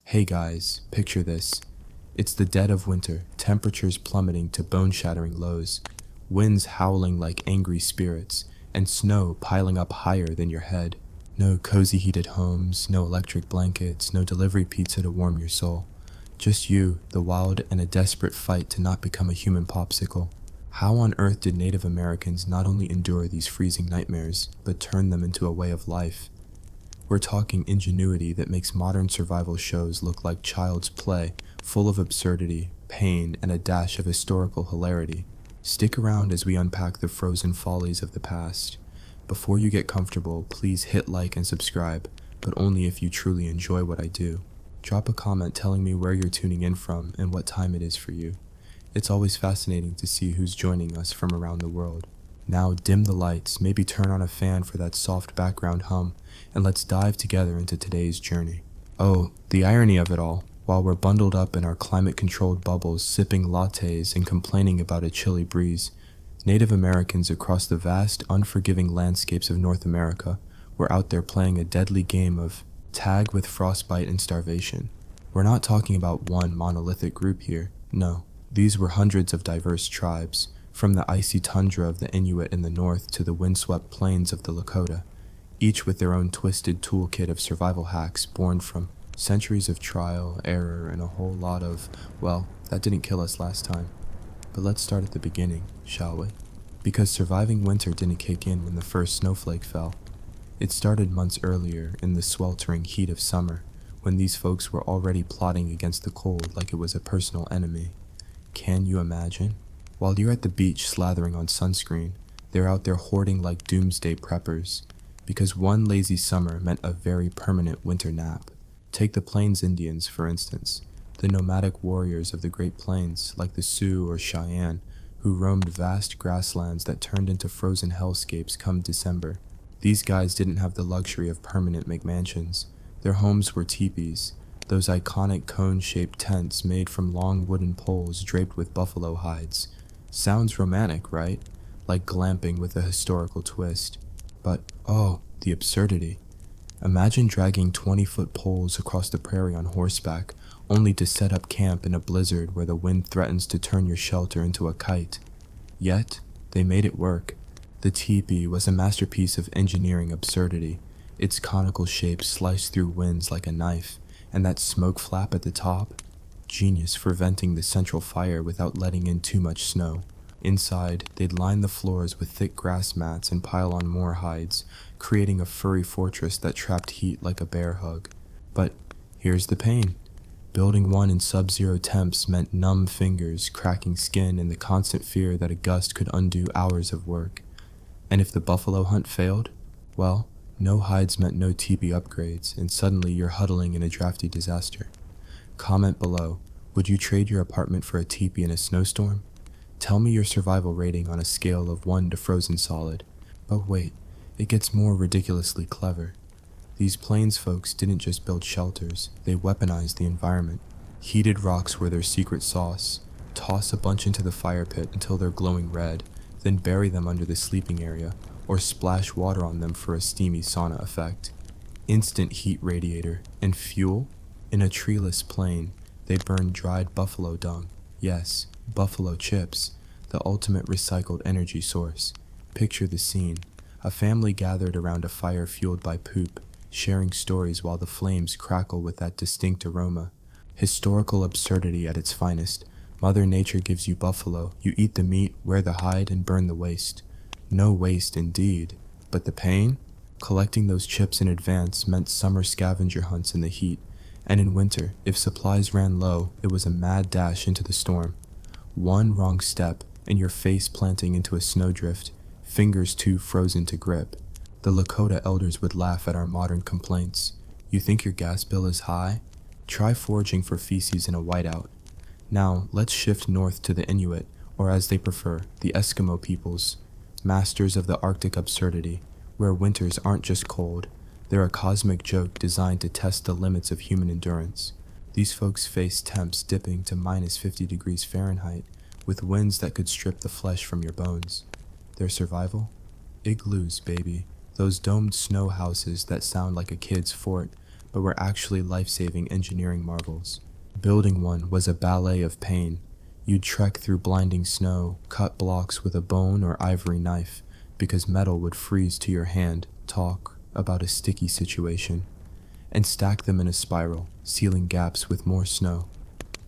Hey guys, picture this. It's the dead of winter, temperatures plummeting to bone-shattering lows, winds howling like angry spirits, and snow piling up higher than your head. No cozy heated homes, no electric blankets, no delivery pizza to warm your soul. Just you, the wild, and a desperate fight to not become a human popsicle. How on earth did Native Americans not only endure these freezing nightmares, but turn them into a way of life? We're talking ingenuity that makes modern survival shows look like child's play, full of absurdity, pain, and a dash of historical hilarity. Stick around as we unpack the frozen follies of the past. Before you get comfortable, please hit like and subscribe, but only if you truly enjoy what I do. Drop a comment telling me where you're tuning in from and what time it is for you. It's always fascinating to see who's joining us from around the world. Now dim the lights, maybe turn on a fan for that soft background hum, and let's dive together into today's journey. Oh, the irony of it all. While we're bundled up in our climate-controlled bubbles, sipping lattes and complaining about a chilly breeze, Native Americans across the vast, unforgiving landscapes of North America were out there playing a deadly game of tag with frostbite and starvation. We're not talking about one monolithic group here. No, these were hundreds of diverse tribes, from the icy tundra of the Inuit in the north to the windswept plains of the Lakota, each with their own twisted toolkit of survival hacks born from centuries of trial, error, and a whole lot of, well, that didn't kill us last time. But let's start at the beginning, shall we? Because surviving winter didn't kick in when the first snowflake fell. It started months earlier in the sweltering heat of summer, when these folks were already plotting against the cold like it was a personal enemy. Can you imagine? While you're at the beach slathering on sunscreen, they're out there hoarding like doomsday preppers, because one lazy summer meant a very permanent winter nap. Take the Plains Indians, for instance, the nomadic warriors of the Great Plains, like the Sioux or Cheyenne, who roamed vast grasslands that turned into frozen hellscapes come December. These guys didn't have the luxury of permanent McMansions. Their homes were teepees, those iconic cone-shaped tents made from long wooden poles draped with buffalo hides. Sounds romantic, right? Like glamping with a historical twist. But, oh, the absurdity. Imagine dragging 20-foot poles across the prairie on horseback, only to set up camp in a blizzard where the wind threatens to turn your shelter into a kite. Yet, they made it work. The teepee was a masterpiece of engineering absurdity, its conical shape sliced through winds like a knife, and that smoke flap at the top, genius for venting the central fire without letting in too much snow. Inside, they'd line the floors with thick grass mats and pile on more hides, creating a furry fortress that trapped heat like a bear hug. But here's the pain. Building one in sub-zero temps meant numb fingers, cracking skin, and the constant fear that a gust could undo hours of work. And if the buffalo hunt failed, well, no hides meant no teepee upgrades, and suddenly you're huddling in a drafty disaster. Comment below, would you trade your apartment for a teepee in a snowstorm? Tell me your survival rating on a scale of 1 to frozen solid. But wait, it gets more ridiculously clever. These plains folks didn't just build shelters, they weaponized the environment. Heated rocks were their secret sauce. Toss a bunch into the fire pit until they're glowing red, then bury them under the sleeping area, or splash water on them for a steamy sauna effect. Instant heat radiator. And fuel? In a treeless plain, they burned dried buffalo dung. Yes, buffalo chips, the ultimate recycled energy source. Picture the scene. A family gathered around a fire fueled by poop, sharing stories while the flames crackle with that distinct aroma. Historical absurdity at its finest. Mother Nature gives you buffalo, you eat the meat, wear the hide, and burn the waste. No waste indeed. But the pain? Collecting those chips in advance meant summer scavenger hunts in the heat. And in winter, if supplies ran low, it was a mad dash into the storm. One wrong step, and you're face planting into a snowdrift, fingers too frozen to grip. The Lakota elders would laugh at our modern complaints. You think your gas bill is high? Try foraging for feces in a whiteout. Now, let's shift north to the Inuit, or as they prefer, the Eskimo peoples, masters of the Arctic absurdity, where winters aren't just cold. They're a cosmic joke designed to test the limits of human endurance. These folks face temps dipping to minus 50 degrees Fahrenheit, with winds that could strip the flesh from your bones. Their survival? Igloos, baby. Those domed snow houses that sound like a kid's fort, but were actually life-saving engineering marvels. Building one was a ballet of pain. You'd trek through blinding snow, cut blocks with a bone or ivory knife, because metal would freeze to your hand, talk about a sticky situation, and stack them in a spiral, sealing gaps with more snow.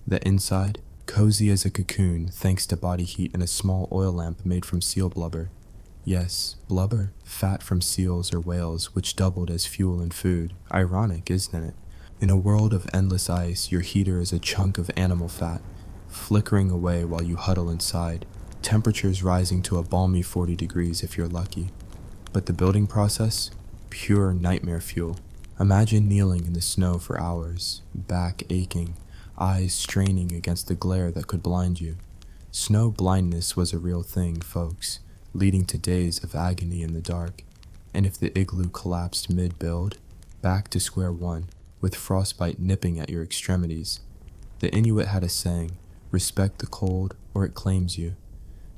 The inside, cozy as a cocoon thanks to body heat and a small oil lamp made from seal blubber. Yes, blubber, fat from seals or whales, which doubled as fuel and food. Ironic, isn't it? In a world of endless ice, your heater is a chunk of animal fat, flickering away while you huddle inside, temperatures rising to a balmy 40 degrees if you're lucky. But the building process? Pure nightmare fuel. Imagine kneeling in the snow for hours, back aching, eyes straining against the glare that could blind you. Snow blindness was a real thing, folks, leading to days of agony in the dark. And if the igloo collapsed mid-build, back to square one, with frostbite nipping at your extremities. The Inuit had a saying, respect the cold or it claims you.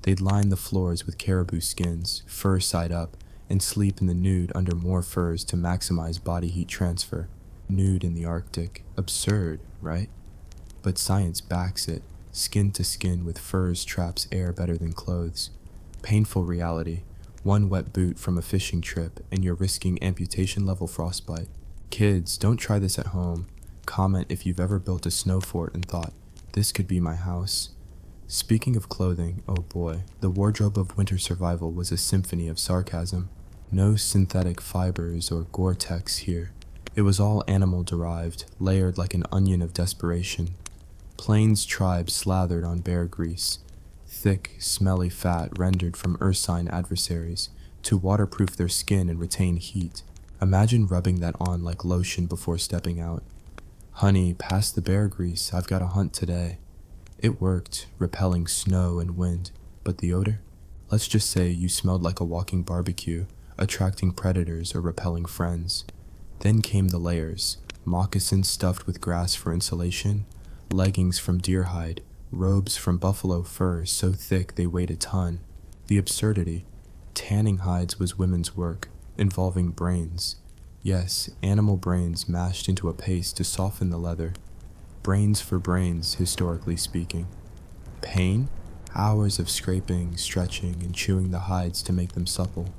They'd line the floors with caribou skins, fur side up, and sleep in the nude under more furs to maximize body heat transfer. Nude in the Arctic. Absurd, right? But science backs it. Skin to skin with furs traps air better than clothes. Painful reality. One wet boot from a fishing trip and you're risking amputation-level frostbite. Kids, don't try this at home. Comment if you've ever built a snow fort and thought, this could be my house. Speaking of clothing, oh boy, the wardrobe of winter survival was a symphony of sarcasm. No synthetic fibers or Gore-Tex here. It was all animal-derived, layered like an onion of desperation. Plains tribes slathered on bear grease. Thick, smelly fat rendered from ursine adversaries to waterproof their skin and retain heat. Imagine rubbing that on like lotion before stepping out. Honey, pass the bear grease, I've got a hunt today. It worked, repelling snow and wind, but the odor? Let's just say you smelled like a walking barbecue, attracting predators or repelling friends. Then came the layers, moccasins stuffed with grass for insulation, leggings from deer hide, robes from buffalo fur so thick they weighed a ton. The absurdity. Tanning hides was women's work, involving brains. Yes, animal brains mashed into a paste to soften the leather. Brains for brains, historically speaking. Pain? Hours of scraping, stretching, and chewing the hides to make them supple,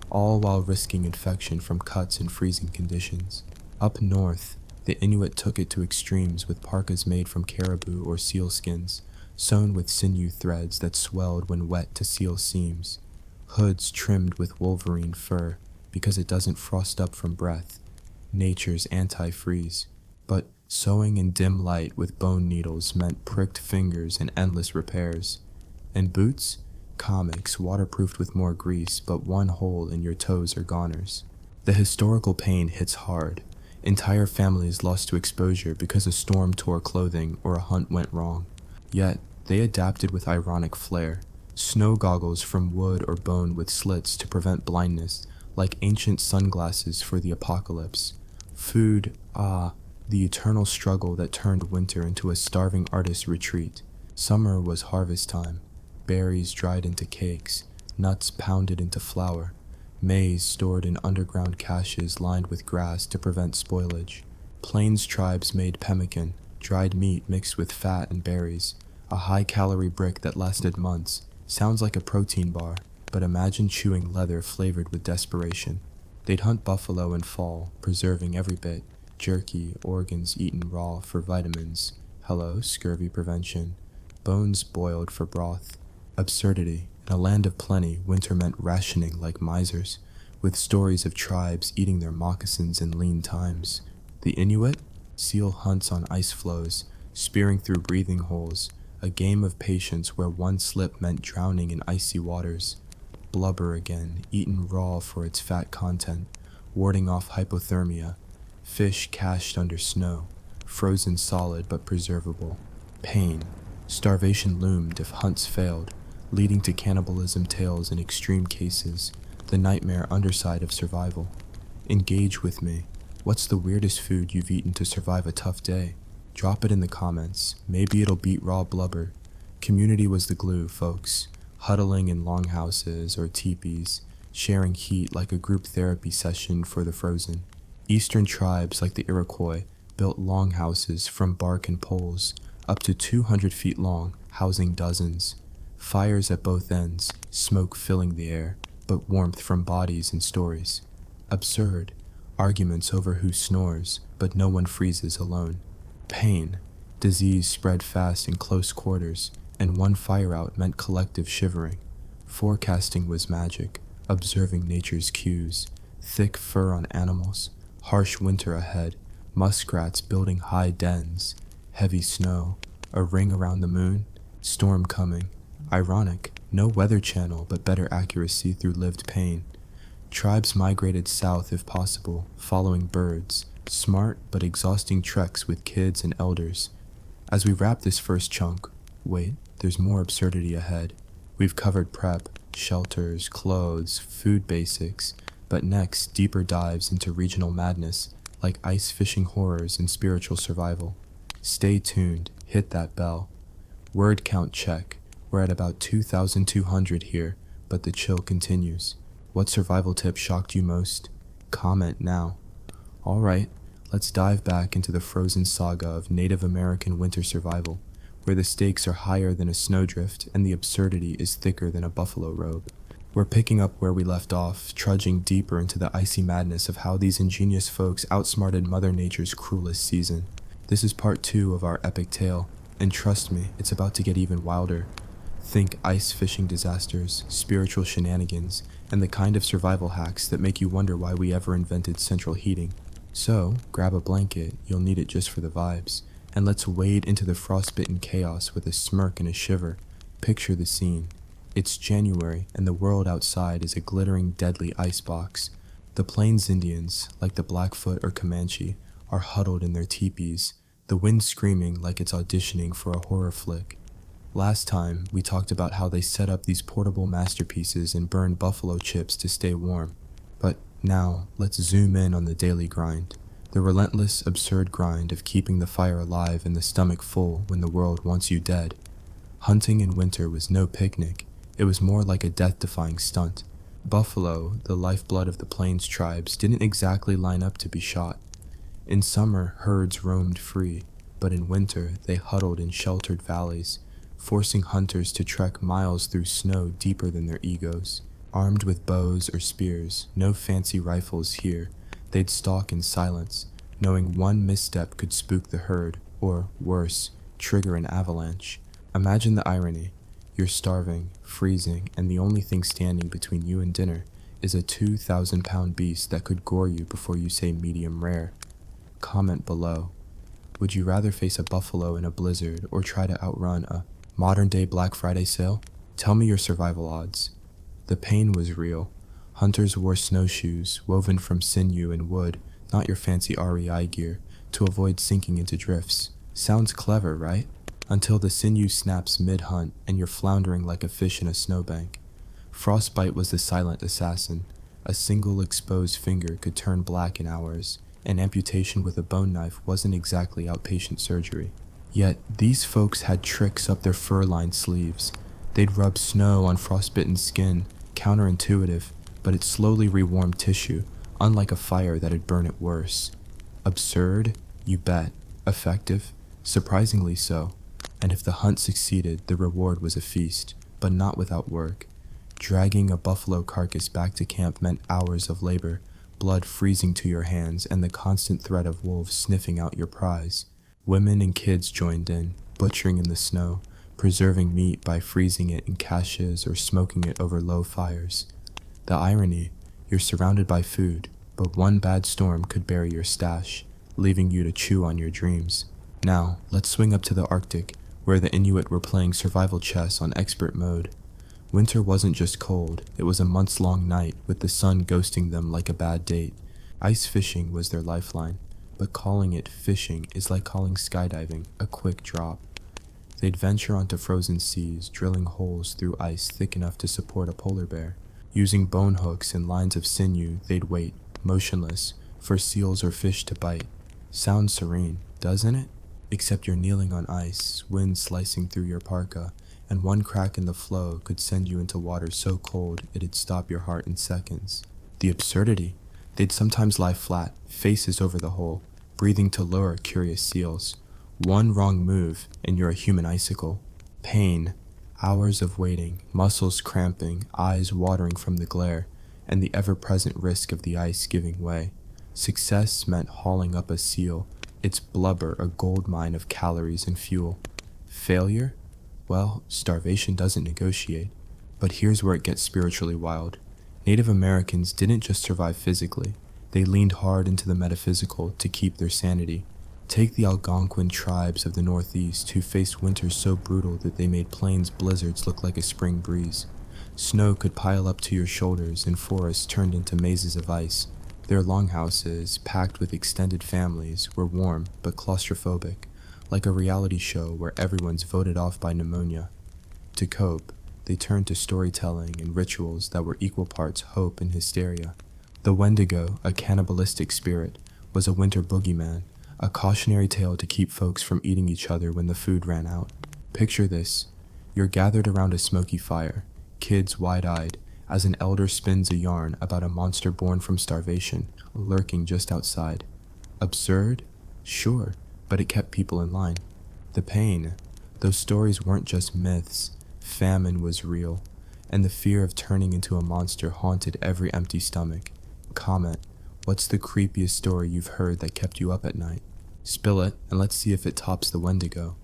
all while risking infection from cuts in freezing conditions. Up north, the Inuit took it to extremes with parkas made from caribou or seal skins, sewn with sinew threads that swelled when wet to seal seams. Hoods trimmed with wolverine fur, because it doesn't frost up from breath, nature's anti-freeze. But sewing in dim light with bone needles meant pricked fingers and endless repairs. And boots? Comics, waterproofed with more grease, but one hole in your toes are goners. The historical pain hits hard. Entire families lost to exposure because a storm tore clothing or a hunt went wrong. Yet, they adapted with ironic flair. Snow goggles from wood or bone with slits to prevent blindness, like ancient sunglasses for the apocalypse. Food, the eternal struggle that turned winter into a starving artist's retreat. Summer was harvest time. Berries dried into cakes, nuts pounded into flour, maize stored in underground caches lined with grass to prevent spoilage. Plains tribes made pemmican, dried meat mixed with fat and berries, a high-calorie brick that lasted months. Sounds like a protein bar, but imagine chewing leather flavored with desperation. They'd hunt buffalo in fall, preserving every bit, jerky, organs eaten raw for vitamins. Hello, scurvy prevention. Bones boiled for broth. Absurdity. In a land of plenty, winter meant rationing like misers, with stories of tribes eating their moccasins in lean times. The Inuit? Seal hunts on ice floes, spearing through breathing holes, a game of patience where one slip meant drowning in icy waters. Blubber again, eaten raw for its fat content, warding off hypothermia. Fish cached under snow, frozen solid but preservable. Pain. Starvation loomed if hunts failed, leading to cannibalism tales in extreme cases, the nightmare underside of survival. Engage with me. What's the weirdest food you've eaten to survive a tough day? Drop it in the comments. Maybe it'll beat raw blubber. Community was the glue, folks. Huddling in longhouses or teepees, sharing heat like a group therapy session for the frozen. Eastern tribes like the Iroquois built longhouses from bark and poles, up to 200 feet long, housing dozens. Fires at both ends, smoke filling the air, but warmth from bodies and stories. Absurd. Arguments over who snores, but no one freezes alone. Pain. Disease spread fast in close quarters, and one fire out meant collective shivering. Forecasting was magic, observing nature's cues. Thick fur on animals, harsh winter ahead, muskrats building high dens, heavy snow, a ring around the moon, storm coming. Ironic, no weather channel but better accuracy through lived pain. Tribes migrated south if possible, following birds, smart but exhausting treks with kids and elders. As we wrap this first chunk, wait, there's more absurdity ahead. We've covered prep, shelters, clothes, food basics, but next, deeper dives into regional madness, like ice fishing horrors and spiritual survival. Stay tuned, hit that bell. Word count check. We're at about 2,200 here, but the chill continues. What survival tip shocked you most? Comment now. Alright, let's dive back into the frozen saga of Native American winter survival, where the stakes are higher than a snowdrift and the absurdity is thicker than a buffalo robe. We're picking up where we left off, trudging deeper into the icy madness of how these ingenious folks outsmarted Mother Nature's cruelest season. This is part 2 of our epic tale, and trust me, it's about to get even wilder. Think ice fishing disasters, spiritual shenanigans, and the kind of survival hacks that make you wonder why we ever invented central heating. So, grab a blanket, you'll need it just for the vibes, and let's wade into the frostbitten chaos with a smirk and a shiver. Picture the scene. It's January, and the world outside is a glittering, deadly icebox. The Plains Indians, like the Blackfoot or Comanche, are huddled in their teepees, the wind screaming like it's auditioning for a horror flick. Last time, we talked about how they set up these portable masterpieces and burn buffalo chips to stay warm. But now, let's zoom in on the daily grind. The relentless, absurd grind of keeping the fire alive and the stomach full when the world wants you dead. Hunting in winter was no picnic. It was more like a death-defying stunt. Buffalo, the lifeblood of the Plains tribes, didn't exactly line up to be shot. In summer, herds roamed free, but in winter, they huddled in sheltered valleys, forcing hunters to trek miles through snow deeper than their egos. Armed with bows or spears, no fancy rifles here, they'd stalk in silence, knowing one misstep could spook the herd, or, worse, trigger an avalanche. Imagine the irony. You're starving, freezing, and the only thing standing between you and dinner is a 2,000-pound beast that could gore you before you say medium rare. Comment below. Would you rather face a buffalo in a blizzard or try to outrun a modern-day Black Friday sale? Tell me your survival odds. The pain was real. Hunters wore snowshoes, woven from sinew and wood, not your fancy REI gear, to avoid sinking into drifts. Sounds clever, right? Until the sinew snaps mid-hunt and you're floundering like a fish in a snowbank. Frostbite was the silent assassin. A single exposed finger could turn black in hours, and amputation with a bone knife wasn't exactly outpatient surgery. Yet, these folks had tricks up their fur-lined sleeves. They'd rub snow on frostbitten skin, counterintuitive, but it slowly rewarmed tissue, unlike a fire that'd burn it worse. Absurd? You bet. Effective? Surprisingly so. And if the hunt succeeded, the reward was a feast, but not without work. Dragging a buffalo carcass back to camp meant hours of labor, blood freezing to your hands, and the constant threat of wolves sniffing out your prize. Women and kids joined in, butchering in the snow, preserving meat by freezing it in caches or smoking it over low fires. The irony, you're surrounded by food, but one bad storm could bury your stash, leaving you to chew on your dreams. Now, let's swing up to the Arctic, where the Inuit were playing survival chess on expert mode. Winter wasn't just cold, it was a months-long night with the sun ghosting them like a bad date. Ice fishing was their lifeline, but calling it fishing is like calling skydiving a quick drop. They'd venture onto frozen seas, drilling holes through ice thick enough to support a polar bear. Using bone hooks and lines of sinew, they'd wait, motionless, for seals or fish to bite. Sounds serene, doesn't it? Except you're kneeling on ice, wind slicing through your parka, and one crack in the flow could send you into water so cold it'd stop your heart in seconds. The absurdity. They'd sometimes lie flat, faces over the hole, breathing to lure curious seals. One wrong move, and you're a human icicle. Pain, hours of waiting, muscles cramping, eyes watering from the glare, and the ever-present risk of the ice giving way. Success meant hauling up a seal, its blubber a gold mine of calories and fuel. Failure? Well, starvation doesn't negotiate. But here's where it gets spiritually wild. Native Americans didn't just survive physically, they leaned hard into the metaphysical to keep their sanity. Take the Algonquin tribes of the Northeast who faced winters so brutal that they made plains blizzards look like a spring breeze. Snow could pile up to your shoulders and forests turned into mazes of ice. Their longhouses, packed with extended families, were warm but claustrophobic, like a reality show where everyone's voted off by pneumonia. To cope, they turned to storytelling and rituals that were equal parts hope and hysteria. The Wendigo, a cannibalistic spirit, was a winter boogeyman, a cautionary tale to keep folks from eating each other when the food ran out. Picture this. You're gathered around a smoky fire, kids wide-eyed, as an elder spins a yarn about a monster born from starvation, lurking just outside. Absurd? Sure, but it kept people in line. The pain. Those stories weren't just myths. Famine was real, and the fear of turning into a monster haunted every empty stomach. Comment, what's the creepiest story you've heard that kept you up at night? Spill it, and let's see if it tops the Wendigo.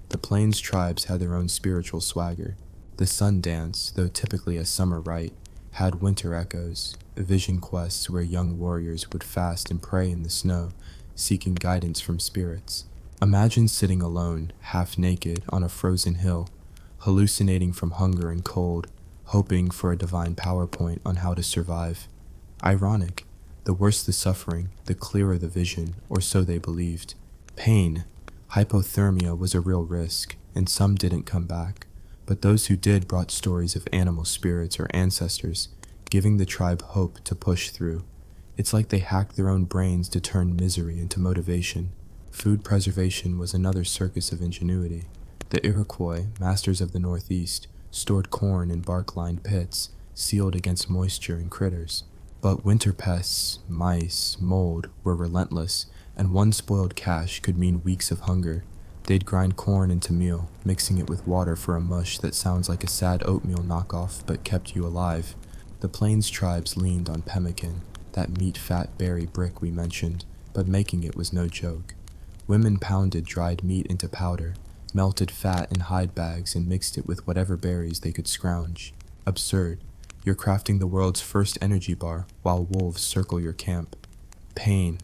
The Plains tribes had their own spiritual swagger. The sun dance, though typically a summer rite, had winter echoes, vision quests where young warriors would fast and pray in the snow, seeking guidance from spirits. Imagine sitting alone, half naked, on a frozen hill, hallucinating from hunger and cold, hoping for a divine PowerPoint on how to survive. Ironic. The worse the suffering, the clearer the vision, or so they believed. Pain. Hypothermia was a real risk, and some didn't come back. But those who did brought stories of animal spirits or ancestors, giving the tribe hope to push through. It's like they hacked their own brains to turn misery into motivation. Food preservation was another circus of ingenuity. The Iroquois, masters of the Northeast, stored corn in bark-lined pits, sealed against moisture and critters. But winter pests, mice, mold, were relentless, and one spoiled cache could mean weeks of hunger. They'd grind corn into meal, mixing it with water for a mush that sounds like a sad oatmeal knockoff but kept you alive. The Plains tribes leaned on pemmican, that meat-fat berry brick we mentioned, but making it was no joke. Women pounded dried meat into powder, melted fat in hide bags and mixed it with whatever berries they could scrounge. Absurd. You're crafting the world's first energy bar while wolves circle your camp. Pain.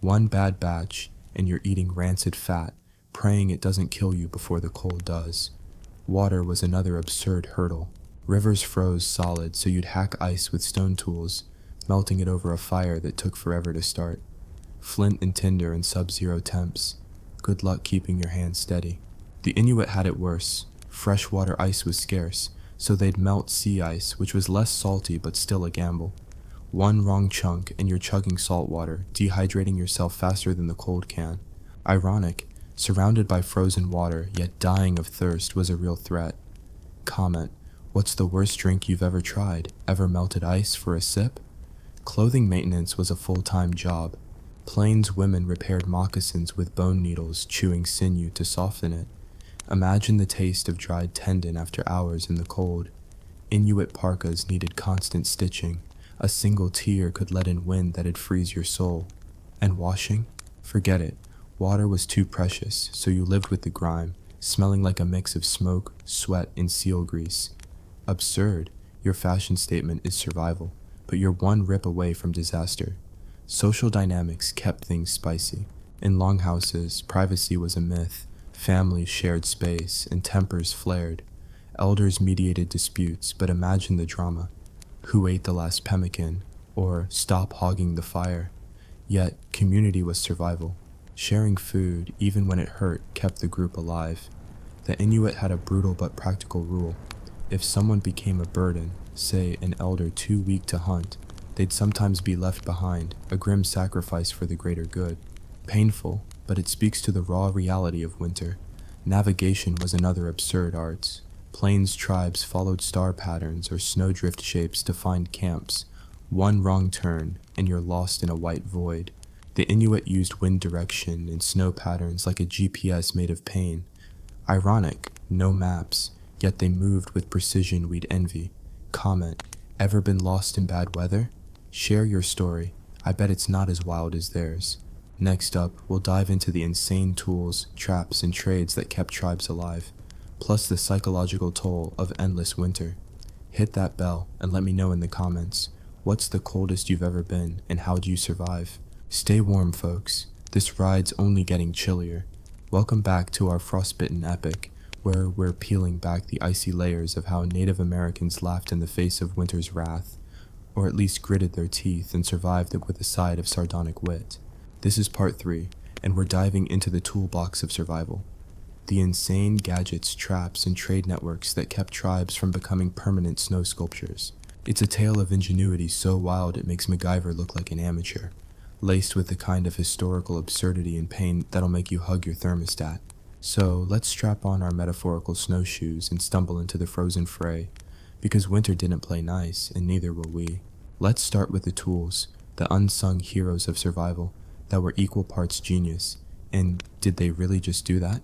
One bad batch, and you're eating rancid fat, praying it doesn't kill you before the cold does. Water was another absurd hurdle. Rivers froze solid, so you'd hack ice with stone tools, melting it over a fire that took forever to start. Flint and tinder in sub-zero temps. Good luck keeping your hands steady. The Inuit had it worse. Freshwater ice was scarce, so they'd melt sea ice, which was less salty but still a gamble. One wrong chunk and you're chugging salt water, dehydrating yourself faster than the cold can. Ironic, surrounded by frozen water, yet dying of thirst was a real threat. Comment, what's the worst drink you've ever tried? Ever melted ice for a sip? Clothing maintenance was a full-time job. Plains women repaired moccasins with bone needles, chewing sinew to soften it. Imagine the taste of dried tendon after hours in the cold. Inuit parkas needed constant stitching. A single tear could let in wind that'd freeze your soul. And washing? Forget it. Water was too precious, so you lived with the grime, smelling like a mix of smoke, sweat, and seal grease. Absurd. Your fashion statement is survival, but you're one rip away from disaster. Social dynamics kept things spicy. In longhouses, privacy was a myth. Families shared space, and tempers flared. Elders mediated disputes, but imagine the drama. Who ate the last pemmican? Or stop hogging the fire? Yet, community was survival. Sharing food, even when it hurt, kept the group alive. The Inuit had a brutal but practical rule. If someone became a burden, say an elder too weak to hunt, they'd sometimes be left behind, a grim sacrifice for the greater good. Painful, but it speaks to the raw reality of winter. Navigation was another absurd art. Plains tribes followed star patterns or snowdrift shapes to find camps. One wrong turn, and you're lost in a white void. The Inuit used wind direction and snow patterns like a GPS made of pain. Ironic, no maps, yet they moved with precision we'd envy. Comment, ever been lost in bad weather? Share your story. I bet it's not as wild as theirs. Next up, we'll dive into the insane tools, traps, and trades that kept tribes alive, plus the psychological toll of endless winter. Hit that bell and let me know in the comments, what's the coldest you've ever been and how'd you survive? Stay warm, folks. This ride's only getting chillier. Welcome back to our frostbitten epic, where we're peeling back the icy layers of how Native Americans laughed in the face of winter's wrath, or at least gritted their teeth and survived it with a side of sardonic wit. This is part 3, and we're diving into the toolbox of survival. The insane gadgets, traps, and trade networks that kept tribes from becoming permanent snow sculptures. It's a tale of ingenuity so wild it makes MacGyver look like an amateur, laced with the kind of historical absurdity and pain that'll make you hug your thermostat. So let's strap on our metaphorical snowshoes and stumble into the frozen fray, because winter didn't play nice, and neither will we. Let's start with the tools, the unsung heroes of survival, that were equal parts genius. And did they really just do that?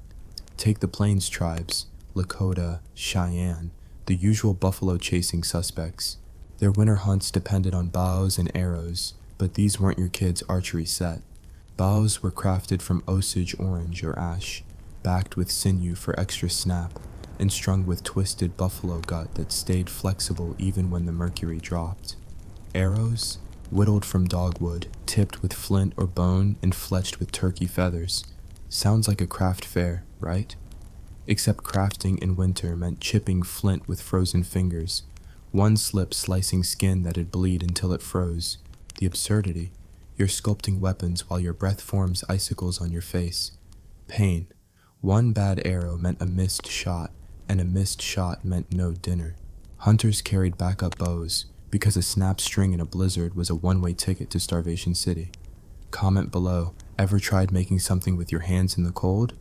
Take the Plains tribes, Lakota, Cheyenne, the usual buffalo-chasing suspects. Their winter hunts depended on bows and arrows, but these weren't your kid's archery set. Bows were crafted from Osage orange or ash, backed with sinew for extra snap, and strung with twisted buffalo gut that stayed flexible even when the mercury dropped. Arrows? Whittled from dogwood, tipped with flint or bone, and fletched with turkey feathers. Sounds like a craft fair, right? Except crafting in winter meant chipping flint with frozen fingers, one slip slicing skin that'd bleed until it froze. The absurdity. You're sculpting weapons while your breath forms icicles on your face. Pain. One bad arrow meant a missed shot, and a missed shot meant no dinner. Hunters carried backup bows, because a snap string in a blizzard was a one-way ticket to Starvation City. Comment below, ever tried making something with your hands in the cold?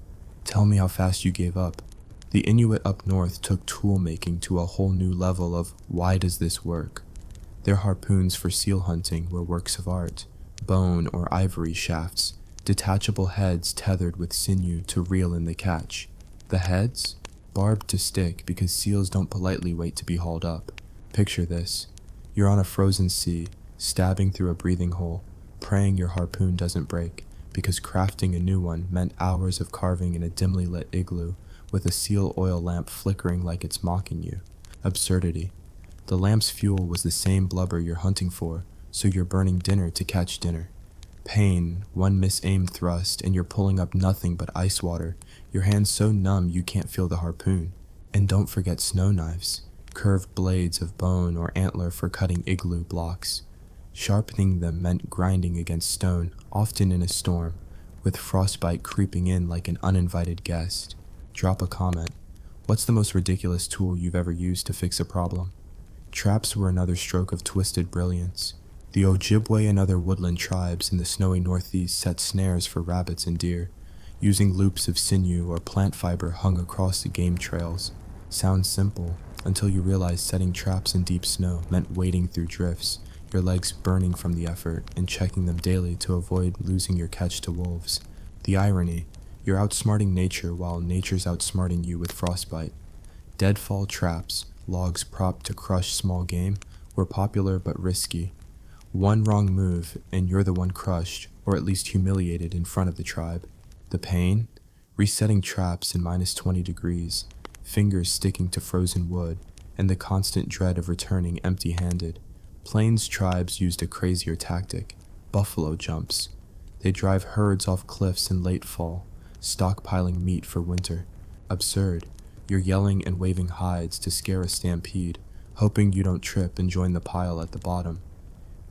Tell me how fast you gave up. The Inuit up north took tool making to a whole new level of why does this work? Their harpoons for seal hunting were works of art, bone or ivory shafts, detachable heads tethered with sinew to reel in the catch. The heads? Barbed to stick because seals don't politely wait to be hauled up. Picture this. You're on a frozen sea, stabbing through a breathing hole, praying your harpoon doesn't break, because crafting a new one meant hours of carving in a dimly lit igloo, with a seal oil lamp flickering like it's mocking you. Absurdity. The lamp's fuel was the same blubber you're hunting for, so you're burning dinner to catch dinner. Pain, one misaimed thrust, and you're pulling up nothing but ice water, your hands so numb you can't feel the harpoon. And don't forget snow knives. Curved blades of bone or antler for cutting igloo blocks. Sharpening them meant grinding against stone, often in a storm, with frostbite creeping in like an uninvited guest. Drop a comment. What's the most ridiculous tool you've ever used to fix a problem? Traps were another stroke of twisted brilliance. The Ojibwe and other woodland tribes in the snowy northeast set snares for rabbits and deer, using loops of sinew or plant fiber hung across the game trails. Sounds simple, until you realize setting traps in deep snow meant wading through drifts, your legs burning from the effort, and checking them daily to avoid losing your catch to wolves. The irony, you're outsmarting nature while nature's outsmarting you with frostbite. Deadfall traps, logs propped to crush small game, were popular but risky. One wrong move, and you're the one crushed, or at least humiliated in front of the tribe. The pain? Resetting traps in -20 degrees, fingers sticking to frozen wood, and the constant dread of returning empty-handed. Plains tribes used a crazier tactic, buffalo jumps. They drive herds off cliffs in late fall, stockpiling meat for winter. Absurd. You're yelling and waving hides to scare a stampede, hoping you don't trip and join the pile at the bottom.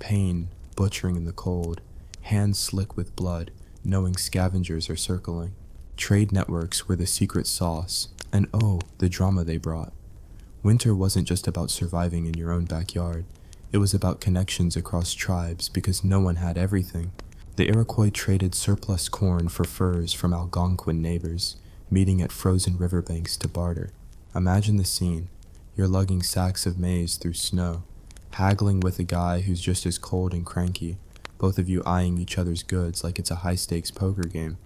Pain, butchering in the cold, hands slick with blood, knowing scavengers are circling. Trade networks were the secret sauce, and oh, the drama they brought. Winter wasn't just about surviving in your own backyard. It was about connections across tribes because no one had everything. The Iroquois traded surplus corn for furs from Algonquin neighbors, meeting at frozen riverbanks to barter. Imagine the scene. You're lugging sacks of maize through snow. haggling with a guy who's just as cold and cranky, both of you eyeing each other's goods like it's a high-stakes poker game.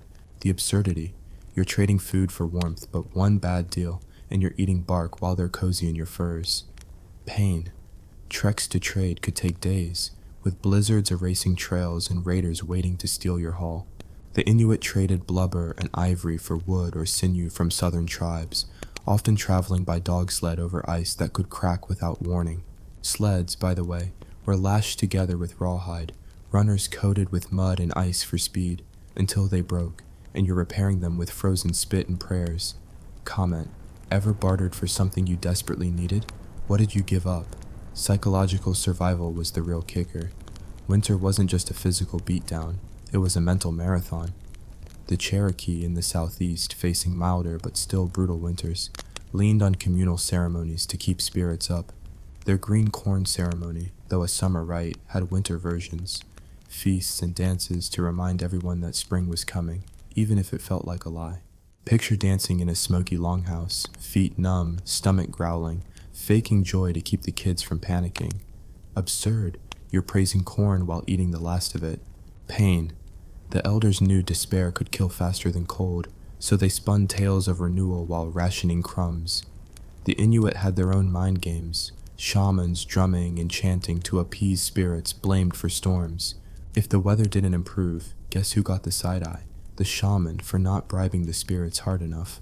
The absurdity. You're trading food for warmth, but one bad deal, and you're eating bark while they're cozy in your furs. Pain. Treks to trade could take days, with blizzards erasing trails and raiders waiting to steal your haul. The Inuit traded blubber and ivory for wood or sinew from southern tribes, often traveling by dog sled over ice that could crack without warning. Sleds, by the way, were lashed together with rawhide, runners coated with mud and ice for speed, until they broke, and you're repairing them with frozen spit and prayers. Comment. Ever bartered for something you desperately needed? What did you give up? Psychological survival was the real kicker. Winter wasn't just a physical beatdown, it was a mental marathon. The Cherokee in the southeast, facing milder but still brutal winters, leaned on communal ceremonies to keep spirits up. Their green corn ceremony, though a summer rite, had winter versions, feasts and dances to remind everyone that spring was coming, even if it felt like a lie. Picture dancing in a smoky longhouse, feet numb, stomach growling, faking joy to keep the kids from panicking. Absurd. You're praising corn while eating the last of it. Pain. The elders knew despair could kill faster than cold, so they spun tales of renewal while rationing crumbs. The Inuit had their own mind games, shamans drumming and chanting to appease spirits blamed for storms. If the weather didn't improve, guess who got the side-eye? The shaman for not bribing the spirits hard enough.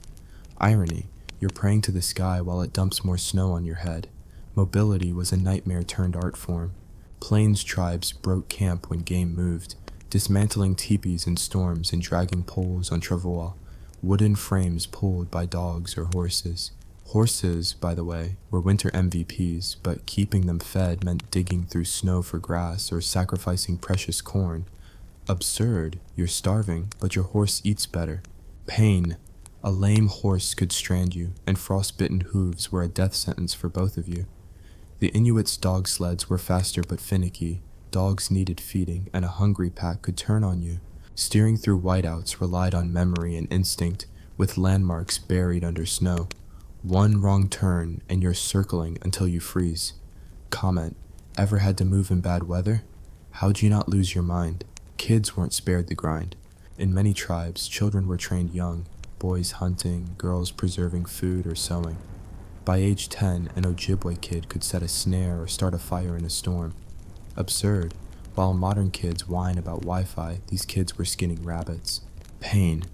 Irony. You're praying to the sky while it dumps more snow on your head. Mobility was a nightmare turned art form. Plains tribes broke camp when game moved, dismantling teepees in storms and dragging poles on travois, wooden frames pulled by dogs or horses. Horses, by the way, were winter MVPs, but keeping them fed meant digging through snow for grass or sacrificing precious corn. Absurd. You're starving, but your horse eats better. Pain. A lame horse could strand you, and frostbitten hooves were a death sentence for both of you. The Inuits' dog sleds were faster but finicky. Dogs needed feeding, and a hungry pack could turn on you. Steering through whiteouts relied on memory and instinct, with landmarks buried under snow. One wrong turn, and you're circling until you freeze. Comment. Ever had to move in bad weather? How'd you not lose your mind? Kids weren't spared the grind. In many tribes, children were trained young, boys hunting, girls preserving food or sewing. By age 10, an Ojibwe kid could set a snare or start a fire in a storm. Absurd. While modern kids whine about Wi-Fi, these kids were skinning rabbits. Pain.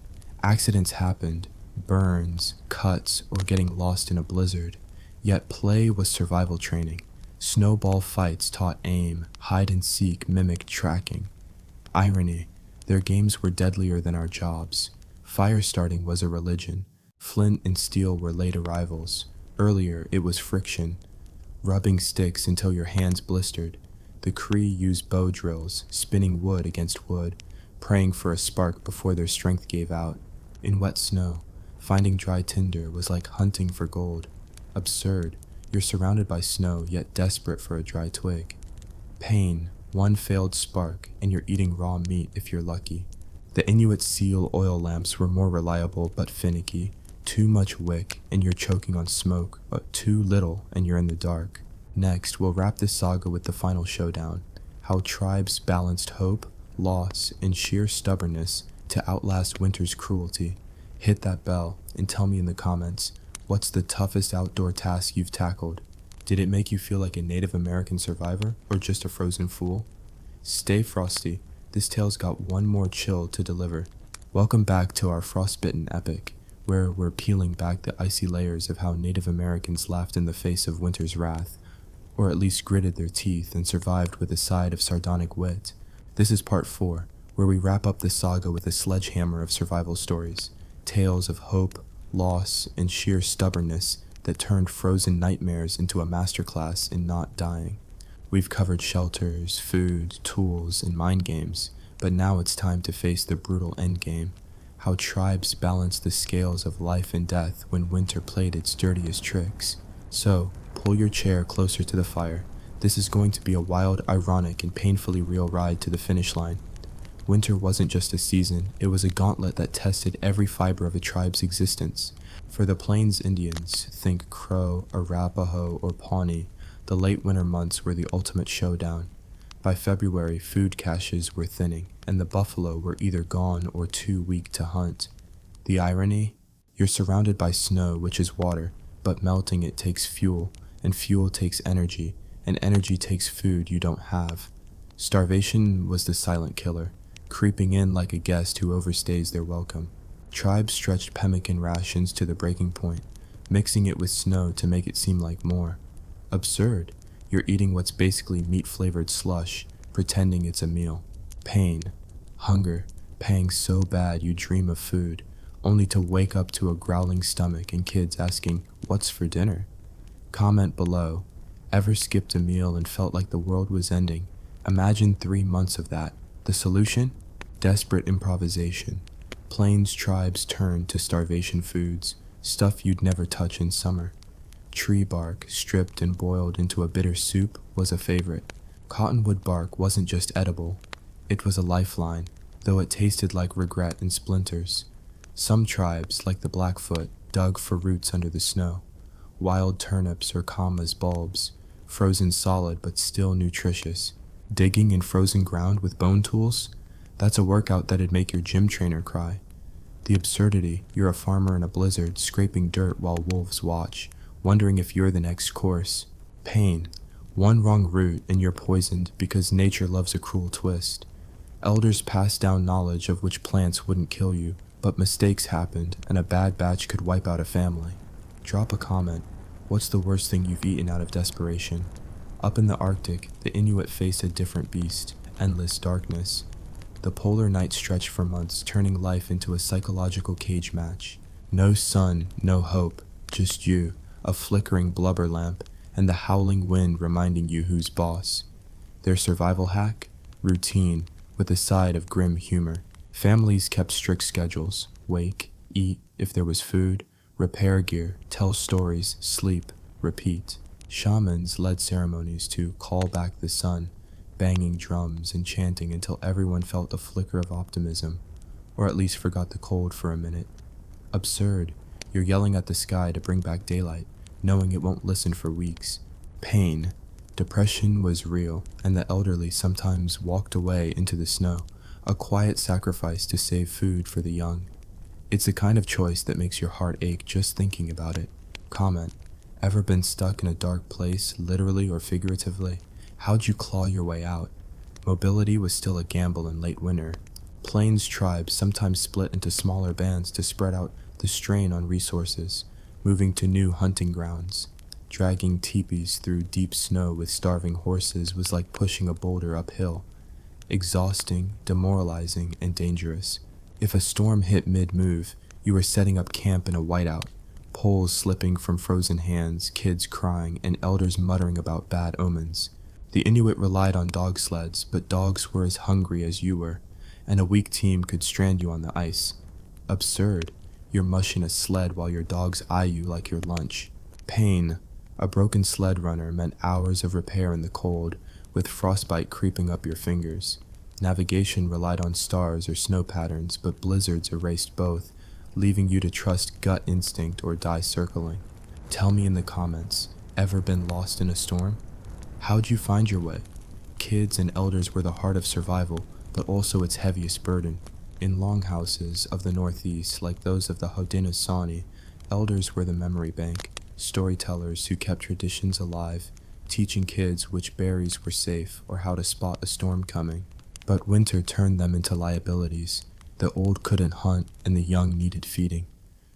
Accidents happened, burns, cuts, or getting lost in a blizzard. Yet play was survival training. Snowball fights taught aim, hide and seek mimicked tracking. Irony. Their games were deadlier than our jobs. Fire starting was a religion. Flint and steel were late arrivals. Earlier, it was friction. Rubbing sticks until your hands blistered. The Cree used bow drills, spinning wood against wood, praying for a spark before their strength gave out. In wet snow, finding dry tinder was like hunting for gold. Absurd. You're surrounded by snow, yet desperate for a dry twig. Pain. One failed spark, and you're eating raw meat if you're lucky. The Inuit seal oil lamps were more reliable but finicky. Too much wick, and you're choking on smoke, but too little, and you're in the dark. Next, we'll wrap this saga with the final showdown. How tribes balanced hope, loss, and sheer stubbornness to outlast winter's cruelty. Hit that bell, and tell me in the comments, what's the toughest outdoor task you've tackled? Did it make you feel like a Native American survivor, or just a frozen fool? Stay frosty. This tale's got one more chill to deliver. Welcome back to our frostbitten epic, where we're peeling back the icy layers of how Native Americans laughed in the face of winter's wrath, or at least gritted their teeth and survived with a side of sardonic wit. This is part 4, where we wrap up the saga with a sledgehammer of survival stories, tales of hope, loss, and sheer stubbornness that turned frozen nightmares into a masterclass in not dying. We've covered shelters, food, tools, and mind games, but now it's time to face the brutal endgame. How tribes balanced the scales of life and death when winter played its dirtiest tricks. So, pull your chair closer to the fire. This is going to be a wild, ironic, and painfully real ride to the finish line. Winter wasn't just a season, it was a gauntlet that tested every fiber of a tribe's existence. For the Plains Indians, think Crow, Arapaho, or Pawnee, The late winter months were the ultimate showdown. By February, food caches were thinning, and the buffalo were either gone or too weak to hunt. The irony? You're surrounded by snow, which is water, but melting it takes fuel, and fuel takes energy, and energy takes food you don't have. Starvation was the silent killer, creeping in like a guest who overstays their welcome. Tribes stretched pemmican rations to the breaking point, mixing it with snow to make it seem like more. Absurd. You're eating what's basically meat-flavored slush, pretending it's a meal. Pain. Hunger. Pang so bad you dream of food, only to wake up to a growling stomach and kids asking, "What's for dinner?" Comment below. Ever skipped a meal and felt like the world was ending? Imagine 3 months of that. The solution? Desperate improvisation. Plains tribes turned to starvation foods, stuff you'd never touch in summer. Tree bark, stripped and boiled into a bitter soup, was a favorite. Cottonwood bark wasn't just edible, it was a lifeline, though it tasted like regret and splinters. Some tribes, like the Blackfoot, dug for roots under the snow. Wild turnips or camas bulbs, frozen solid but still nutritious. Digging in frozen ground with bone tools? That's a workout that'd make your gym trainer cry. The absurdity, you're a farmer in a blizzard scraping dirt while wolves watch, wondering if you're the next course. Pain. One wrong root and you're poisoned because nature loves a cruel twist. Elders passed down knowledge of which plants wouldn't kill you, but mistakes happened and a bad batch could wipe out a family. Drop a comment. What's the worst thing you've eaten out of desperation? Up in the Arctic, the Inuit faced a different beast, endless darkness. The polar night stretched for months, turning life into a psychological cage match. No sun, no hope, just you, a flickering blubber lamp, and the howling wind reminding you who's boss. Their survival hack? Routine, with a side of grim humor. Families kept strict schedules: wake, eat if there was food, repair gear, tell stories, sleep, repeat. Shamans led ceremonies to call back the sun, banging drums and chanting until everyone felt a flicker of optimism, or at least forgot the cold for a minute. Absurd. You're yelling at the sky to bring back daylight, knowing it won't listen for weeks. Pain. Depression was real, and the elderly sometimes walked away into the snow, a quiet sacrifice to save food for the young. It's the kind of choice that makes your heart ache just thinking about it. Comment. Ever been stuck in a dark place, literally or figuratively? How'd you claw your way out? Mobility was still a gamble in late winter. Plains tribes sometimes split into smaller bands to spread out the strain on resources, moving to new hunting grounds. Dragging teepees through deep snow with starving horses was like pushing a boulder uphill. Exhausting, demoralizing, and dangerous. If a storm hit mid-move, you were setting up camp in a whiteout. Poles slipping from frozen hands, kids crying, and elders muttering about bad omens. The Inuit relied on dog sleds, but dogs were as hungry as you were, and a weak team could strand you on the ice. Absurd. You're mushing a sled while your dogs eye you like your lunch. Pain. A broken sled runner meant hours of repair in the cold, with frostbite creeping up your fingers. Navigation relied on stars or snow patterns, but blizzards erased both, leaving you to trust gut instinct or die circling. Tell me in the comments, ever been lost in a storm? How'd you find your way? Kids and elders were the heart of survival, but also its heaviest burden. In longhouses of the Northeast, like those of the Haudenosaunee, elders were the memory bank, storytellers who kept traditions alive, teaching kids which berries were safe or how to spot a storm coming. But winter turned them into liabilities. The old couldn't hunt and the young needed feeding.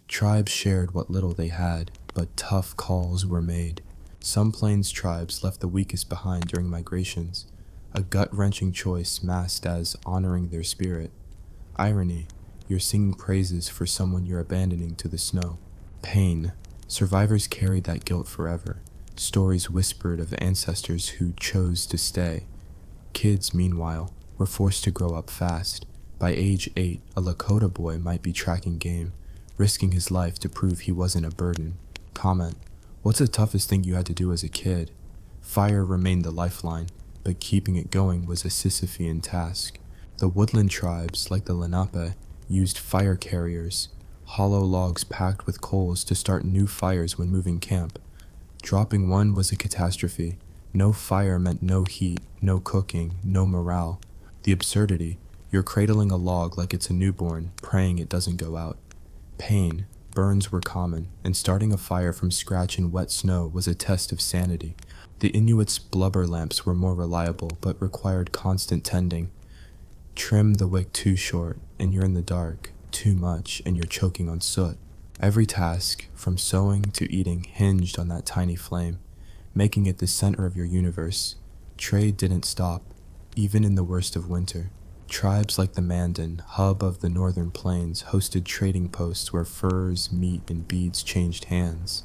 Tribes shared what little they had, but tough calls were made. Some plains tribes left the weakest behind during migrations, a gut-wrenching choice masked as honoring their spirit. Irony, you're singing praises for someone you're abandoning to the snow. Pain, survivors carried that guilt forever. Stories whispered of ancestors who chose to stay. Kids, meanwhile, were forced to grow up fast. By age 8, a Lakota boy might be tracking game, risking his life to prove he wasn't a burden. Comment. What's the toughest thing you had to do as a kid? Fire remained the lifeline, but keeping it going was a Sisyphean task. The woodland tribes, like the Lenape, used fire carriers, hollow logs packed with coals to start new fires when moving camp. Dropping one was a catastrophe, No fire meant no heat, no cooking, no morale. The absurdity, you're cradling a log like it's a newborn, praying it doesn't go out. Pain, burns were common, and starting a fire from scratch in wet snow was a test of sanity. The Inuits' blubber lamps were more reliable, but required constant tending. Trim the wick too short, and you're in the dark. Too much, and you're choking on soot. Every task, from sewing to eating, hinged on that tiny flame, making it the center of your universe. Trade didn't stop, even in the worst of winter. Tribes like the Mandan, hub of the northern plains, hosted trading posts where furs, meat, and beads changed hands.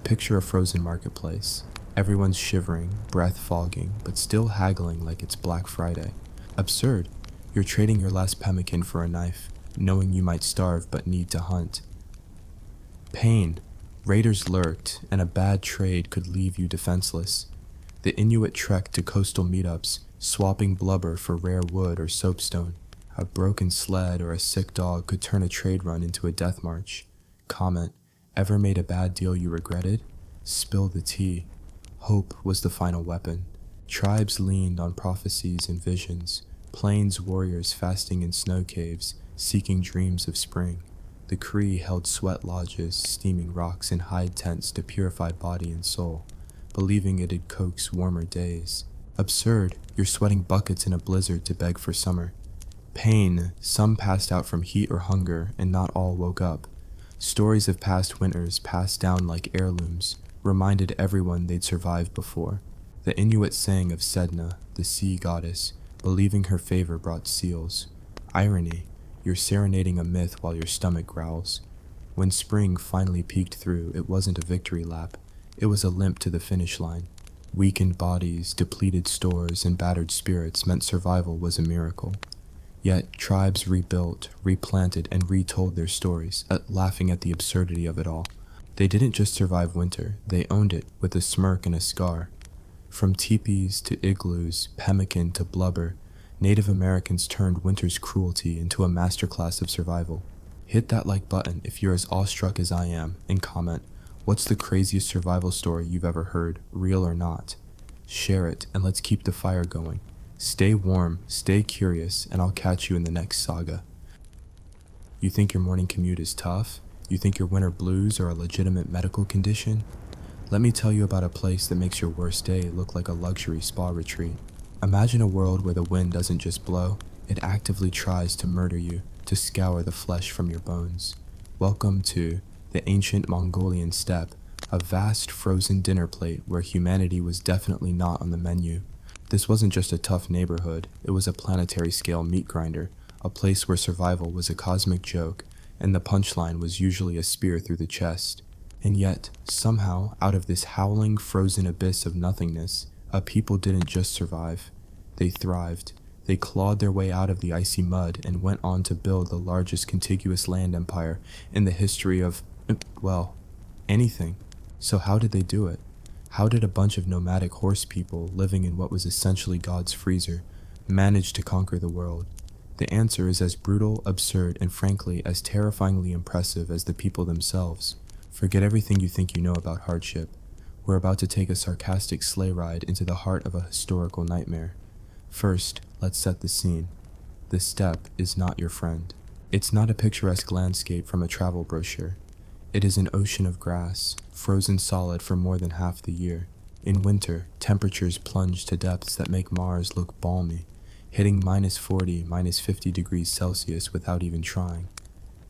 Picture a frozen marketplace. Everyone's shivering, breath fogging, but still haggling like it's Black Friday. Absurd. You're trading your last pemmican for a knife, knowing you might starve but need to hunt. Pain. Raiders lurked, and a bad trade could leave you defenseless. The Inuit trekked to coastal meetups, swapping blubber for rare wood or soapstone. A broken sled or a sick dog could turn a trade run into a death march. Comment. Ever made a bad deal you regretted? Spill the tea. Hope was the final weapon. Tribes leaned on prophecies and visions. Plains warriors fasting in snow caves, seeking dreams of spring. The Cree held sweat lodges, steaming rocks, and hide tents to purify body and soul, believing it'd coax warmer days. Absurd, you're sweating buckets in a blizzard to beg for summer. Pain, some passed out from heat or hunger, and not all woke up. Stories of past winters passed down like heirlooms, reminded everyone they'd survived before. The Inuit sang of Sedna, the sea goddess, believing her favor brought seals. Irony, you're serenading a myth while your stomach growls. When spring finally peeked through, it wasn't a victory lap. It was a limp to the finish line. Weakened bodies, depleted stores, and battered spirits meant survival was a miracle. Yet tribes rebuilt, replanted, and retold their stories, laughing at the absurdity of it all. They didn't just survive winter, they owned it with a smirk and a scar. From teepees to igloos, pemmican to blubber, Native Americans turned winter's cruelty into a masterclass of survival. Hit that like button if you're as awestruck as I am, and comment, what's the craziest survival story you've ever heard, real or not? Share it, and let's keep the fire going. Stay warm, stay curious, and I'll catch you in the next saga. You think your morning commute is tough? You think your winter blues are a legitimate medical condition? Let me tell you about a place that makes your worst day look like a luxury spa retreat. Imagine a world where the wind doesn't just blow, it actively tries to murder you, to scour the flesh from your bones. Welcome to the ancient Mongolian steppe, a vast frozen dinner plate where humanity was definitely not on the menu. This wasn't just a tough neighborhood, it was a planetary-scale meat grinder, a place where survival was a cosmic joke, and the punchline was usually a spear through the chest. And yet, somehow, out of this howling, frozen abyss of nothingness, a people didn't just survive. They thrived. They clawed their way out of the icy mud and went on to build the largest contiguous land empire in the history of, well, anything. So how did they do it? How did a bunch of nomadic horse people living in what was essentially God's freezer manage to conquer the world? The answer is as brutal, absurd, and frankly as terrifyingly impressive as the people themselves. Forget everything you think you know about hardship. We're about to take a sarcastic sleigh ride into the heart of a historical nightmare. First, let's set the scene. The steppe is not your friend. It's not a picturesque landscape from a travel brochure. It is an ocean of grass, frozen solid for more than half the year. In winter, temperatures plunge to depths that make Mars look balmy, hitting -40, -50 degrees Celsius without even trying.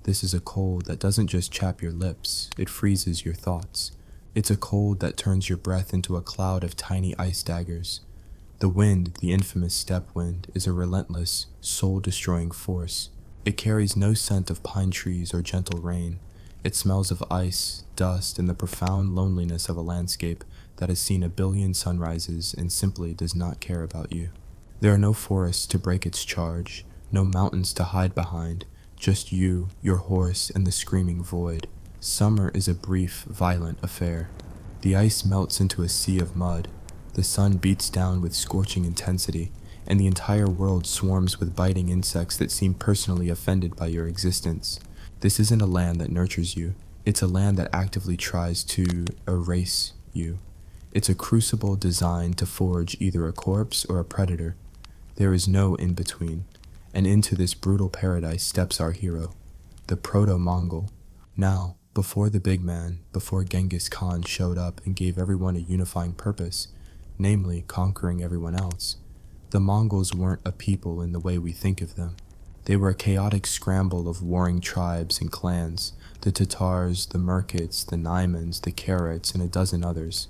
This is a cold that doesn't just chap your lips, it freezes your thoughts. It's a cold that turns your breath into a cloud of tiny ice daggers. The wind, the infamous steppe wind, is a relentless, soul-destroying force. It carries no scent of pine trees or gentle rain. It smells of ice, dust, and the profound loneliness of a landscape that has seen a billion sunrises and simply does not care about you. There are no forests to break its charge, no mountains to hide behind, just you, your horse, and the screaming void. Summer is a brief, violent affair. The ice melts into a sea of mud. The sun beats down with scorching intensity, and the entire world swarms with biting insects that seem personally offended by your existence. This isn't a land that nurtures you. It's a land that actively tries to erase you. It's a crucible designed to forge either a corpse or a predator. There is no in-between, and into this brutal paradise steps our hero, the Proto-Mongol. Now, before the big man, before Genghis Khan showed up and gave everyone a unifying purpose, namely conquering everyone else, the Mongols weren't a people in the way we think of them. They were a chaotic scramble of warring tribes and clans, the Tatars, the Merkits, the Naimans, the Carats, and a dozen others.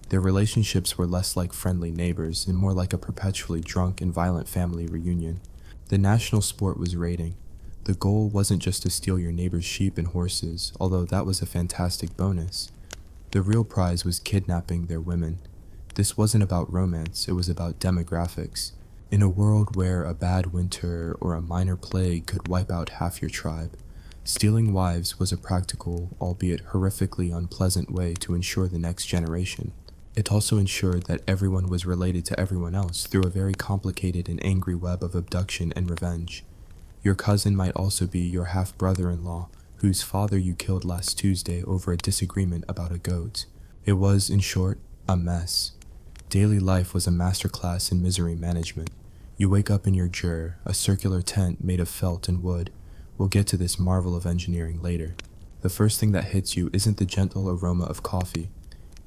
Their relationships were less like friendly neighbors and more like a perpetually drunk and violent family reunion. The national sport was raiding. The goal wasn't just to steal your neighbor's sheep and horses, although that was a fantastic bonus. The real prize was kidnapping their women. This wasn't about romance, it was about demographics. In a world where a bad winter or a minor plague could wipe out half your tribe, stealing wives was a practical, albeit horrifically unpleasant way to ensure the next generation. It also ensured that everyone was related to everyone else through a very complicated and angry web of abduction and revenge. Your cousin might also be your half-brother-in-law, whose father you killed last Tuesday over a disagreement about a goat. It was, in short, a mess. Daily life was a masterclass in misery management. You wake up in your jur, a circular tent made of felt and wood. We'll get to this marvel of engineering later. The first thing that hits you isn't the gentle aroma of coffee.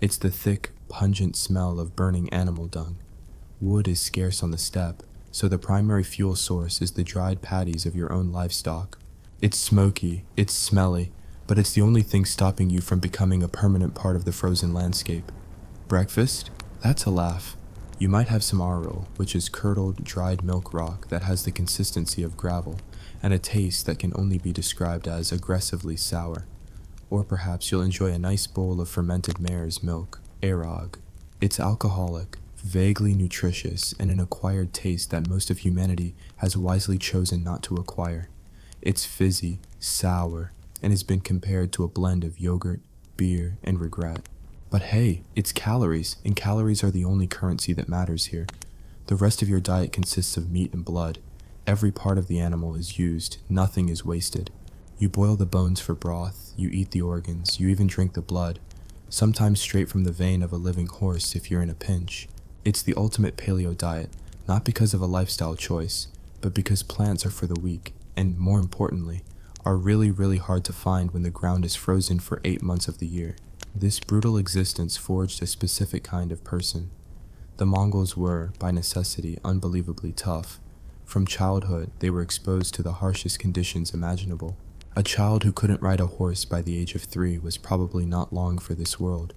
It's the thick, pungent smell of burning animal dung. Wood is scarce on the steppe, so the primary fuel source is the dried patties of your own livestock. It's smoky, it's smelly, but it's the only thing stopping you from becoming a permanent part of the frozen landscape. Breakfast? That's a laugh. You might have some arrow, which is curdled, dried milk rock that has the consistency of gravel, and a taste that can only be described as aggressively sour. Or perhaps you'll enjoy a nice bowl of fermented mare's milk, arog. It's alcoholic, vaguely nutritious, and an acquired taste that most of humanity has wisely chosen not to acquire. It's fizzy, sour, and has been compared to a blend of yogurt, beer, and regret. But hey, it's calories, and calories are the only currency that matters here. The rest of your diet consists of meat and blood. Every part of the animal is used, nothing is wasted. You boil the bones for broth, you eat the organs, you even drink the blood, sometimes straight from the vein of a living horse if you're in a pinch. It's the ultimate paleo diet, not because of a lifestyle choice, but because plants are for the weak, and more importantly, are really, really hard to find when the ground is frozen for 8 months of the year. This brutal existence forged a specific kind of person. The Mongols were, by necessity, unbelievably tough. From childhood, they were exposed to the harshest conditions imaginable. A child who couldn't ride a horse by the age of 3 was probably not long for this world.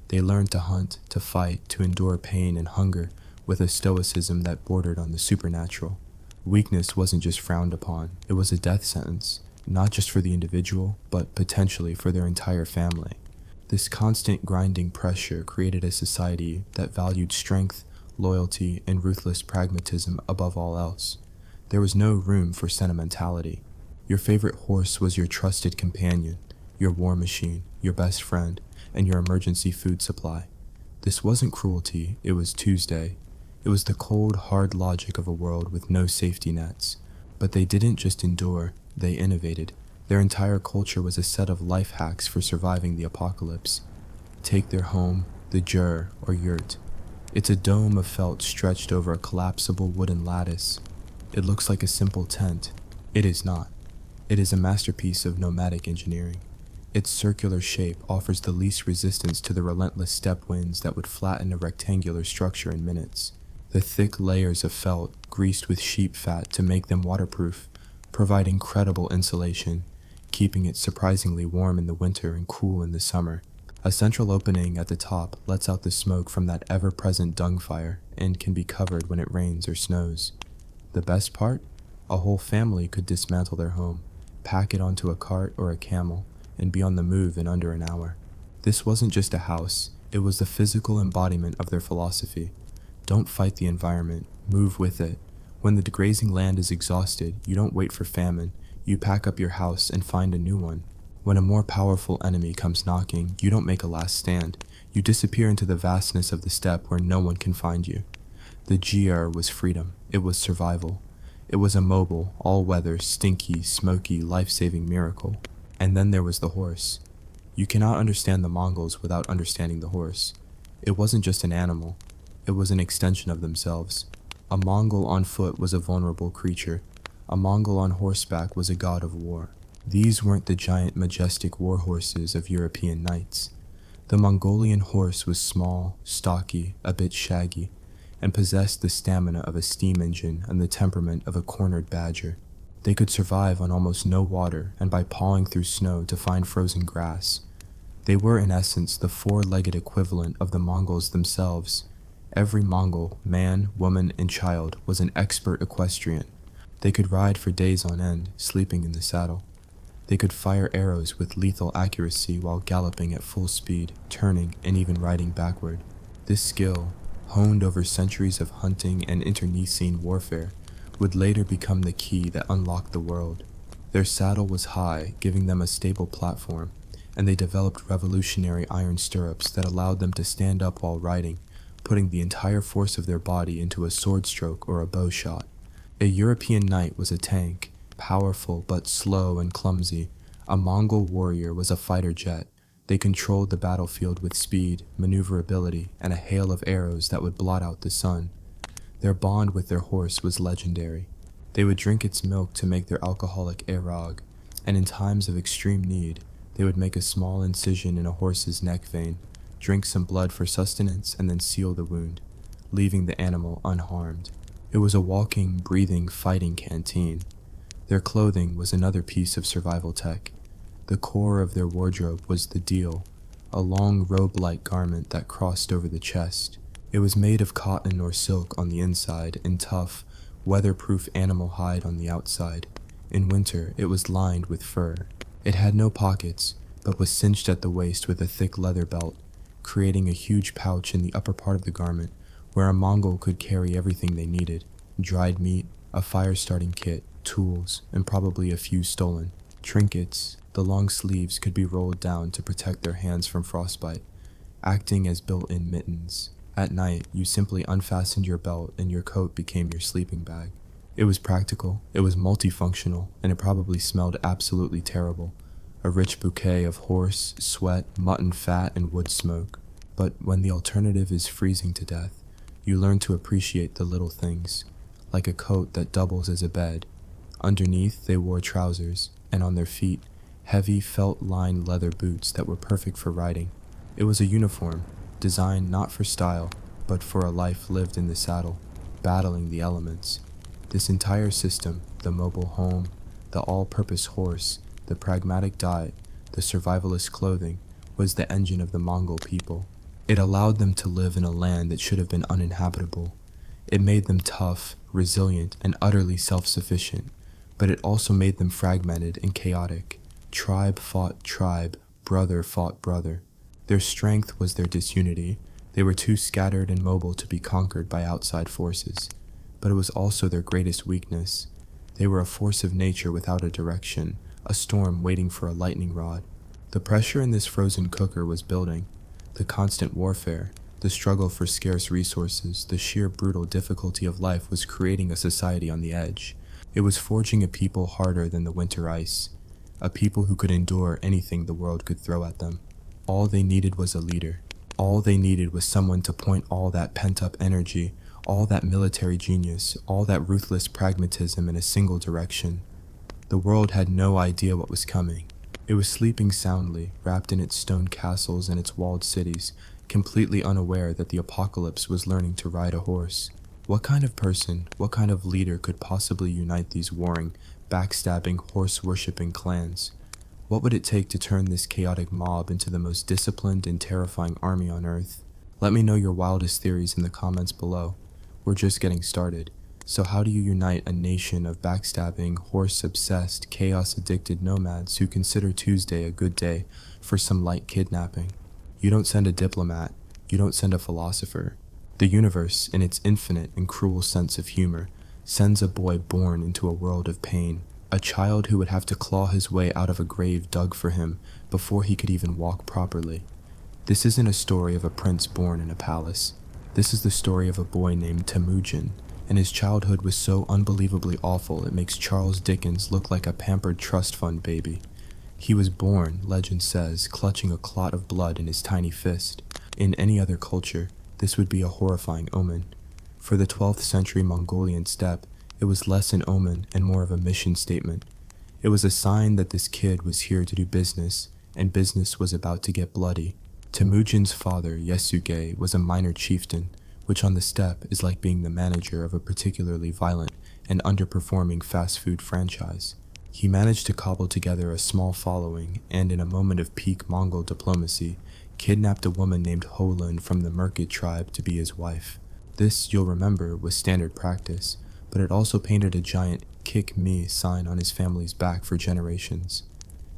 They learned to hunt, to fight, to endure pain and hunger with a stoicism that bordered on the supernatural. Weakness wasn't just frowned upon, it was a death sentence, not just for the individual, but potentially for their entire family. This constant grinding pressure created a society that valued strength, loyalty, and ruthless pragmatism above all else. There was no room for sentimentality. Your favorite horse was your trusted companion, your war machine, your best friend, and your emergency food supply. This wasn't cruelty, it was Tuesday. It was the cold, hard logic of a world with no safety nets. But they didn't just endure, they innovated. Their entire culture was a set of life hacks for surviving the apocalypse. Take their home, the jur, or yurt. It's a dome of felt stretched over a collapsible wooden lattice. It looks like a simple tent. It is not. It is a masterpiece of nomadic engineering. Its circular shape offers the least resistance to the relentless steppe winds that would flatten a rectangular structure in minutes. The thick layers of felt, greased with sheep fat to make them waterproof, provide incredible insulation, keeping it surprisingly warm in the winter and cool in the summer. A central opening at the top lets out the smoke from that ever-present dung fire and can be covered when it rains or snows. The best part? A whole family could dismantle their home, pack it onto a cart or a camel, and be on the move in under an hour. This wasn't just a house, it was the physical embodiment of their philosophy. Don't fight the environment, move with it. When the grazing land is exhausted, you don't wait for famine, you pack up your house and find a new one. When a more powerful enemy comes knocking, you don't make a last stand, you disappear into the vastness of the steppe where no one can find you. The GR was freedom, it was survival. It was a mobile, all-weather, stinky, smoky, life-saving miracle. And then there was the horse. You cannot understand the Mongols without understanding the horse. It wasn't just an animal, it was an extension of themselves. A Mongol on foot was a vulnerable creature. A Mongol on horseback was a god of war. These weren't the giant, majestic war horses of European knights. The Mongolian horse was small, stocky, a bit shaggy, and possessed the stamina of a steam engine and the temperament of a cornered badger. They could survive on almost no water and by pawing through snow to find frozen grass. They were in essence the four-legged equivalent of the Mongols themselves. Every Mongol, man, woman, and child, was an expert equestrian. They could ride for days on end, sleeping in the saddle. They could fire arrows with lethal accuracy while galloping at full speed, turning, and even riding backward. This skill, honed over centuries of hunting and internecine warfare, would later become the key that unlocked the world. Their saddle was high, giving them a stable platform, and they developed revolutionary iron stirrups that allowed them to stand up while riding, putting the entire force of their body into a sword stroke or a bow shot. A European knight was a tank, powerful but slow and clumsy. A Mongol warrior was a fighter jet. They controlled the battlefield with speed, maneuverability, and a hail of arrows that would blot out the sun. Their bond with their horse was legendary. They would drink its milk to make their alcoholic erog, and in times of extreme need, they would make a small incision in a horse's neck vein, drink some blood for sustenance, and then seal the wound, leaving the animal unharmed. It was a walking, breathing, fighting canteen. Their clothing was another piece of survival tech. The core of their wardrobe was the deal, a long robe-like garment that crossed over the chest. It was made of cotton or silk on the inside and tough, weatherproof animal hide on the outside. In winter, it was lined with fur. It had no pockets, but was cinched at the waist with a thick leather belt, creating a huge pouch in the upper part of the garment where a Mongol could carry everything they needed: dried meat, a fire-starting kit, tools, and probably a few stolen trinkets. The long sleeves could be rolled down to protect their hands from frostbite, acting as built-in mittens. At night, you simply unfastened your belt and your coat became your sleeping bag. It was practical, it was multifunctional, and it probably smelled absolutely terrible. A rich bouquet of horse, sweat, mutton fat, and wood smoke. But when the alternative is freezing to death, you learn to appreciate the little things, like a coat that doubles as a bed. Underneath, they wore trousers, and on their feet, heavy felt-lined leather boots that were perfect for riding. It was a uniform, designed not for style, but for a life lived in the saddle, battling the elements. This entire system, the mobile home, the all-purpose horse, the pragmatic diet, the survivalist clothing, was the engine of the Mongol people. It allowed them to live in a land that should have been uninhabitable. It made them tough, resilient, and utterly self-sufficient, but it also made them fragmented and chaotic. Tribe fought tribe, brother fought brother. Their strength was their disunity. They were too scattered and mobile to be conquered by outside forces. But it was also their greatest weakness. They were a force of nature without a direction, a storm waiting for a lightning rod. The pressure in this frozen cooker was building. The constant warfare, the struggle for scarce resources, the sheer brutal difficulty of life was creating a society on the edge. It was forging a people harder than the winter ice, a people who could endure anything the world could throw at them. All they needed was a leader. All they needed was someone to point all that pent-up energy, all that military genius, all that ruthless pragmatism in a single direction. The world had no idea what was coming. It was sleeping soundly, wrapped in its stone castles and its walled cities, completely unaware that the apocalypse was learning to ride a horse. What kind of person, what kind of leader could possibly unite these warring, backstabbing, horse-worshipping clans? What would it take to turn this chaotic mob into the most disciplined and terrifying army on Earth? Let me know your wildest theories in the comments below. We're just getting started. So how do you unite a nation of backstabbing, horse-obsessed, chaos-addicted nomads who consider Tuesday a good day for some light kidnapping? You don't send a diplomat. You don't send a philosopher. The universe, in its infinite and cruel sense of humor, sends a boy born into a world of pain. A child who would have to claw his way out of a grave dug for him before he could even walk properly. This isn't a story of a prince born in a palace. This is the story of a boy named Temujin, and his childhood was so unbelievably awful it makes Charles Dickens look like a pampered trust fund baby. He was born, legend says, clutching a clot of blood in his tiny fist. In any other culture, this would be a horrifying omen. For the 12th century Mongolian steppe, it was less an omen and more of a mission statement. It was a sign that this kid was here to do business, and business was about to get bloody. Temujin's father, Yasuge, was a minor chieftain, which on the steppe is like being the manager of a particularly violent and underperforming fast food franchise. He managed to cobble together a small following and, in a moment of peak Mongol diplomacy, kidnapped a woman named Holun from the Merkid tribe to be his wife. This, you'll remember, was standard practice, but it also painted a giant "Kick Me" sign on his family's back for generations.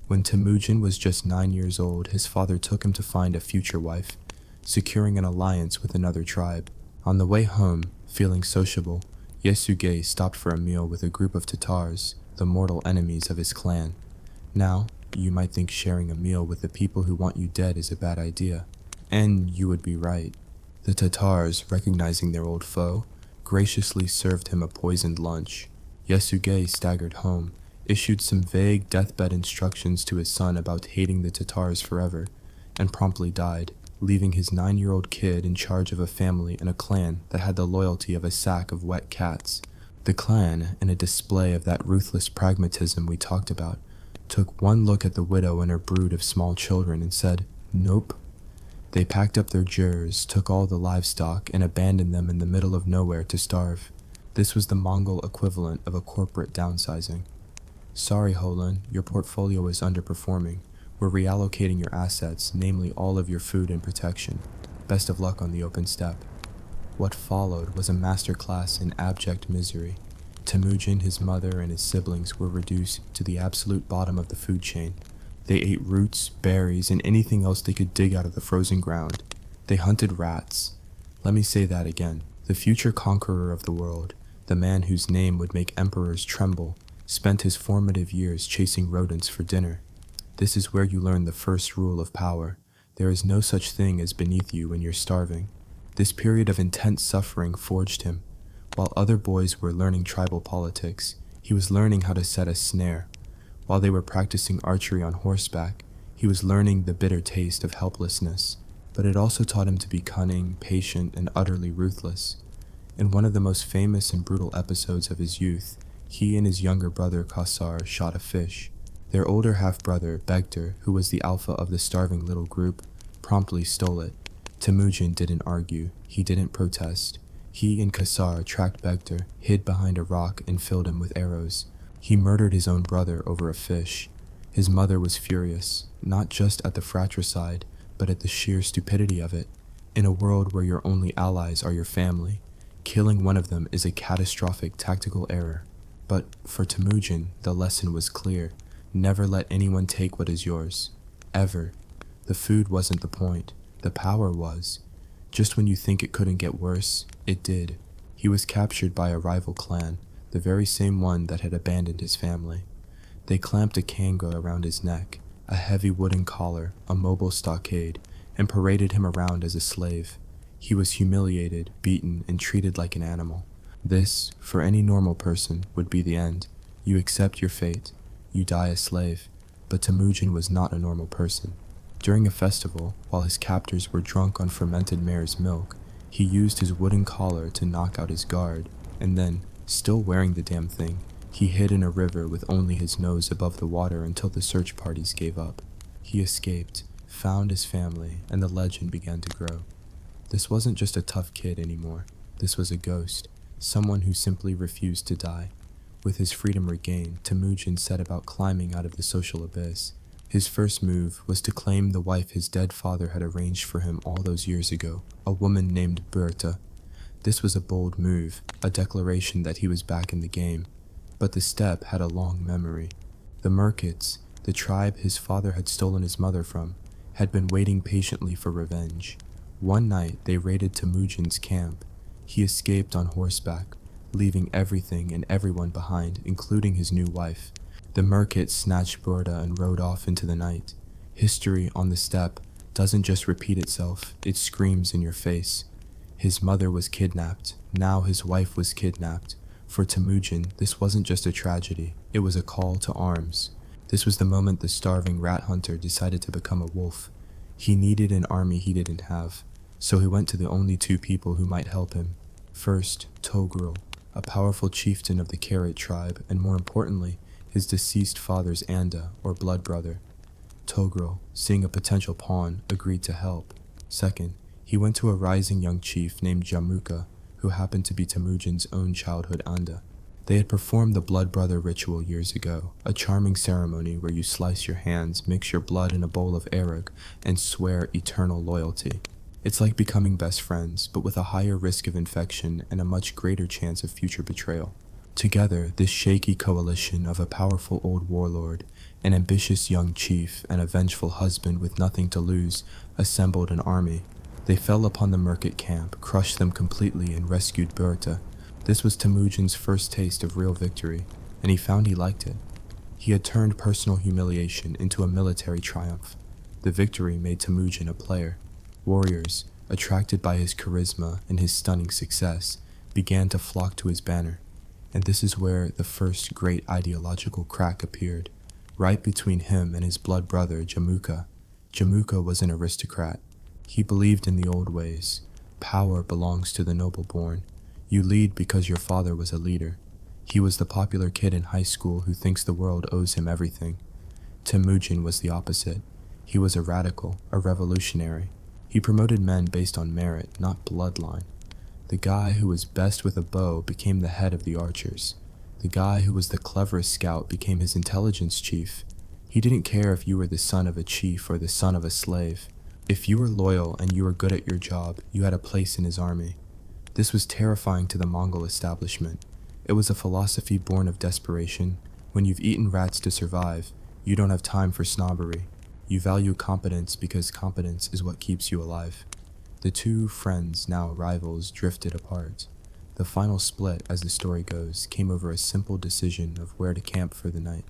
When Temujin was just 9 years old, his father took him to find a future wife, securing an alliance with another tribe. On the way home, feeling sociable, Yasuge stopped for a meal with a group of Tatars, the mortal enemies of his clan. Now, you might think sharing a meal with the people who want you dead is a bad idea, and you would be right. The Tatars, recognizing their old foe, graciously served him a poisoned lunch. Yasuge staggered home, issued some vague deathbed instructions to his son about hating the Tatars forever, and promptly died, leaving his 9-year-old kid in charge of a family and a clan that had the loyalty of a sack of wet cats. The clan, in a display of that ruthless pragmatism we talked about, took one look at the widow and her brood of small children and said, "Nope." They packed up their jurs, took all the livestock, and abandoned them in the middle of nowhere to starve. This was the Mongol equivalent of a corporate downsizing. "Sorry, Holun, your portfolio is underperforming. We're reallocating your assets, namely all of your food and protection. Best of luck on the open steppe." What followed was a masterclass in abject misery. Temujin, his mother, and his siblings were reduced to the absolute bottom of the food chain. They ate roots, berries, and anything else they could dig out of the frozen ground. They hunted rats. Let me say that again. The future conqueror of the world, the man whose name would make emperors tremble, spent his formative years chasing rodents for dinner. This is where you learn the first rule of power. There is no such thing as beneath you when you're starving. This period of intense suffering forged him. While other boys were learning tribal politics, he was learning how to set a snare. While they were practicing archery on horseback, he was learning the bitter taste of helplessness. But it also taught him to be cunning, patient, and utterly ruthless. In one of the most famous and brutal episodes of his youth, he and his younger brother Kasar shot a fish. Their older half-brother, Begter, who was the alpha of the starving little group, promptly stole it. Temujin didn't argue. He didn't protest. He and Kasar tracked Begter, hid behind a rock, and filled him with arrows. He murdered his own brother over a fish. His mother was furious, not just at the fratricide, but at the sheer stupidity of it. In a world where your only allies are your family, killing one of them is a catastrophic tactical error. But for Temujin, the lesson was clear. Never let anyone take what is yours. Ever. The food wasn't the point. The power was. Just when you think it couldn't get worse, it did. He was captured by a rival clan, the very same one that had abandoned his family. They clamped a kanga around his neck, a heavy wooden collar, a mobile stockade, and paraded him around as a slave. He was humiliated, beaten, and treated like an animal. This, for any normal person, would be the end. You accept your fate. You die a slave. But Temujin was not a normal person. During a festival, while his captors were drunk on fermented mare's milk, he used his wooden collar to knock out his guard, and then, still wearing the damn thing, he hid in a river with only his nose above the water until the search parties gave up. He escaped, found his family, and the legend began to grow. This wasn't just a tough kid anymore. This was a ghost, someone who simply refused to die. With his freedom regained, Temujin set about climbing out of the social abyss. His first move was to claim the wife his dead father had arranged for him all those years ago, a woman named Berta. This was a bold move, a declaration that he was back in the game. But the steppe had a long memory. The Merkids, the tribe his father had stolen his mother from, had been waiting patiently for revenge. One night they raided Temujin's camp. He escaped on horseback, leaving everything and everyone behind, including his new wife. The Merkits snatched Burda and rode off into the night. History on the steppe doesn't just repeat itself, it screams in your face. His mother was kidnapped, now his wife was kidnapped. For Temujin, this wasn't just a tragedy, it was a call to arms. This was the moment the starving rat hunter decided to become a wolf. He needed an army he didn't have, So he went to the only two people who might help him. First, Togrul, a powerful chieftain of the Carrot tribe, and more importantly, his deceased father's Anda, or blood brother. Togrul, seeing a potential pawn, agreed to help. Second, he went to a rising young chief named Jamuka, who happened to be Temujin's own childhood Anda. They had performed the blood brother ritual years ago, a charming ceremony where you slice your hands, mix your blood in a bowl of arug, and swear eternal loyalty. It's like becoming best friends, but with a higher risk of infection and a much greater chance of future betrayal. Together, this shaky coalition of a powerful old warlord, an ambitious young chief, and a vengeful husband with nothing to lose, assembled an army. They fell upon the Merkit camp, crushed them completely, and rescued Berta. This was Temujin's first taste of real victory, and he found he liked it. He had turned personal humiliation into a military triumph. The victory made Temujin a player. Warriors, attracted by his charisma and his stunning success, began to flock to his banner. And this is where the first great ideological crack appeared, right between him and his blood brother Jamuka. Jamuka was an aristocrat. He believed in the old ways. Power belongs to the noble born. You lead because your father was a leader. He was the popular kid in high school who thinks the world owes him everything. Temujin was the opposite. He was a radical, a revolutionary. He promoted men based on merit, not bloodline. The guy who was best with a bow became the head of the archers. The guy who was the cleverest scout became his intelligence chief. He didn't care if you were the son of a chief or the son of a slave. If you were loyal and you were good at your job, you had a place in his army. This was terrifying to the Mongol establishment. It was a philosophy born of desperation. When you've eaten rats to survive, you don't have time for snobbery. You value competence because competence is what keeps you alive. The two friends, now rivals, drifted apart. The final split, as the story goes, came over a simple decision of where to camp for the night.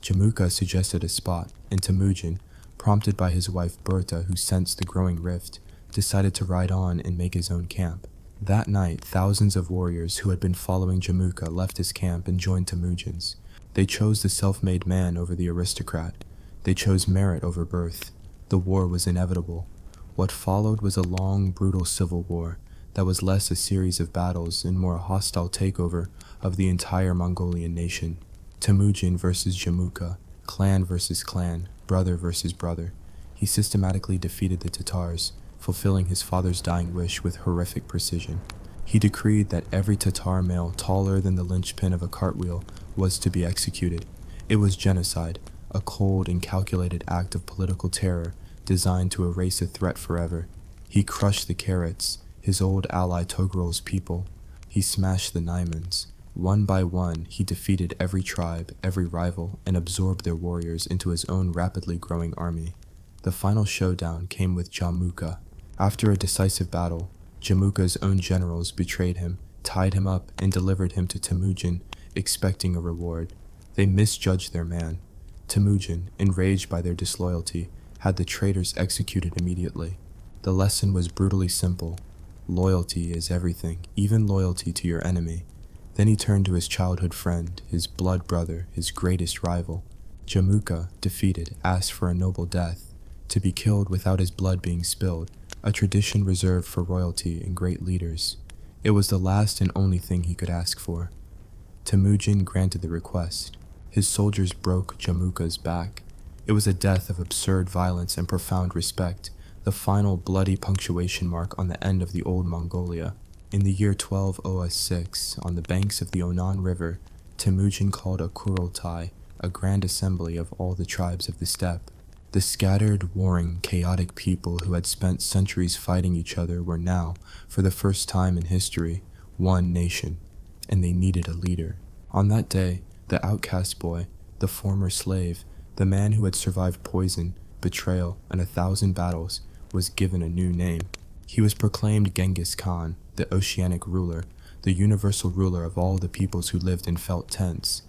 Jamuka suggested a spot, and Temujin, prompted by his wife Berta, who sensed the growing rift, decided to ride on and make his own camp. That night, thousands of warriors who had been following Jamuka left his camp and joined Temujin's. They chose the self-made man over the aristocrat. They chose merit over birth. The war was inevitable. What followed was a long, brutal civil war that was less a series of battles and more a hostile takeover of the entire Mongolian nation. Temujin versus Jamuka, clan versus clan, brother versus brother. He systematically defeated the Tatars, fulfilling his father's dying wish with horrific precision. He decreed that every Tatar male taller than the linchpin of a cartwheel was to be executed. It was genocide, a cold and calculated act of political terror designed to erase a threat forever. He crushed the Carrots, his old ally Togrul's people. He smashed the Naimans. One by one, he defeated every tribe, every rival, and absorbed their warriors into his own rapidly growing army. The final showdown came with Jamuka. After a decisive battle, Jamuka's own generals betrayed him, tied him up, and delivered him to Temujin, expecting a reward. They misjudged their man. Temujin, enraged by their disloyalty, had the traitors executed immediately. The lesson was brutally simple. Loyalty is everything, even loyalty to your enemy. Then he turned to his childhood friend, his blood brother, his greatest rival. Jamuka, defeated, asked for a noble death, to be killed without his blood being spilled, a tradition reserved for royalty and great leaders. It was the last and only thing he could ask for. Temujin granted the request. His soldiers broke Jamuka's back. It was a death of absurd violence and profound respect, the final bloody punctuation mark on the end of the old Mongolia. In the year 1206, on the banks of the Onan River, Temujin called a Kurultai, a grand assembly of all the tribes of the steppe. The scattered, warring, chaotic people who had spent centuries fighting each other were now, for the first time in history, one nation, and they needed a leader. On that day, the outcast boy, the former slave, the man who had survived poison, betrayal, and 1,000 battles, was given a new name. He was proclaimed Genghis Khan, the oceanic ruler, the universal ruler of all the peoples who lived in felt tents.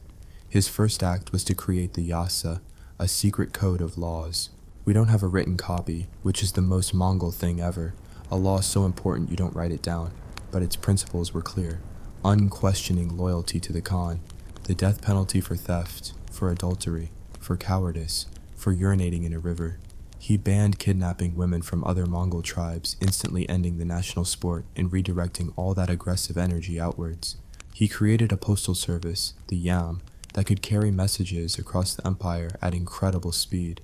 His first act was to create the Yasa, a secret code of laws. We don't have a written copy, which is the most Mongol thing ever, a law so important you don't write it down, but its principles were clear. Unquestioning loyalty to the Khan, the death penalty for theft, for adultery, for cowardice, for urinating in a river. He banned kidnapping women from other Mongol tribes, instantly ending the national sport and redirecting all that aggressive energy outwards. He created a postal service, the Yam, that could carry messages across the empire at incredible speed.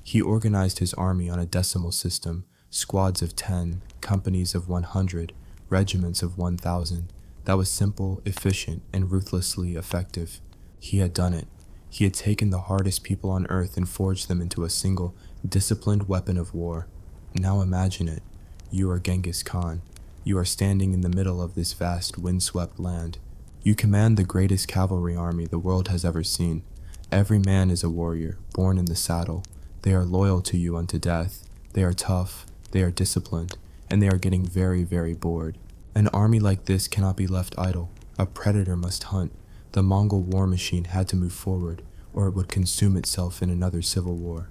He organized his army on a decimal system, squads of 10, companies of 100, regiments of 1,000. That was simple, efficient, and ruthlessly effective. He had done it. He had taken the hardest people on earth and forged them into a single, disciplined weapon of war. Now imagine it. You are Genghis Khan. You are standing in the middle of this vast, windswept land. You command the greatest cavalry army the world has ever seen. Every man is a warrior, born in the saddle. They are loyal to you unto death. They are tough. They are disciplined. And they are getting very, very bored. An army like this cannot be left idle. A predator must hunt. The Mongol war machine had to move forward, or it would consume itself in another civil war.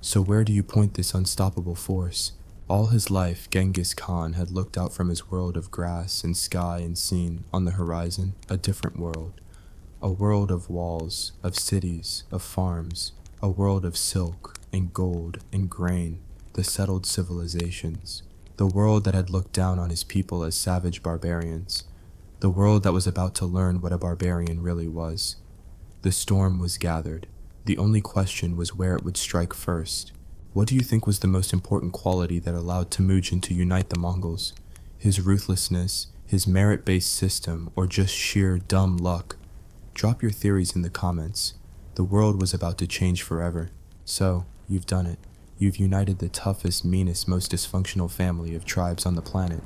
So where do you point this unstoppable force? All his life, Genghis Khan had looked out from his world of grass and sky and seen, on the horizon, a different world. A world of walls, of cities, of farms, a world of silk and gold and grain, the settled civilizations. The world that had looked down on his people as savage barbarians. The world that was about to learn what a barbarian really was. The storm was gathered. The only question was where it would strike first. What do you think was the most important quality that allowed Temujin to unite the Mongols? His ruthlessness, his merit-based system, or just sheer dumb luck? Drop your theories in the comments. The world was about to change forever. So, you've done it. You've united the toughest, meanest, most dysfunctional family of tribes on the planet.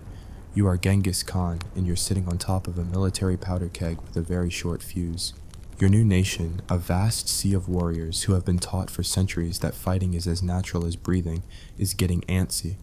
You are Genghis Khan, and you're sitting on top of a military powder keg with a very short fuse. Your new nation, a vast sea of warriors who have been taught for centuries that fighting is as natural as breathing, is getting antsy.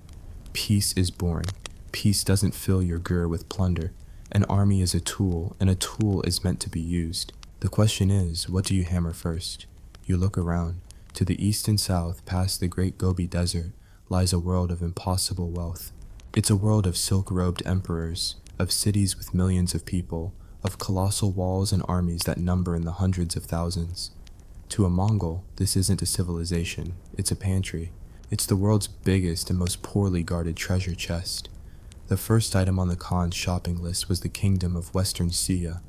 Peace is boring. Peace doesn't fill your gur with plunder. An army is a tool, and a tool is meant to be used. The question is, what do you hammer first? You look around. To the east and south, past the great Gobi Desert, lies a world of impossible wealth. It's a world of silk-robed emperors, of cities with millions of people, of colossal walls and armies that number in the hundreds of thousands. To a Mongol, this isn't a civilization, it's a pantry. It's the world's biggest and most poorly guarded treasure chest. The first item on the Khan's shopping list was the kingdom of Western Sia.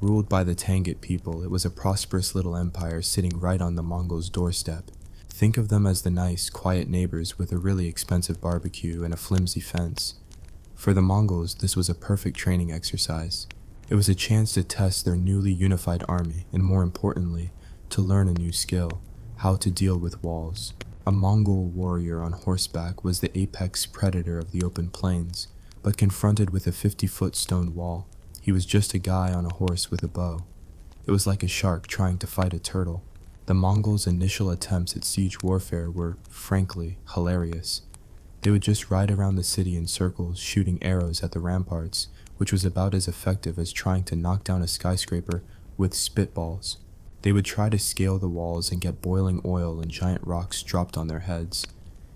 Ruled by the Tangut people, it was a prosperous little empire sitting right on the Mongols' doorstep. Think of them as the nice, quiet neighbors with a really expensive barbecue and a flimsy fence. For the Mongols, this was a perfect training exercise. It was a chance to test their newly unified army, and more importantly, to learn a new skill, how to deal with walls. A Mongol warrior on horseback was the apex predator of the open plains, but confronted with a 50-foot stone wall, he was just a guy on a horse with a bow. It was like a shark trying to fight a turtle. The Mongols' initial attempts at siege warfare were, frankly, hilarious. They would just ride around the city in circles, shooting arrows at the ramparts, which was about as effective as trying to knock down a skyscraper with spitballs. They would try to scale the walls and get boiling oil and giant rocks dropped on their heads.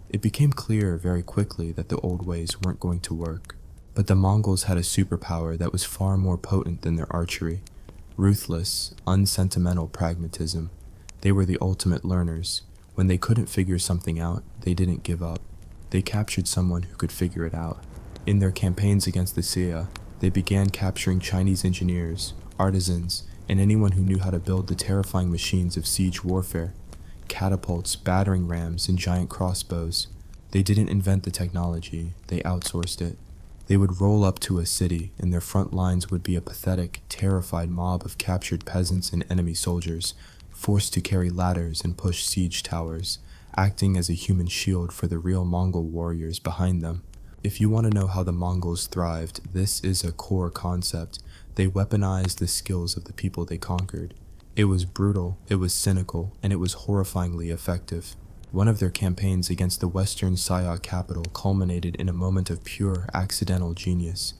It became clear very quickly that the old ways weren't going to work. But the Mongols had a superpower that was far more potent than their archery. Ruthless, unsentimental pragmatism. They were the ultimate learners. When they couldn't figure something out, they didn't give up. They captured someone who could figure it out. In their campaigns against the Sia, they began capturing Chinese engineers, artisans, and anyone who knew how to build the terrifying machines of siege warfare. Catapults, battering rams, and giant crossbows. They didn't invent the technology, they outsourced it. They would roll up to a city, and their front lines would be a pathetic, terrified mob of captured peasants and enemy soldiers, forced to carry ladders and push siege towers, acting as a human shield for the real Mongol warriors behind them. If you want to know how the Mongols thrived, this is a core concept. They weaponized the skills of the people they conquered. It was brutal, it was cynical, and it was horrifyingly effective. One of their campaigns against the western Sia capital culminated in a moment of pure, accidental genius.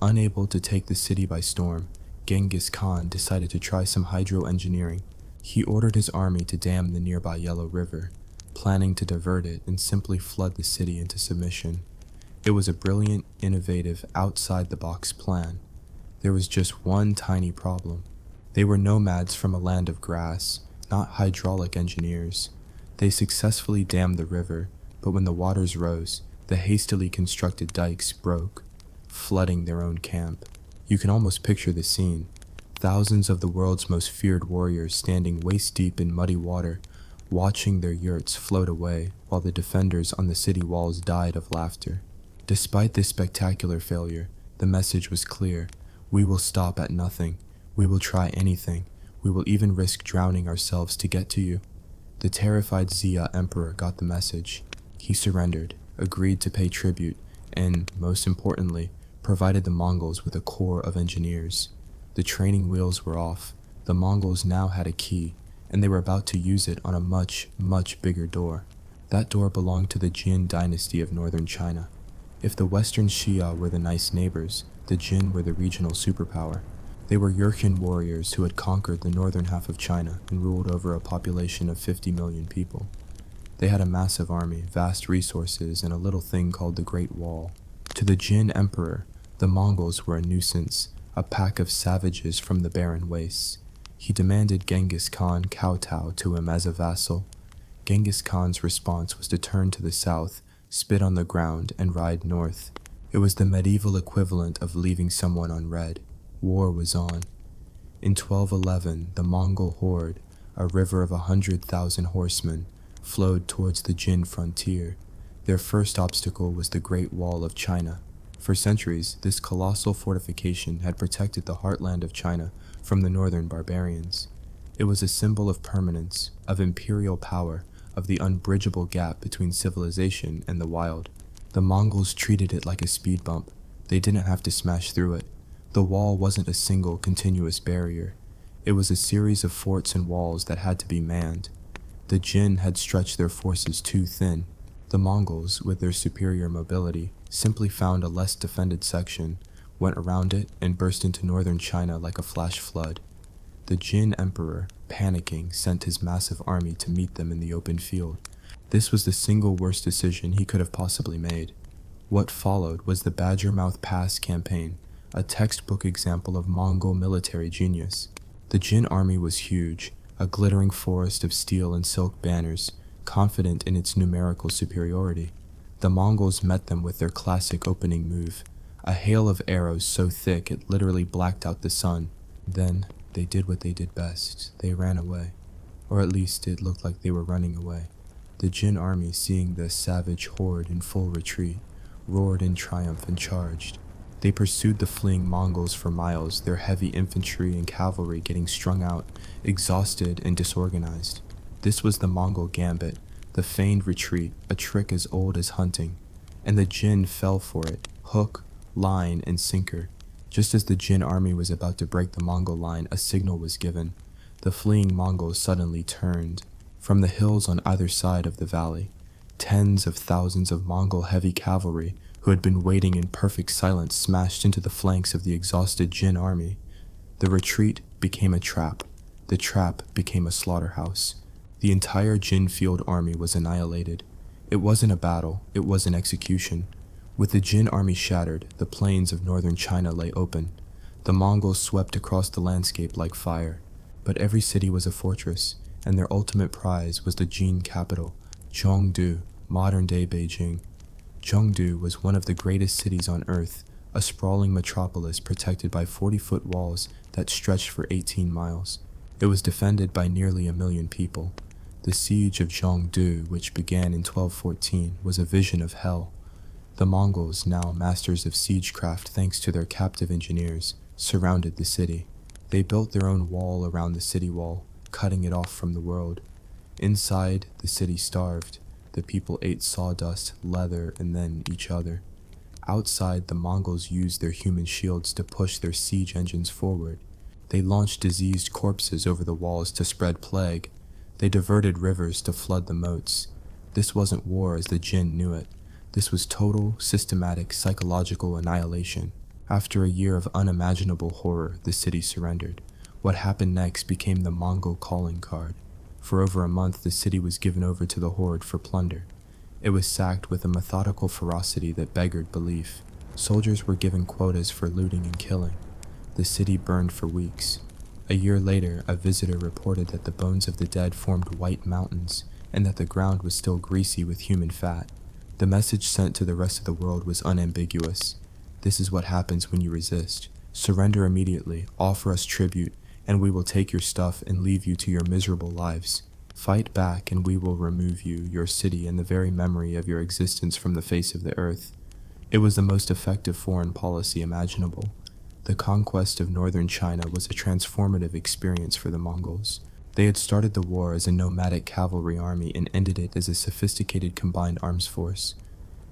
Unable to take the city by storm, Genghis Khan decided to try some hydro-engineering. He ordered his army to dam the nearby Yellow River, planning to divert it and simply flood the city into submission. It was a brilliant, innovative, outside-the-box plan. There was just one tiny problem. They were nomads from a land of grass, not hydraulic engineers. They successfully dammed the river, But when the waters rose, the hastily constructed dikes broke, flooding their own camp. You can almost picture the scene. Thousands of the world's most feared warriors standing waist-deep in muddy water, watching their yurts float away while the defenders on the city walls died of laughter. Despite this spectacular failure, the message was clear. We will stop at nothing. We will try anything. We will even risk drowning ourselves to get to you. The terrified Xia emperor got the message. He surrendered, agreed to pay tribute, and, most importantly, provided the Mongols with a corps of engineers. The training wheels were off. The Mongols now had a key, and they were about to use it on a much, much bigger door. That door belonged to the Jin dynasty of northern China. If the Western Xia were the nice neighbors, the Jin were the regional superpower. They were Jurchen warriors who had conquered the northern half of China and ruled over a population of 50 million people. They had a massive army, vast resources, and a little thing called the Great Wall. To the Jin emperor, the Mongols were a nuisance, a pack of savages from the barren wastes. He demanded Genghis Khan kowtow to him as a vassal. Genghis Khan's response was to turn to the south, spit on the ground, and ride north. It was the medieval equivalent of leaving someone unread. War was on. In 1211, the Mongol horde, a river of 100,000 horsemen, flowed towards the Jin frontier. Their first obstacle was the Great Wall of China. For centuries, this colossal fortification had protected the heartland of China from the northern barbarians. It was a symbol of permanence, of imperial power, of the unbridgeable gap between civilization and the wild. The Mongols treated it like a speed bump. They didn't have to smash through it. The wall wasn't a single continuous barrier. It was a series of forts and walls that had to be manned. The Jin had stretched their forces too thin. The Mongols, with their superior mobility, simply found a less defended section, went around it, and burst into northern China like a flash flood. The Jin emperor, panicking, sent his massive army to meet them in the open field. This was the single worst decision he could have possibly made. What followed was the Badger Mouth Pass campaign, a textbook example of Mongol military genius. The Jin army was huge, a glittering forest of steel and silk banners, confident in its numerical superiority. The Mongols met them with their classic opening move, a hail of arrows so thick it literally blacked out the sun. Then they did what they did best. They ran away. Or at least it looked like they were running away. The Jin army, seeing the savage horde in full retreat, roared in triumph and charged. They pursued the fleeing Mongols for miles, their heavy infantry and cavalry getting strung out, exhausted and disorganized. This was the Mongol gambit, the feigned retreat, a trick as old as hunting. And the Jin fell for it, hook, line, and sinker. Just as the Jin army was about to break the Mongol line, a signal was given. The fleeing Mongols suddenly turned. From the hills on either side of the valley, tens of thousands of Mongol heavy cavalry who had been waiting in perfect silence smashed into the flanks of the exhausted Jin army. The retreat became a trap. The trap became a slaughterhouse. The entire Jin field army was annihilated. It wasn't a battle, it was an execution. With the Jin army shattered, the plains of northern China lay open. The Mongols swept across the landscape like fire. But every city was a fortress, and their ultimate prize was the Jin capital, Zhongdu, modern-day Beijing. Zhongdu was one of the greatest cities on earth, a sprawling metropolis protected by 40-foot walls that stretched for 18 miles. It was defended by nearly 1 million people. The siege of Zhongdu, which began in 1214, was a vision of hell. The Mongols, now masters of siegecraft thanks to their captive engineers, surrounded the city. They built their own wall around the city wall, cutting it off from the world. Inside, the city starved. The people ate sawdust, leather, and then each other. Outside, the Mongols used their human shields to push their siege engines forward. They launched diseased corpses over the walls to spread plague. They diverted rivers to flood the moats. This wasn't war as the Jin knew it. This was total, systematic, psychological annihilation. After a year of unimaginable horror, the city surrendered. What happened next became the Mongol calling card. For over a month, the city was given over to the horde for plunder. It was sacked with a methodical ferocity that beggared belief. Soldiers were given quotas for looting and killing. The city burned for weeks. A year later, a visitor reported that the bones of the dead formed white mountains, and that the ground was still greasy with human fat. The message sent to the rest of the world was unambiguous. This is what happens when you resist. Surrender immediately, offer us tribute, and we will take your stuff and leave you to your miserable lives. Fight back and we will remove you, your city, and the very memory of your existence from the face of the earth. It was the most effective foreign policy imaginable. The conquest of northern China was a transformative experience for the Mongols. They had started the war as a nomadic cavalry army and ended it as a sophisticated combined arms force.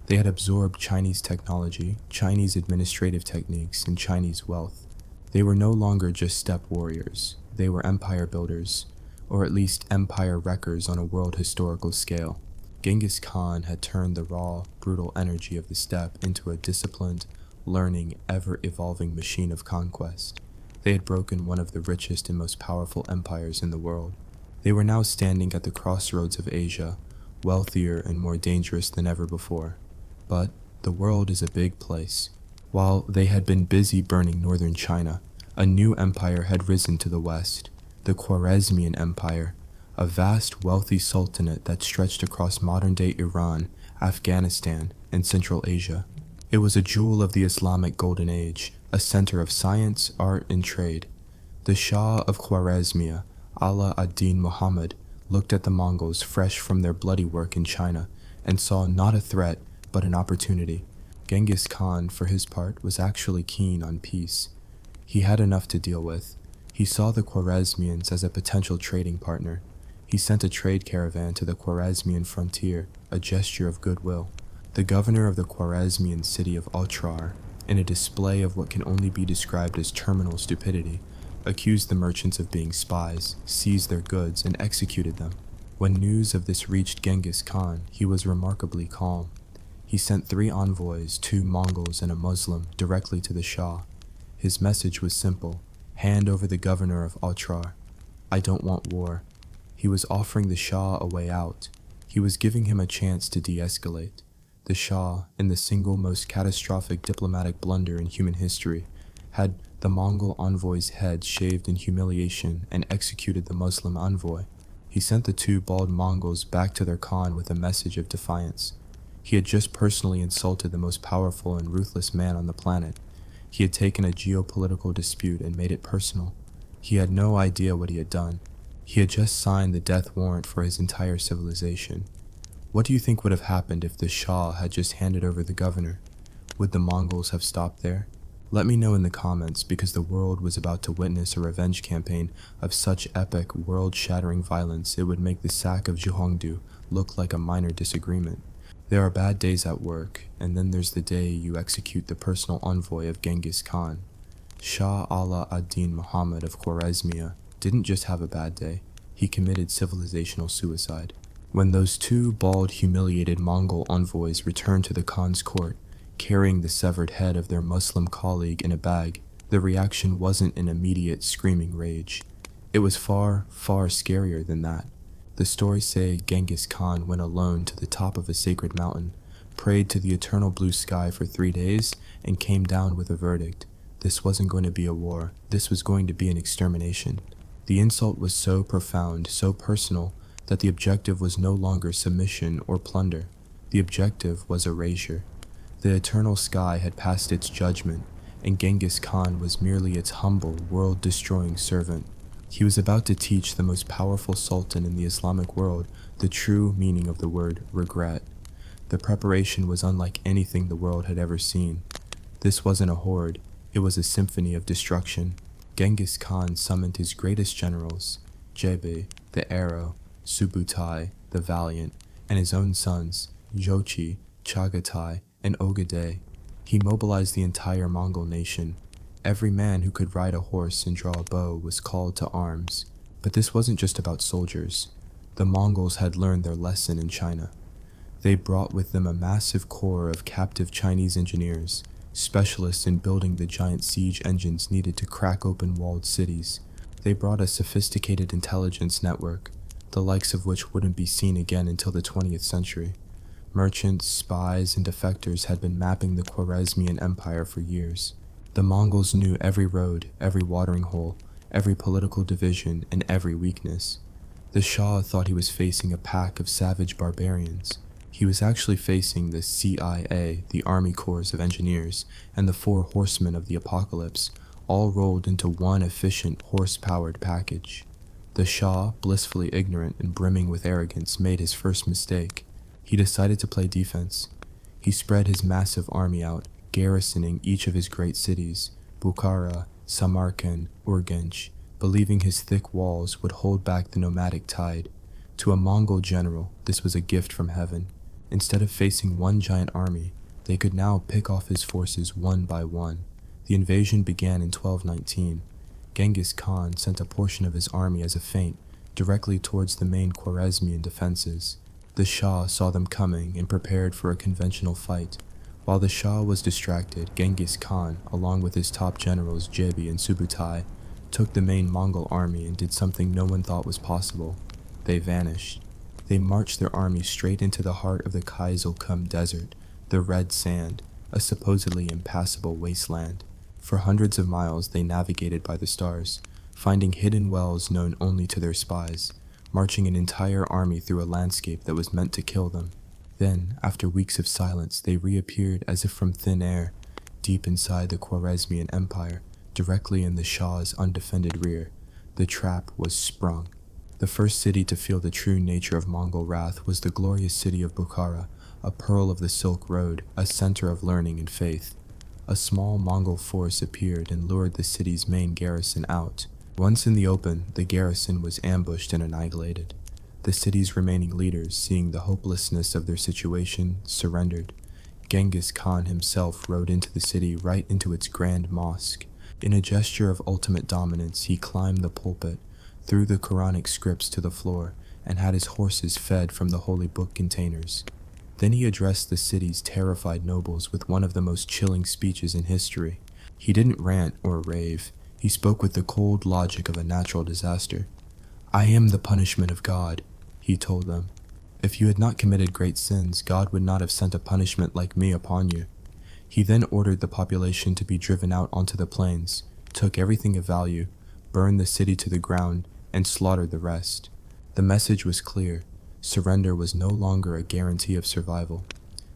They had absorbed Chinese technology, Chinese administrative techniques, and Chinese wealth. They were no longer just steppe warriors. They were empire builders, or at least empire wreckers on a world historical scale. Genghis Khan had turned the raw, brutal energy of the steppe into a disciplined, learning, ever-evolving machine of conquest. They had broken one of the richest and most powerful empires in the world. They were now standing at the crossroads of Asia, wealthier and more dangerous than ever before. But the world is a big place. While they had been busy burning northern China, a new empire had risen to the west, the Khwarezmian Empire, a vast, wealthy sultanate that stretched across modern-day Iran, Afghanistan, and Central Asia. It was a jewel of the Islamic Golden Age, a center of science, art, and trade. The Shah of Khwarezmia, Ala ad-Din Muhammad, looked at the Mongols fresh from their bloody work in China and saw not a threat, but an opportunity. Genghis Khan, for his part, was actually keen on peace. He had enough to deal with. He saw the Khwarezmians as a potential trading partner. He sent a trade caravan to the Khwarezmian frontier, a gesture of goodwill. The governor of the Khwarezmian city of Otrar, in a display of what can only be described as terminal stupidity, accused the merchants of being spies, seized their goods, and executed them. When news of this reached Genghis Khan, he was remarkably calm. He sent 3 envoys, 2 Mongols and a Muslim, directly to the Shah. His message was simple: hand over the governor of Otrar. I don't want war. He was offering the Shah a way out. He was giving him a chance to de-escalate. The Shah, in the single most catastrophic diplomatic blunder in human history, had the Mongol envoy's head shaved in humiliation and executed the Muslim envoy. He sent the 2 bald Mongols back to their Khan with a message of defiance. He had just personally insulted the most powerful and ruthless man on the planet. He had taken a geopolitical dispute and made it personal. He had no idea what he had done. He had just signed the death warrant for his entire civilization. What do you think would have happened if the Shah had just handed over the governor? Would the Mongols have stopped there? Let me know in the comments, because the world was about to witness a revenge campaign of such epic, world-shattering violence it would make the sack of Juhongdu look like a minor disagreement. There are bad days at work, and then there's the day you execute the personal envoy of Genghis Khan. Shah Ala ad-Din Muhammad of Khwarezmia didn't just have a bad day, he committed civilizational suicide. When those 2 bald, humiliated Mongol envoys returned to the Khan's court, carrying the severed head of their Muslim colleague in a bag, the reaction wasn't an immediate screaming rage. It was far, far scarier than that. The stories say Genghis Khan went alone to the top of a sacred mountain, prayed to the eternal blue sky for 3 days, and came down with a verdict. This wasn't going to be a war. This was going to be an extermination. The insult was so profound, so personal, that the objective was no longer submission or plunder. The objective was erasure. The eternal sky had passed its judgment, and Genghis Khan was merely its humble, world-destroying servant. He was about to teach the most powerful sultan in the Islamic world the true meaning of the word regret. The preparation was unlike anything the world had ever seen. This wasn't a horde, it was a symphony of destruction. Genghis Khan summoned his greatest generals, Jebe, the Arrow, Subutai, the Valiant, and his own sons, Jochi, Chagatai, and Ogadei. He mobilized the entire Mongol nation. Every man who could ride a horse and draw a bow was called to arms. But this wasn't just about soldiers. The Mongols had learned their lesson in China. They brought with them a massive corps of captive Chinese engineers, specialists in building the giant siege engines needed to crack open walled cities. They brought a sophisticated intelligence network, the likes of which wouldn't be seen again until the 20th century. Merchants, spies, and defectors had been mapping the Khwarezmian Empire for years. The Mongols knew every road, every watering hole, every political division, and every weakness. The Shah thought he was facing a pack of savage barbarians. He was actually facing the CIA, the Army Corps of Engineers, and the Four Horsemen of the Apocalypse, all rolled into one efficient horse-powered package. The Shah, blissfully ignorant and brimming with arrogance, made his first mistake. He decided to play defense. He spread his massive army out, garrisoning each of his great cities, Bukhara, Samarkand, Urgench, believing his thick walls would hold back the nomadic tide. To a Mongol general, this was a gift from heaven. Instead of facing one giant army, they could now pick off his forces one by one. The invasion began in 1219. Genghis Khan sent a portion of his army as a feint directly towards the main Khwarezmian defenses. The Shah saw them coming and prepared for a conventional fight. While the Shah was distracted, Genghis Khan, along with his top generals Jebi and Subutai, took the main Mongol army and did something no one thought was possible. They vanished. They marched their army straight into the heart of the Kizil-Kum Desert, the Red Sand, a supposedly impassable wasteland. For hundreds of miles they navigated by the stars, finding hidden wells known only to their spies, marching an entire army through a landscape that was meant to kill them. Then, after weeks of silence, they reappeared as if from thin air, deep inside the Khwarezmian Empire, directly in the Shah's undefended rear. The trap was sprung. The first city to feel the true nature of Mongol wrath was the glorious city of Bukhara, a pearl of the Silk Road, a center of learning and faith. A small Mongol force appeared and lured the city's main garrison out. Once in the open, the garrison was ambushed and annihilated. The city's remaining leaders, seeing the hopelessness of their situation, surrendered. Genghis Khan himself rode into the city right into its grand mosque. In a gesture of ultimate dominance, he climbed the pulpit, threw the Quranic scripts to the floor, and had his horses fed from the holy book containers. Then he addressed the city's terrified nobles with one of the most chilling speeches in history. He didn't rant or rave. He spoke with the cold logic of a natural disaster. "I am the punishment of God," he told them. "If you had not committed great sins, God would not have sent a punishment like me upon you." He then ordered the population to be driven out onto the plains, took everything of value, burned the city to the ground, and slaughtered the rest. The message was clear. Surrender was no longer a guarantee of survival.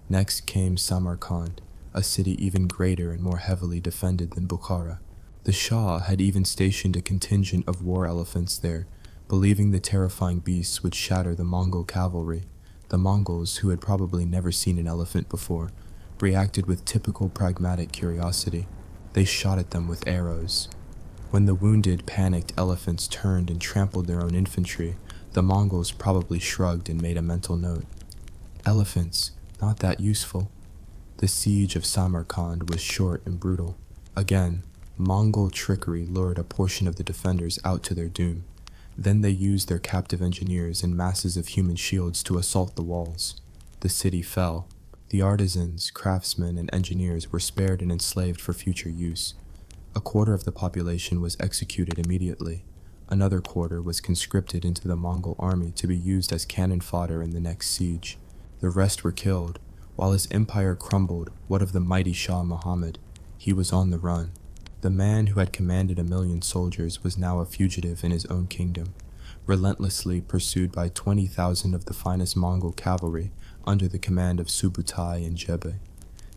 Next came Samarkand, a city even greater and more heavily defended than Bukhara. The Shah had even stationed a contingent of war elephants there, believing the terrifying beasts would shatter the Mongol cavalry. The Mongols, who had probably never seen an elephant before, reacted with typical pragmatic curiosity. They shot at them with arrows. When the wounded, panicked elephants turned and trampled their own infantry, the Mongols probably shrugged and made a mental note. Elephants, not that useful. The siege of Samarkand was short and brutal. Again, Mongol trickery lured a portion of the defenders out to their doom. Then they used their captive engineers and masses of human shields to assault the walls. The city fell. The artisans, craftsmen, and engineers were spared and enslaved for future use. A quarter of the population was executed immediately. Another quarter was conscripted into the Mongol army to be used as cannon fodder in the next siege. The rest were killed. While his empire crumbled, what of the mighty Shah Muhammad? He was on the run. The man who had commanded 1,000,000 soldiers was now a fugitive in his own kingdom, relentlessly pursued by 20,000 of the finest Mongol cavalry under the command of Subutai and Jebi.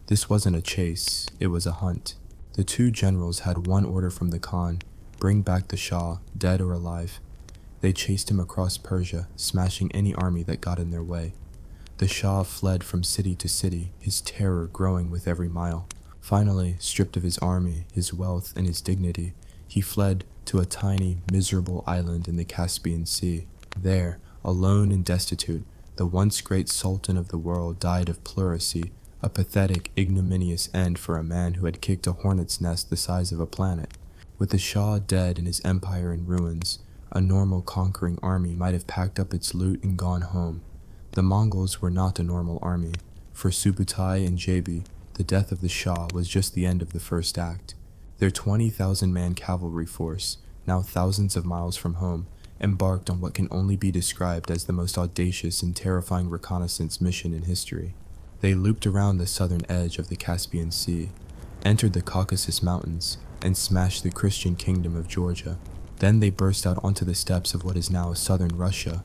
This wasn't a chase, it was a hunt. The two generals had one order from the Khan: bring back the Shah, dead or alive. They chased him across Persia, smashing any army that got in their way. The Shah fled from city to city, his terror growing with every mile. Finally, stripped of his army, his wealth, and his dignity, he fled to a tiny, miserable island in the Caspian Sea. There, alone and destitute, the once great Sultan of the world died of pleurisy, a pathetic, ignominious end for a man who had kicked a hornet's nest the size of a planet. With the Shah dead and his empire in ruins, a normal conquering army might have packed up its loot and gone home. The Mongols were not a normal army. For Subutai and Jebi, the death of the Shah was just the end of the first act. Their 20,000-man cavalry force, now thousands of miles from home, embarked on what can only be described as the most audacious and terrifying reconnaissance mission in history. They looped around the southern edge of the Caspian Sea, entered the Caucasus Mountains, and smashed the Christian kingdom of Georgia. Then they burst out onto the steppes of what is now southern Russia,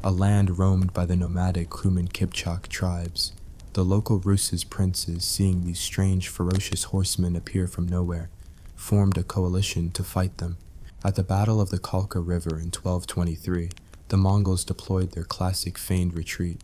a land roamed by the nomadic Klumen Kipchak tribes. The local Rus's princes, seeing these strange, ferocious horsemen appear from nowhere, formed a coalition to fight them. At the Battle of the Kalka River in 1223, the Mongols deployed their classic feigned retreat.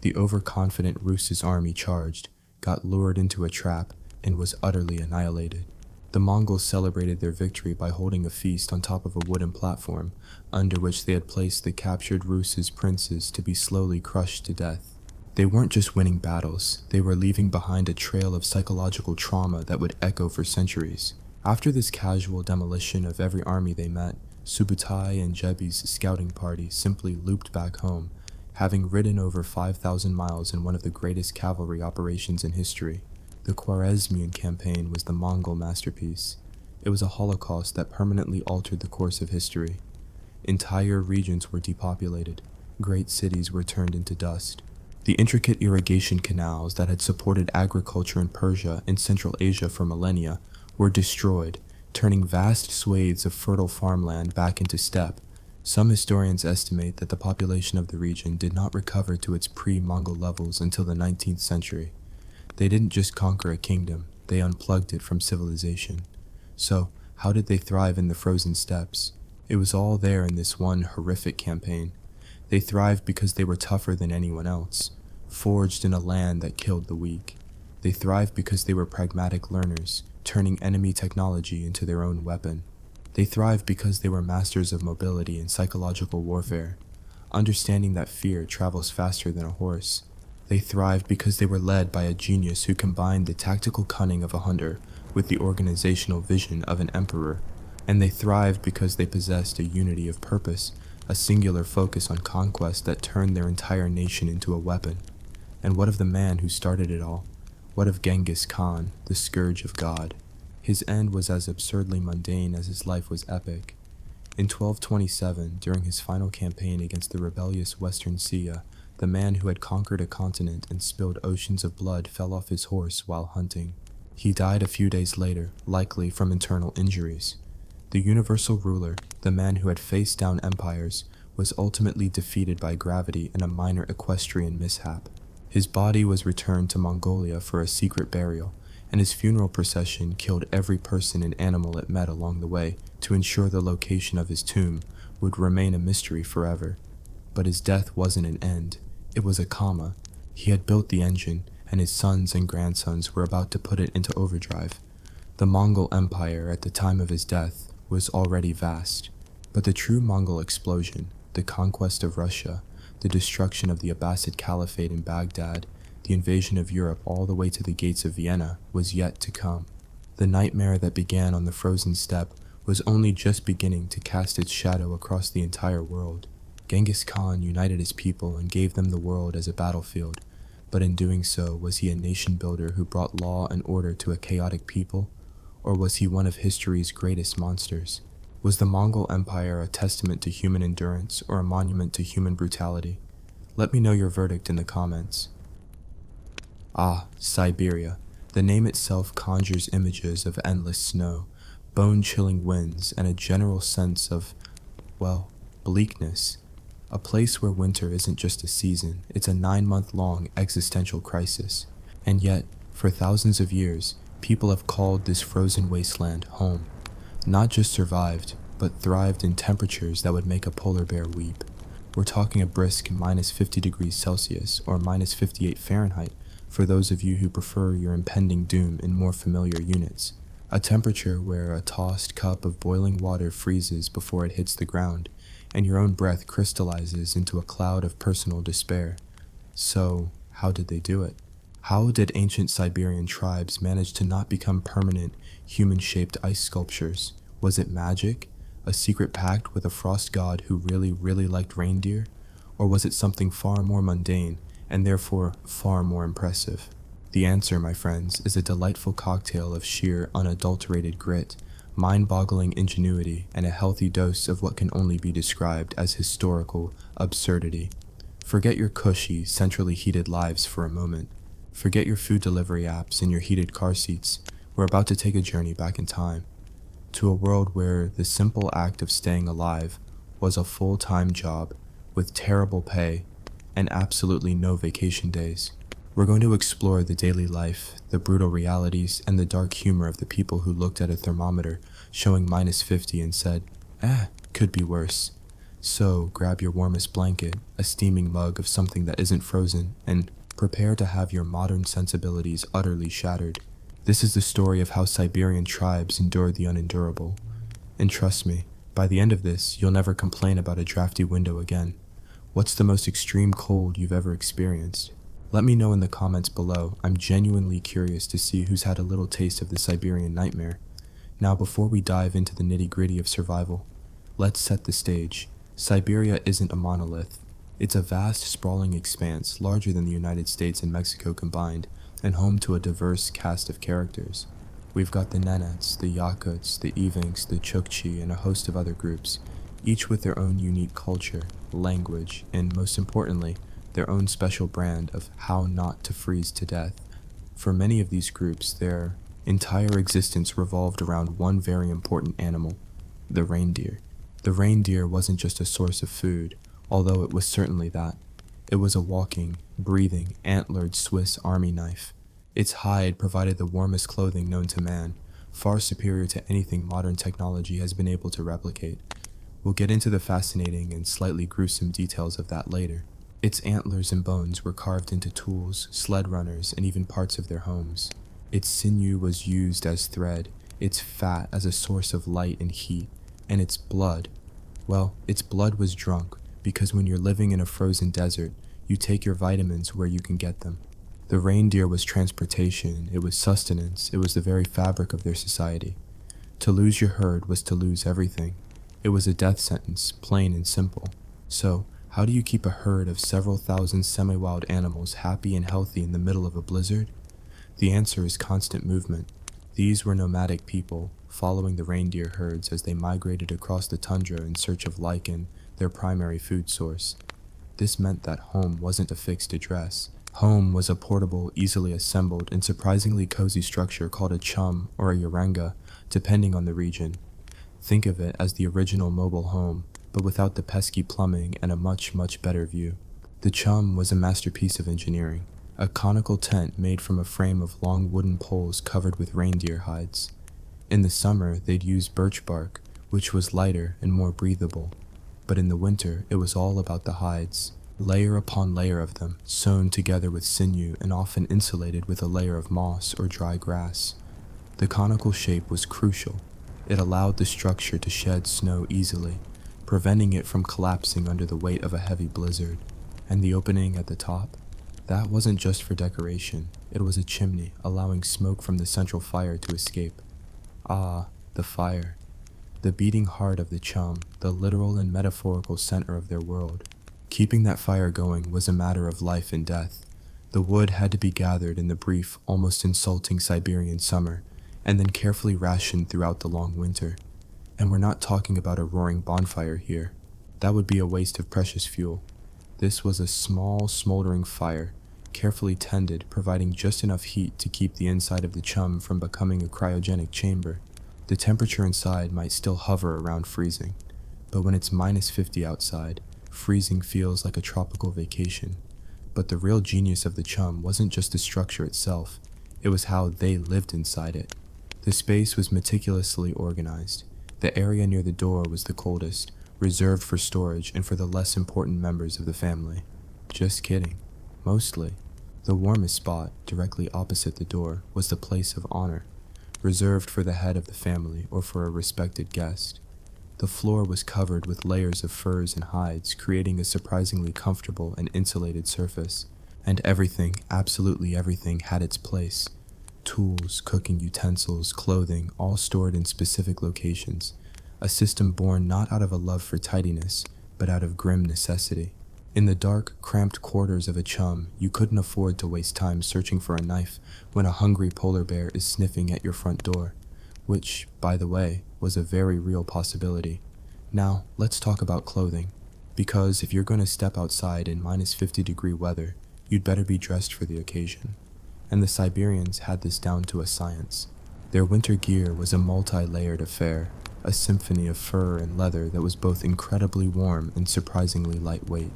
The overconfident Rus's army charged, got lured into a trap, and was utterly annihilated. The Mongols celebrated their victory by holding a feast on top of a wooden platform, under which they had placed the captured Rus's princes to be slowly crushed to death. They weren't just winning battles, they were leaving behind a trail of psychological trauma that would echo for centuries. After this casual demolition of every army they met, Subutai and Jebi's scouting party simply looped back home, having ridden over 5,000 miles in one of the greatest cavalry operations in history. The Khwarezmian campaign was the Mongol masterpiece. It was a holocaust that permanently altered the course of history. Entire regions were depopulated. Great cities were turned into dust. The intricate irrigation canals that had supported agriculture in Persia and Central Asia for millennia were destroyed, turning vast swathes of fertile farmland back into steppe. Some historians estimate that the population of the region did not recover to its pre-Mongol levels until the 19th century. They didn't just conquer a kingdom, they unplugged it from civilization. So, how did they thrive in the frozen steppes? It was all there in this one horrific campaign. They thrived because they were tougher than anyone else, forged in a land that killed the weak. They thrived because they were pragmatic learners, turning enemy technology into their own weapon. They thrived because they were masters of mobility and psychological warfare, understanding that fear travels faster than a horse. They thrived because they were led by a genius who combined the tactical cunning of a hunter with the organizational vision of an emperor. And they thrived because they possessed a unity of purpose, a singular focus on conquest that turned their entire nation into a weapon. And what of the man who started it all? What of Genghis Khan, the scourge of God? His end was as absurdly mundane as his life was epic. In 1227, during his final campaign against the rebellious Western Sia, the man who had conquered a continent and spilled oceans of blood fell off his horse while hunting. He died a few days later, likely from internal injuries. The universal ruler, the man who had faced down empires, was ultimately defeated by gravity in a minor equestrian mishap. His body was returned to Mongolia for a secret burial, and his funeral procession killed every person and animal it met along the way to ensure the location of his tomb would remain a mystery forever. But his death wasn't an end. It was a comma. He had built the engine, and his sons and grandsons were about to put it into overdrive. The Mongol Empire, at the time of his death, was already vast. But the true Mongol explosion, the conquest of Russia, the destruction of the Abbasid Caliphate in Baghdad, the invasion of Europe all the way to the gates of Vienna, was yet to come. The nightmare that began on the frozen steppe was only just beginning to cast its shadow across the entire world. Genghis Khan united his people and gave them the world as a battlefield, but in doing so, was he a nation builder who brought law and order to a chaotic people? Or was he one of history's greatest monsters? Was the Mongol Empire a testament to human endurance or a monument to human brutality? Let me know your verdict in the comments. Ah, Siberia. The name itself conjures images of endless snow, bone-chilling winds, and a general sense of, well, bleakness. A place where winter isn't just a season, it's a 9-month-long existential crisis. And yet, for thousands of years, people have called this frozen wasteland home. Not just survived, but thrived in temperatures that would make a polar bear weep. We're talking a brisk minus 50 degrees Celsius or minus 58 Fahrenheit for those of you who prefer your impending doom in more familiar units. A temperature where a tossed cup of boiling water freezes before it hits the ground, and your own breath crystallizes into a cloud of personal despair. So, how did they do it? How did ancient Siberian tribes manage to not become permanent, human-shaped ice sculptures? Was it magic? A secret pact with a frost god who really liked reindeer? Or was it something far more mundane, and therefore far more impressive? The answer, my friends, is a delightful cocktail of sheer, unadulterated grit, mind-boggling ingenuity, and a healthy dose of what can only be described as historical absurdity. Forget your cushy, centrally heated lives for a moment. Forget your food delivery apps and your heated car seats. We're about to take a journey back in time. to a world where the simple act of staying alive was a full-time job with terrible pay and absolutely no vacation days. We're going to explore the daily life, the brutal realities, and the dark humor of the people who looked at a thermometer showing -50 and said, could be worse. So grab your warmest blanket, a steaming mug of something that isn't frozen, and prepare to have your modern sensibilities utterly shattered. This is the story of how Siberian tribes endured the unendurable. And trust me, by the end of this, you'll never complain about a drafty window again. What's the most extreme cold you've ever experienced? Let me know in the comments below. I'm genuinely curious to see who's had a little taste of the Siberian nightmare. Now, before we dive into the nitty-gritty of survival, let's set the stage. Siberia isn't a monolith. It's a vast, sprawling expanse, larger than the United States and Mexico combined, and home to a diverse cast of characters. We've got the Nenets, the Yakuts, the Evenks, the Chukchi, and a host of other groups, each with their own unique culture, language, and most importantly, their own special brand of how not to freeze to death. For many of these groups, their entire existence revolved around one very important animal, the reindeer. The reindeer wasn't just a source of food, although it was certainly that. It was a walking, breathing, antlered Swiss army knife. Its hide provided the warmest clothing known to man, far superior to anything modern technology has been able to replicate. We'll get into the fascinating and slightly gruesome details of that later. Its antlers and bones were carved into tools, sled runners, and even parts of their homes. Its sinew was used as thread, its fat as a source of light and heat, and its blood, well, its blood was drunk, because when you're living in a frozen desert, you take your vitamins where you can get them. The reindeer was transportation, it was sustenance, it was the very fabric of their society. To lose your herd was to lose everything. It was a death sentence, plain and simple. So, how do you keep a herd of several thousand semi-wild animals happy and healthy in the middle of a blizzard? The answer is constant movement. These were nomadic people, following the reindeer herds as they migrated across the tundra in search of lichen, their primary food source. This meant that home wasn't a fixed address. Home was a portable, easily assembled, and surprisingly cozy structure called a chum or a yaranga, depending on the region. Think of it as the original mobile home, but without the pesky plumbing and a much, much better view. The chum was a masterpiece of engineering, a conical tent made from a frame of long wooden poles covered with reindeer hides. In the summer, they'd use birch bark, which was lighter and more breathable, but in the winter, it was all about the hides. Layer upon layer of them, sewn together with sinew and often insulated with a layer of moss or dry grass. The conical shape was crucial. It allowed the structure to shed snow easily, preventing it from collapsing under the weight of a heavy blizzard. And the opening at the top? That wasn't just for decoration. It was a chimney, allowing smoke from the central fire to escape. Ah, the fire. The beating heart of the chum, the literal and metaphorical center of their world. Keeping that fire going was a matter of life and death. The wood had to be gathered in the brief, almost insulting Siberian summer, and then carefully rationed throughout the long winter. And we're not talking about a roaring bonfire here. That would be a waste of precious fuel. This was a small, smoldering fire, carefully tended, providing just enough heat to keep the inside of the chum from becoming a cryogenic chamber. The temperature inside might still hover around freezing, but when it's -50 outside, freezing feels like a tropical vacation. But the real genius of the chum wasn't just the structure itself, it was how they lived inside it. The space was meticulously organized. The area near the door was the coldest, reserved for storage and for the less important members of the family. Just kidding. Mostly. The warmest spot, directly opposite the door, was the place of honor, reserved for the head of the family or for a respected guest. The floor was covered with layers of furs and hides, creating a surprisingly comfortable and insulated surface. And everything, absolutely everything, had its place. Tools, cooking utensils, clothing, all stored in specific locations. A system born not out of a love for tidiness, but out of grim necessity. In the dark, cramped quarters of a chum, you couldn't afford to waste time searching for a knife when a hungry polar bear is sniffing at your front door, which, by the way, was a very real possibility. Now, let's talk about clothing, because if you're going to step outside in -50-degree weather, you'd better be dressed for the occasion. And the Siberians had this down to a science. Their winter gear was a multi-layered affair, a symphony of fur and leather that was both incredibly warm and surprisingly lightweight.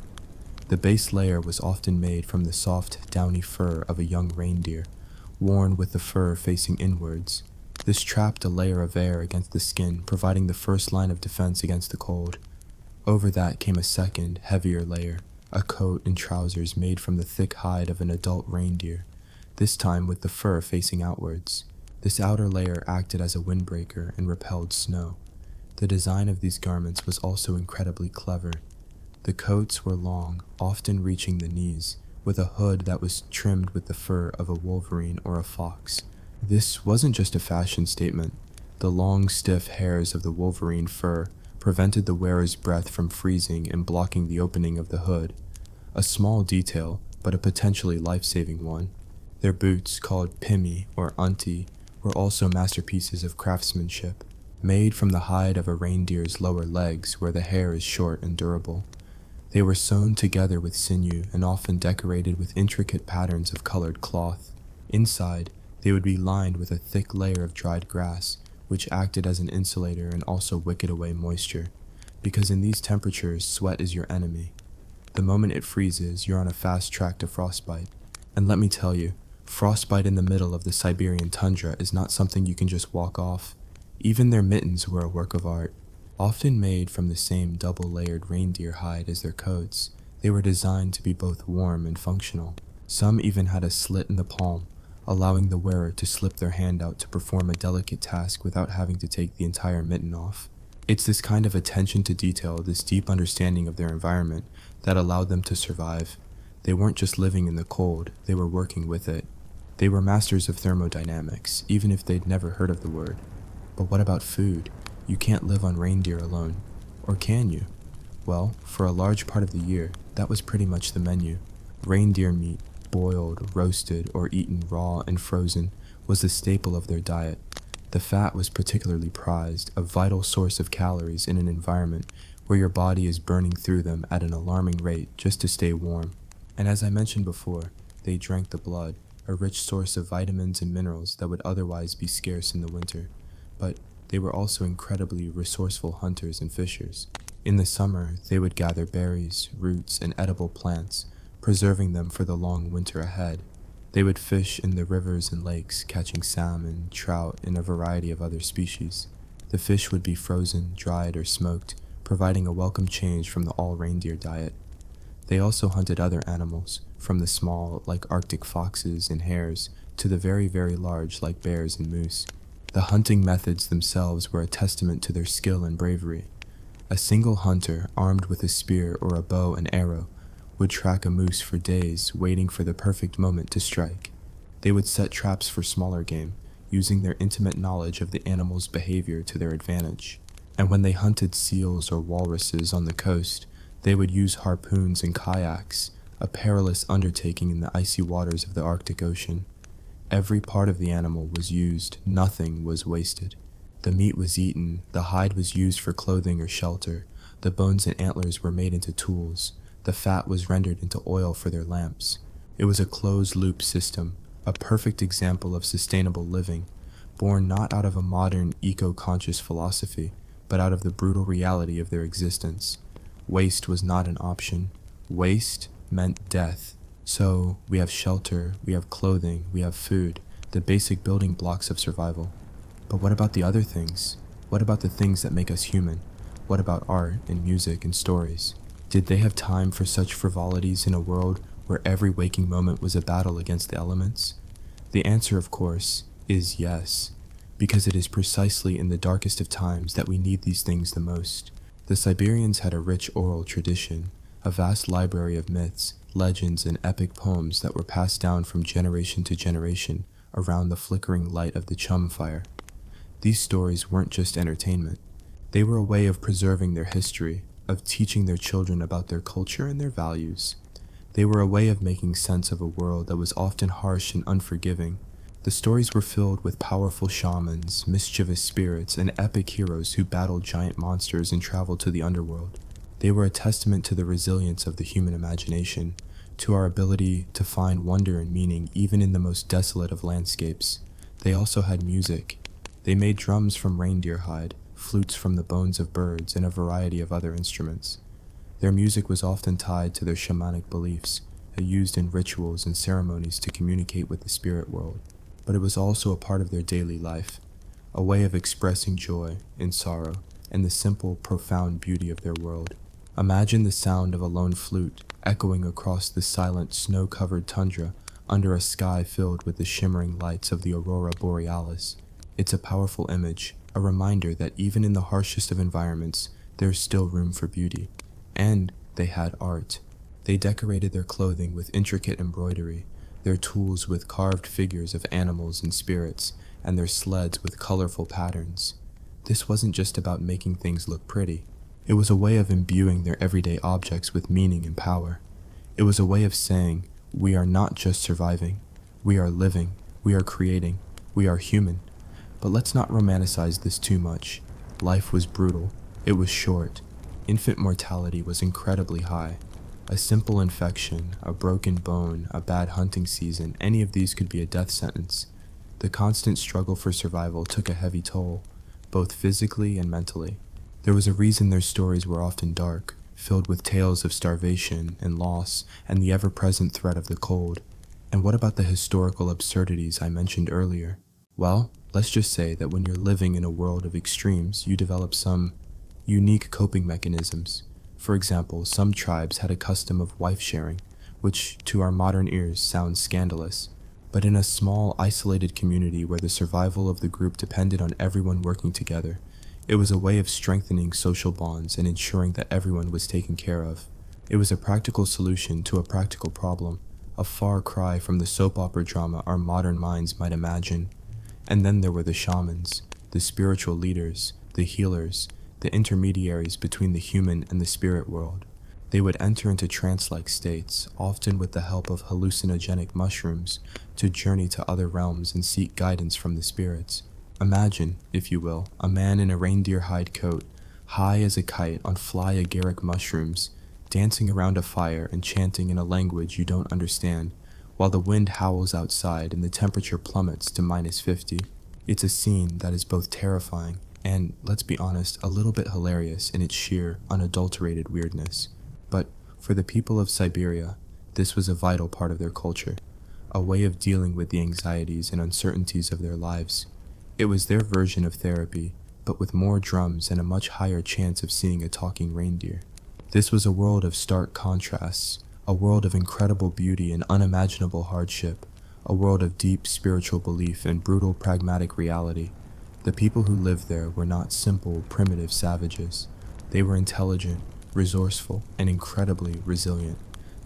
The base layer was often made from the soft, downy fur of a young reindeer, worn with the fur facing inwards. This trapped a layer of air against the skin, providing the first line of defense against the cold. Over that came a second, heavier layer, a coat and trousers made from the thick hide of an adult reindeer, this time with the fur facing outwards. This outer layer acted as a windbreaker and repelled snow. The design of these garments was also incredibly clever. The coats were long, often reaching the knees, with a hood that was trimmed with the fur of a wolverine or a fox. This wasn't just a fashion statement. The long, stiff hairs of the wolverine fur prevented the wearer's breath from freezing and blocking the opening of the hood. A small detail, but a potentially life-saving one. Their boots, called pimi or unti, were also masterpieces of craftsmanship, made from the hide of a reindeer's lower legs where the hair is short and durable. They were sewn together with sinew and often decorated with intricate patterns of colored cloth. Inside, they would be lined with a thick layer of dried grass, which acted as an insulator and also wicked away moisture, because in these temperatures, sweat is your enemy. The moment it freezes, you're on a fast track to frostbite. And let me tell you, frostbite in the middle of the Siberian tundra is not something you can just walk off. Even their mittens were a work of art. Often made from the same double-layered reindeer hide as their coats, they were designed to be both warm and functional. Some even had a slit in the palm, allowing the wearer to slip their hand out to perform a delicate task without having to take the entire mitten off. It's this kind of attention to detail, this deep understanding of their environment, that allowed them to survive. They weren't just living in the cold, they were working with it. They were masters of thermodynamics, even if they'd never heard of the word. But what about food? You can't live on reindeer alone. Or can you? Well, for a large part of the year, that was pretty much the menu. Reindeer meat, boiled, roasted, or eaten raw and frozen, was the staple of their diet. The fat was particularly prized, a vital source of calories in an environment where your body is burning through them at an alarming rate just to stay warm. And as I mentioned before, they drank the blood, a rich source of vitamins and minerals that would otherwise be scarce in the winter. But they were also incredibly resourceful hunters and fishers. In the summer, they would gather berries, roots, and edible plants, preserving them for the long winter ahead. They would fish in the rivers and lakes, catching salmon, trout, and a variety of other species. The fish would be frozen, dried, or smoked, providing a welcome change from the all-reindeer diet. They also hunted other animals, from the small, like Arctic foxes and hares, to the very, very large, like bears and moose. The hunting methods themselves were a testament to their skill and bravery. A single hunter, armed with a spear or a bow and arrow, would track a moose for days, waiting for the perfect moment to strike. They would set traps for smaller game, using their intimate knowledge of the animal's behavior to their advantage. And when they hunted seals or walruses on the coast, they would use harpoons and kayaks, a perilous undertaking in the icy waters of the Arctic Ocean. Every part of the animal was used, nothing was wasted. The meat was eaten, the hide was used for clothing or shelter, the bones and antlers were made into tools, the fat was rendered into oil for their lamps. It was a closed-loop system, a perfect example of sustainable living, born not out of a modern, eco-conscious philosophy, but out of the brutal reality of their existence. Waste was not an option. Waste meant death. So, we have shelter, we have clothing, we have food, the basic building blocks of survival. But what about the other things? What about the things that make us human? What about art and music and stories? Did they have time for such frivolities in a world where every waking moment was a battle against the elements? The answer, of course, is yes, because it is precisely in the darkest of times that we need these things the most. The Siberians had a rich oral tradition, a vast library of myths, legends, and epic poems that were passed down from generation to generation around the flickering light of the chum fire. These stories weren't just entertainment. They were a way of preserving their history, of teaching their children about their culture and their values. They were a way of making sense of a world that was often harsh and unforgiving. The stories were filled with powerful shamans, mischievous spirits, and epic heroes who battled giant monsters and traveled to the underworld. They were a testament to the resilience of the human imagination, to our ability to find wonder and meaning even in the most desolate of landscapes. They also had music, They made drums from reindeer hide, flutes from the bones of birds, and a variety of other instruments. Their music was often tied to their shamanic beliefs, used in rituals and ceremonies to communicate with the spirit world. But it was also a part of their daily life, a way of expressing joy and sorrow, and the simple, profound beauty of their world. Imagine the sound of a lone flute echoing across the silent, snow-covered tundra under a sky filled with the shimmering lights of the aurora borealis. It's a powerful image, a reminder that even in the harshest of environments, there's still room for beauty. And they had art. They decorated their clothing with intricate embroidery, their tools with carved figures of animals and spirits, and their sleds with colorful patterns. This wasn't just about making things look pretty. It was a way of imbuing their everyday objects with meaning and power. It was a way of saying, we are not just surviving, we are living, we are creating, we are human. But let's not romanticize this too much. Life was brutal, it was short. Infant mortality was incredibly high. A simple infection, a broken bone, a bad hunting season, any of these could be a death sentence. The constant struggle for survival took a heavy toll, both physically and mentally. There was a reason their stories were often dark, filled with tales of starvation and loss and the ever-present threat of the cold. And what about the historical absurdities I mentioned earlier? Well, let's just say that when you're living in a world of extremes, you develop some unique coping mechanisms. For example, some tribes had a custom of wife-sharing, which to our modern ears sounds scandalous. But in a small, isolated community where the survival of the group depended on everyone working together, it was a way of strengthening social bonds and ensuring that everyone was taken care of. It was a practical solution to a practical problem, a far cry from the soap opera drama our modern minds might imagine. And then there were the shamans, the spiritual leaders, the healers, the intermediaries between the human and the spirit world. They would enter into trance-like states, often with the help of hallucinogenic mushrooms, to journey to other realms and seek guidance from the spirits. Imagine, if you will, a man in a reindeer hide coat, high as a kite on fly agaric mushrooms, dancing around a fire and chanting in a language you don't understand, while the wind howls outside and the temperature plummets to -50. It's a scene that is both terrifying and, let's be honest, a little bit hilarious in its sheer, unadulterated weirdness. But for the people of Siberia, this was a vital part of their culture, a way of dealing with the anxieties and uncertainties of their lives. It was their version of therapy, but with more drums and a much higher chance of seeing a talking reindeer. This was a world of stark contrasts, a world of incredible beauty and unimaginable hardship, a world of deep spiritual belief and brutal pragmatic reality. The people who lived there were not simple, primitive savages. They were intelligent, resourceful, and incredibly resilient.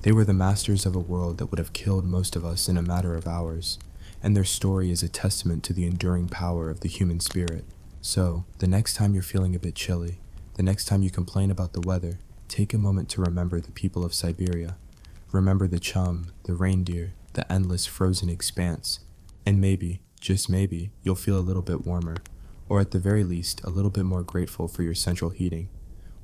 They were the masters of a world that would have killed most of us in a matter of hours, and their story is a testament to the enduring power of the human spirit. So, the next time you're feeling a bit chilly, the next time you complain about the weather, take a moment to remember the people of Siberia. Remember the chum, the reindeer, the endless frozen expanse, and maybe, just maybe, you'll feel a little bit warmer, or at the very least, a little bit more grateful for your central heating.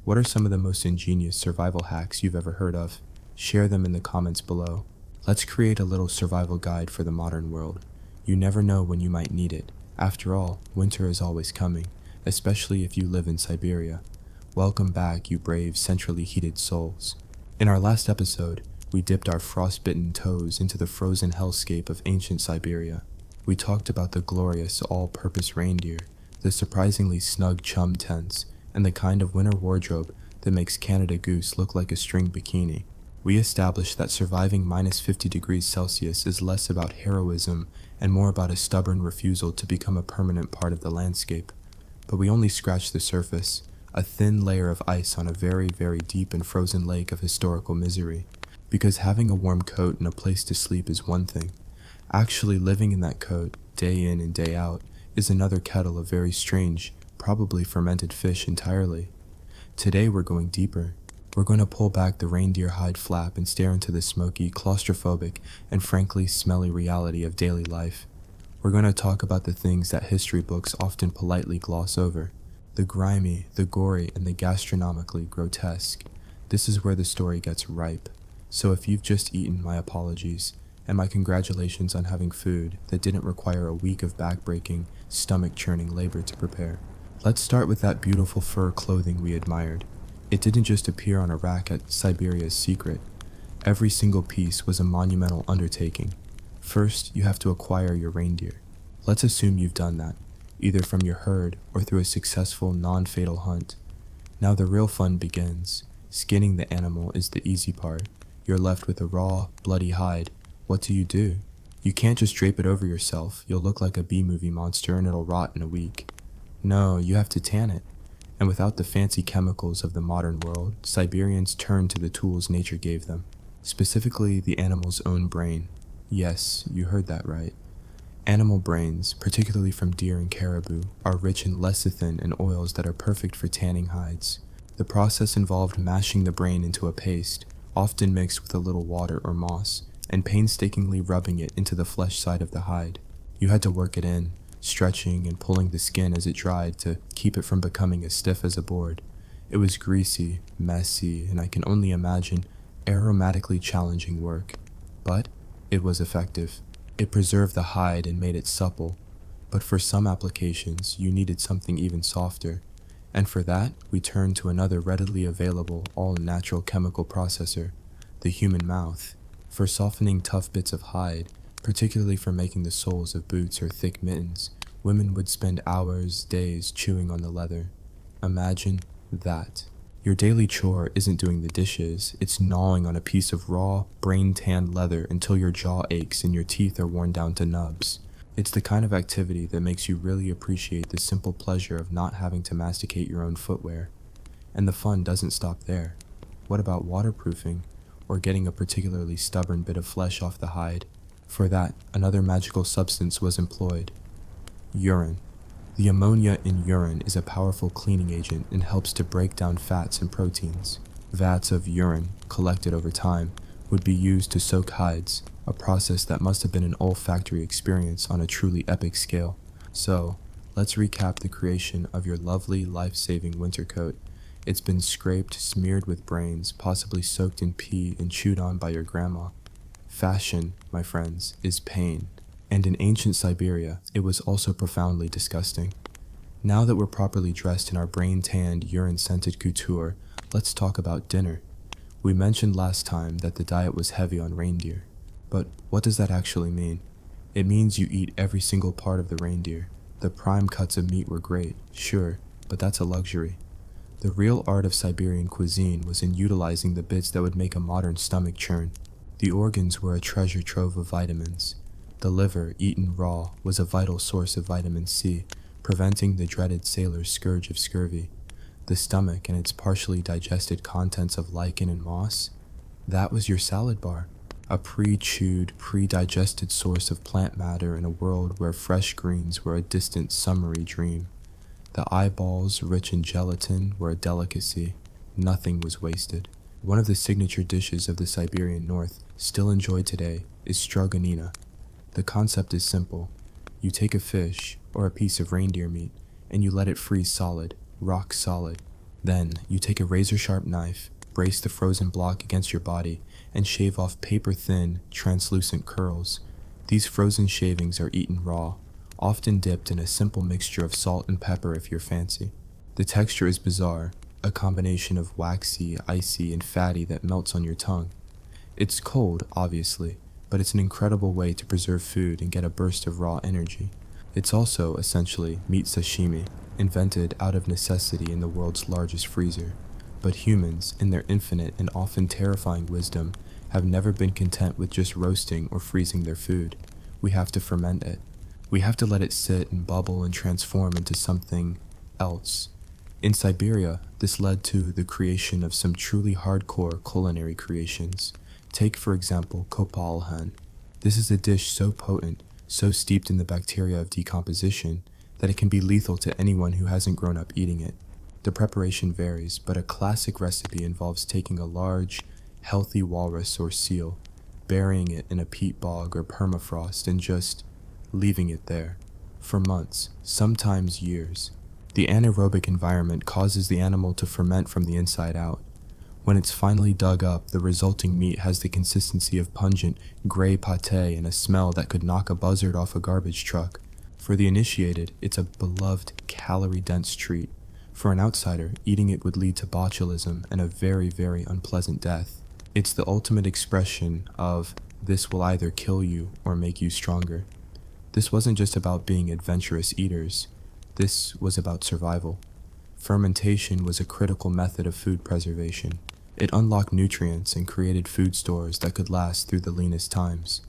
What are some of the most ingenious survival hacks you've ever heard of? Share them in the comments below. Let's create a little survival guide for the modern world. You never know when you might need it. After all, winter is always coming, especially if you live in Siberia. Welcome back, you brave, centrally heated souls. In our last episode, we dipped our frostbitten toes into the frozen hellscape of ancient Siberia. We talked about the glorious all-purpose reindeer, the surprisingly snug chum tents, and the kind of winter wardrobe that makes Canada Goose look like a string bikini. We established that surviving -50 degrees Celsius is less about heroism and more about a stubborn refusal to become a permanent part of the landscape. But we only scratched the surface, a thin layer of ice on a very, very deep and frozen lake of historical misery. Because having a warm coat and a place to sleep is one thing. Actually living in that coat, day in and day out, is another kettle of very strange, probably fermented fish entirely. Today we're going deeper. We're going to pull back the reindeer hide flap and stare into the smoky, claustrophobic, and frankly smelly reality of daily life. We're going to talk about the things that history books often politely gloss over. The grimy, the gory, and the gastronomically grotesque. This is where the story gets ripe. So if you've just eaten, my apologies. and my congratulations on having food that didn't require a week of back-breaking, stomach-churning labor to prepare. Let's start with that beautiful fur clothing we admired. It didn't just appear on a rack at Siberia's Secret. Every single piece was a monumental undertaking. First, you have to acquire your reindeer. Let's assume you've done that, either from your herd or through a successful, non-fatal hunt. Now the real fun begins. Skinning the animal is the easy part. You're left with a raw, bloody hide. What do? You can't just drape it over yourself. You'll look like a B-movie monster and it'll rot in a week. No, you have to tan it. And without the fancy chemicals of the modern world, Siberians turned to the tools nature gave them. Specifically, the animal's own brain. Yes, you heard that right. Animal brains, particularly from deer and caribou, are rich in lecithin and oils that are perfect for tanning hides. The process involved mashing the brain into a paste, often mixed with a little water or moss, and painstakingly rubbing it into the flesh side of the hide. You had to work it in, stretching and pulling the skin as it dried to keep it from becoming as stiff as a board. It was greasy, messy, and I can only imagine aromatically challenging work. But it was effective. It preserved the hide and made it supple. But for some applications, you needed something even softer. And for that, we turned to another readily available, all-natural chemical processor, the human mouth. For softening tough bits of hide, particularly for making the soles of boots or thick mittens, women would spend hours, days chewing on the leather. Imagine that. Your daily chore isn't doing the dishes, it's gnawing on a piece of raw, brain-tanned leather until your jaw aches and your teeth are worn down to nubs. It's the kind of activity that makes you really appreciate the simple pleasure of not having to masticate your own footwear. And the fun doesn't stop there. What about waterproofing, or getting a particularly stubborn bit of flesh off the hide? For that, another magical substance was employed. Urine. The ammonia in urine is a powerful cleaning agent and helps to break down fats and proteins. Vats of urine, collected over time, would be used to soak hides, a process that must have been an olfactory experience on a truly epic scale. So, let's recap the creation of your lovely, life-saving winter coat. It's been scraped, smeared with brains, possibly soaked in pee and chewed on by your grandma. Fashion, my friends, is pain. And in ancient Siberia, it was also profoundly disgusting. Now that we're properly dressed in our brain-tanned, urine-scented couture, let's talk about dinner. We mentioned last time that the diet was heavy on reindeer. But what does that actually mean? It means you eat every single part of the reindeer. The prime cuts of meat were great, sure, but that's a luxury. The real art of Siberian cuisine was in utilizing the bits that would make a modern stomach churn. The organs were a treasure trove of vitamins. The liver, eaten raw, was a vital source of vitamin C, preventing the dreaded sailor's scourge of scurvy. The stomach and its partially digested contents of lichen and moss, that was your salad bar, a pre-chewed, pre-digested source of plant matter in a world where fresh greens were a distant, summery dream. The eyeballs, rich in gelatin, were a delicacy. Nothing was wasted. One of the signature dishes of the Siberian North, still enjoyed today, is stroganina. The concept is simple. You take a fish, or a piece of reindeer meat, and you let it freeze solid, rock solid. Then, you take a razor-sharp knife, brace the frozen block against your body, and shave off paper-thin, translucent curls. These frozen shavings are eaten raw, often dipped in a simple mixture of salt and pepper if you're fancy. The texture is bizarre, a combination of waxy, icy, and fatty that melts on your tongue. It's cold, obviously, but it's an incredible way to preserve food and get a burst of raw energy. It's also, essentially, meat sashimi, invented out of necessity in the world's largest freezer. But humans, in their infinite and often terrifying wisdom, have never been content with just roasting or freezing their food. We have to ferment it. We have to let it sit and bubble and transform into something else. In Siberia, this led to the creation of some truly hardcore culinary creations. Take, for example, kopalhan. This is a dish so potent, so steeped in the bacteria of decomposition, that it can be lethal to anyone who hasn't grown up eating it. The preparation varies, but a classic recipe involves taking a large, healthy walrus or seal, burying it in a peat bog or permafrost, and just leaving it there for months, sometimes years. The anaerobic environment causes the animal to ferment from the inside out. When it's finally dug up, the resulting meat has the consistency of pungent, gray pâté and a smell that could knock a buzzard off a garbage truck. For the initiated, it's a beloved, calorie-dense treat. For an outsider, eating it would lead to botulism and a very, very unpleasant death. It's the ultimate expression of, this will either kill you or make you stronger. This wasn't just about being adventurous eaters. This was about survival. Fermentation was a critical method of food preservation. It unlocked nutrients and created food stores that could last through the leanest times.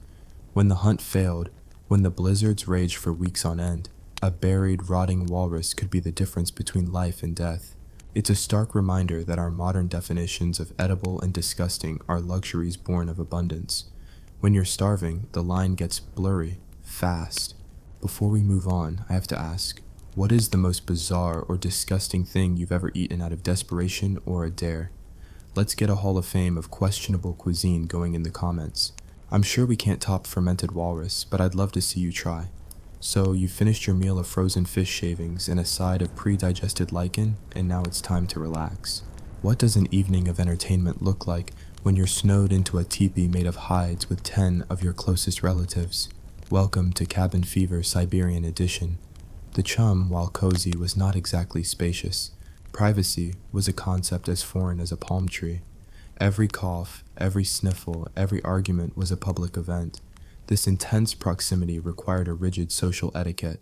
When the hunt failed, when the blizzards raged for weeks on end, a buried, rotting walrus could be the difference between life and death. It's a stark reminder that our modern definitions of edible and disgusting are luxuries born of abundance. When you're starving, the line gets blurry, fast. Before we move on, I have to ask, what is the most bizarre or disgusting thing you've ever eaten out of desperation or a dare? Let's get a Hall of Fame of questionable cuisine going in the comments. I'm sure we can't top fermented walrus, but I'd love to see you try. So you finished your meal of frozen fish shavings and a side of pre-digested lichen, and now it's time to relax. What does an evening of entertainment look like when you're snowed into a teepee made of hides with 10 of your closest relatives? Welcome to Cabin Fever Siberian Edition. The chum, while cozy, was not exactly spacious. Privacy was a concept as foreign as a palm tree. Every cough, every sniffle, every argument was a public event. This intense proximity required a rigid social etiquette.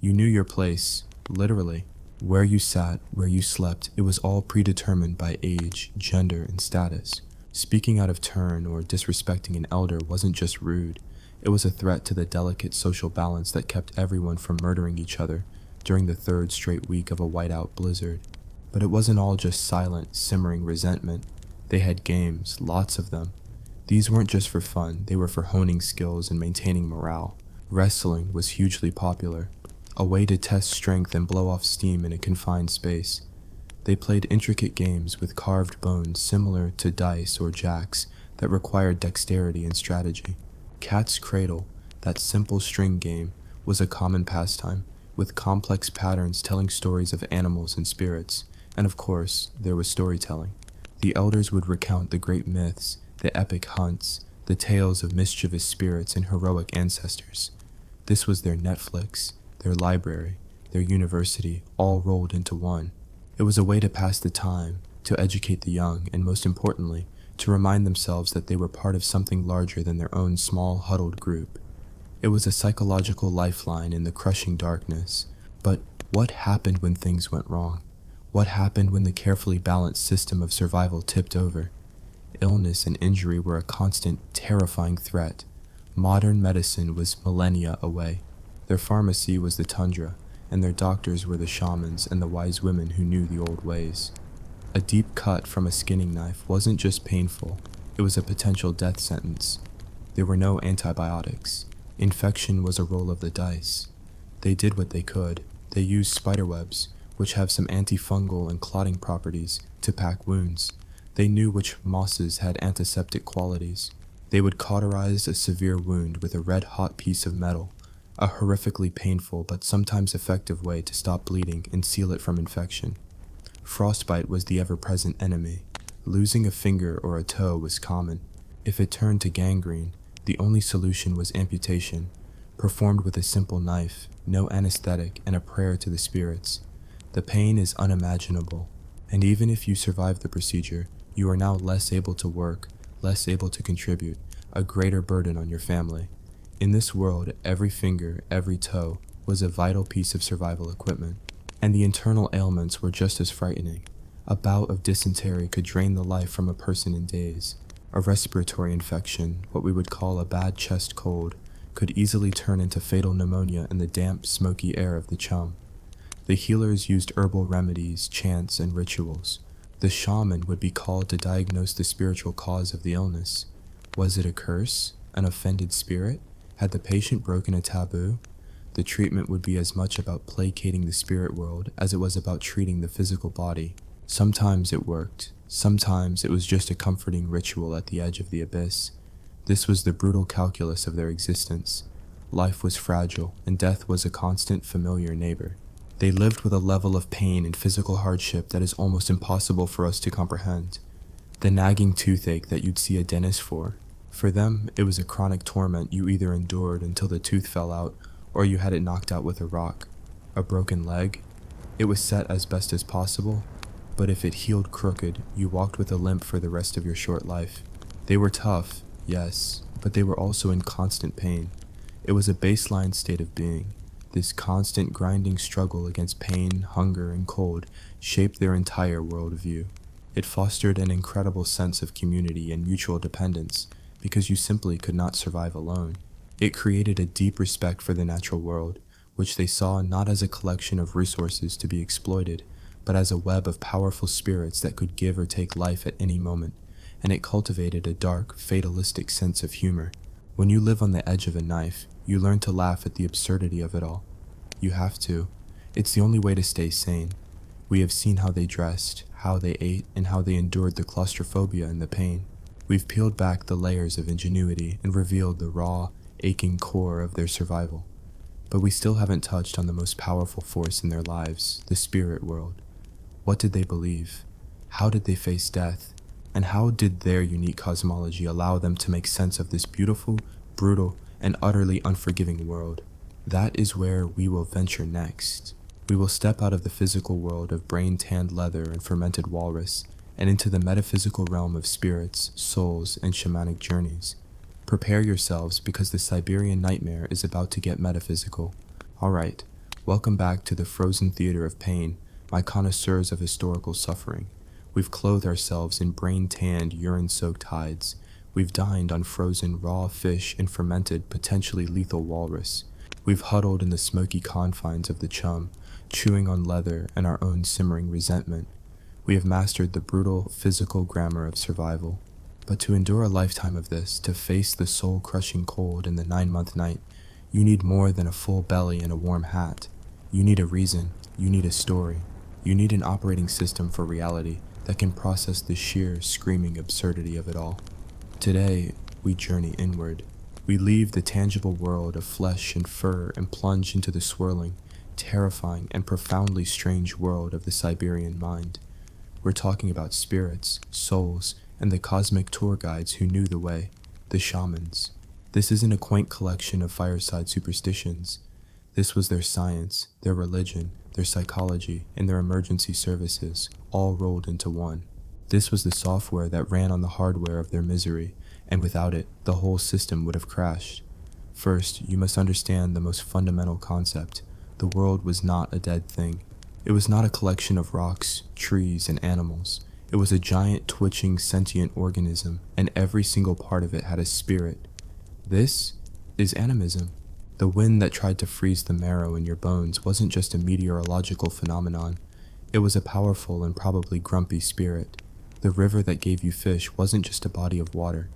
You knew your place, literally. Where you sat, where you slept, it was all predetermined by age, gender, and status. Speaking out of turn or disrespecting an elder wasn't just rude. It was a threat to the delicate social balance that kept everyone from murdering each other during the third straight week of a whiteout blizzard. But it wasn't all just silent, simmering resentment. They had games, lots of them. These weren't just for fun, they were for honing skills and maintaining morale. Wrestling was hugely popular, a way to test strength and blow off steam in a confined space. They played intricate games with carved bones similar to dice or jacks that required dexterity and strategy. Cat's Cradle, that simple string game, was a common pastime, with complex patterns telling stories of animals and spirits, and of course, there was storytelling. The elders would recount the great myths, the epic hunts, the tales of mischievous spirits and heroic ancestors. This was their Netflix, their library, their university, all rolled into one. It was a way to pass the time, to educate the young, and most importantly, to remind themselves that they were part of something larger than their own small, huddled group. It was a psychological lifeline in the crushing darkness. But what happened when things went wrong? What happened when the carefully balanced system of survival tipped over? Illness and injury were a constant, terrifying threat. Modern medicine was millennia away. Their pharmacy was the tundra, and their doctors were the shamans and the wise women who knew the old ways. A deep cut from a skinning knife wasn't just painful, it was a potential death sentence. There were no antibiotics. Infection was a roll of the dice. They did what they could. They used spiderwebs, which have some antifungal and clotting properties, to pack wounds. They knew which mosses had antiseptic qualities. They would cauterize a severe wound with a red-hot piece of metal, a horrifically painful but sometimes effective way to stop bleeding and seal it from infection. Frostbite was the ever-present enemy. Losing a finger or a toe was common. If it turned to gangrene, the only solution was amputation, performed with a simple knife, no anesthetic, and a prayer to the spirits. The pain is unimaginable, and even if you survive the procedure, you are now less able to work, less able to contribute, a greater burden on your family. In this world, every finger, every toe, was a vital piece of survival equipment, and the internal ailments were just as frightening. A bout of dysentery could drain the life from a person in days. A respiratory infection, what we would call a bad chest cold, could easily turn into fatal pneumonia in the damp, smoky air of the chum. The healers used herbal remedies, chants, and rituals. The shaman would be called to diagnose the spiritual cause of the illness. Was it a curse? An offended spirit? Had the patient broken a taboo? The treatment would be as much about placating the spirit world as it was about treating the physical body. Sometimes it worked. Sometimes it was just a comforting ritual at the edge of the abyss. This was the brutal calculus of their existence. Life was fragile, and death was a constant, familiar neighbor. They lived with a level of pain and physical hardship that is almost impossible for us to comprehend. The nagging toothache that you'd see a dentist for. For them, it was a chronic torment you either endured until the tooth fell out, or you had it knocked out with a rock. A broken leg? It was set as best as possible, but if it healed crooked, you walked with a limp for the rest of your short life. They were tough, yes, but they were also in constant pain. It was a baseline state of being. This constant grinding struggle against pain, hunger, and cold shaped their entire worldview. It fostered an incredible sense of community and mutual dependence because you simply could not survive alone. It created a deep respect for the natural world, which they saw not as a collection of resources to be exploited, but as a web of powerful spirits that could give or take life at any moment, and it cultivated a dark, fatalistic sense of humor. When you live on the edge of a knife, you learn to laugh at the absurdity of it all. You have to. It's the only way to stay sane. We have seen how they dressed, how they ate, and how they endured the claustrophobia and the pain. We've peeled back the layers of ingenuity and revealed the raw, aching core of their survival. But we still haven't touched on the most powerful force in their lives, the spirit world. What did they believe? How did they face death? And how did their unique cosmology allow them to make sense of this beautiful, brutal, and utterly unforgiving world? That is where we will venture next. We will step out of the physical world of brain-tanned leather and fermented walrus and into the metaphysical realm of spirits, souls, and shamanic journeys. Prepare yourselves because the Siberian nightmare is about to get metaphysical. Alright, welcome back to the frozen theater of pain, my connoisseurs of historical suffering. We've clothed ourselves in brain-tanned, urine-soaked hides. We've dined on frozen raw fish and fermented, potentially lethal walrus. We've huddled in the smoky confines of the chum, chewing on leather and our own simmering resentment. We have mastered the brutal, physical grammar of survival. But to endure a lifetime of this, to face the soul-crushing cold in the 9-month night, you need more than a full belly and a warm hat. You need a reason. You need a story. You need an operating system for reality that can process the sheer, screaming absurdity of it all. Today, we journey inward. We leave the tangible world of flesh and fur and plunge into the swirling, terrifying, and profoundly strange world of the Siberian mind. We're talking about spirits, souls, and the cosmic tour guides who knew the way, the shamans. This isn't a quaint collection of fireside superstitions. This was their science, their religion, their psychology, and their emergency services, all rolled into one. This was the software that ran on the hardware of their misery, and without it, the whole system would have crashed. First, you must understand the most fundamental concept. The world was not a dead thing. It was not a collection of rocks, trees, and animals. It was a giant, twitching, sentient organism, and every single part of it had a spirit. This is animism. The wind that tried to freeze the marrow in your bones wasn't just a meteorological phenomenon. It was a powerful and probably grumpy spirit. The river that gave you fish wasn't just a body of water.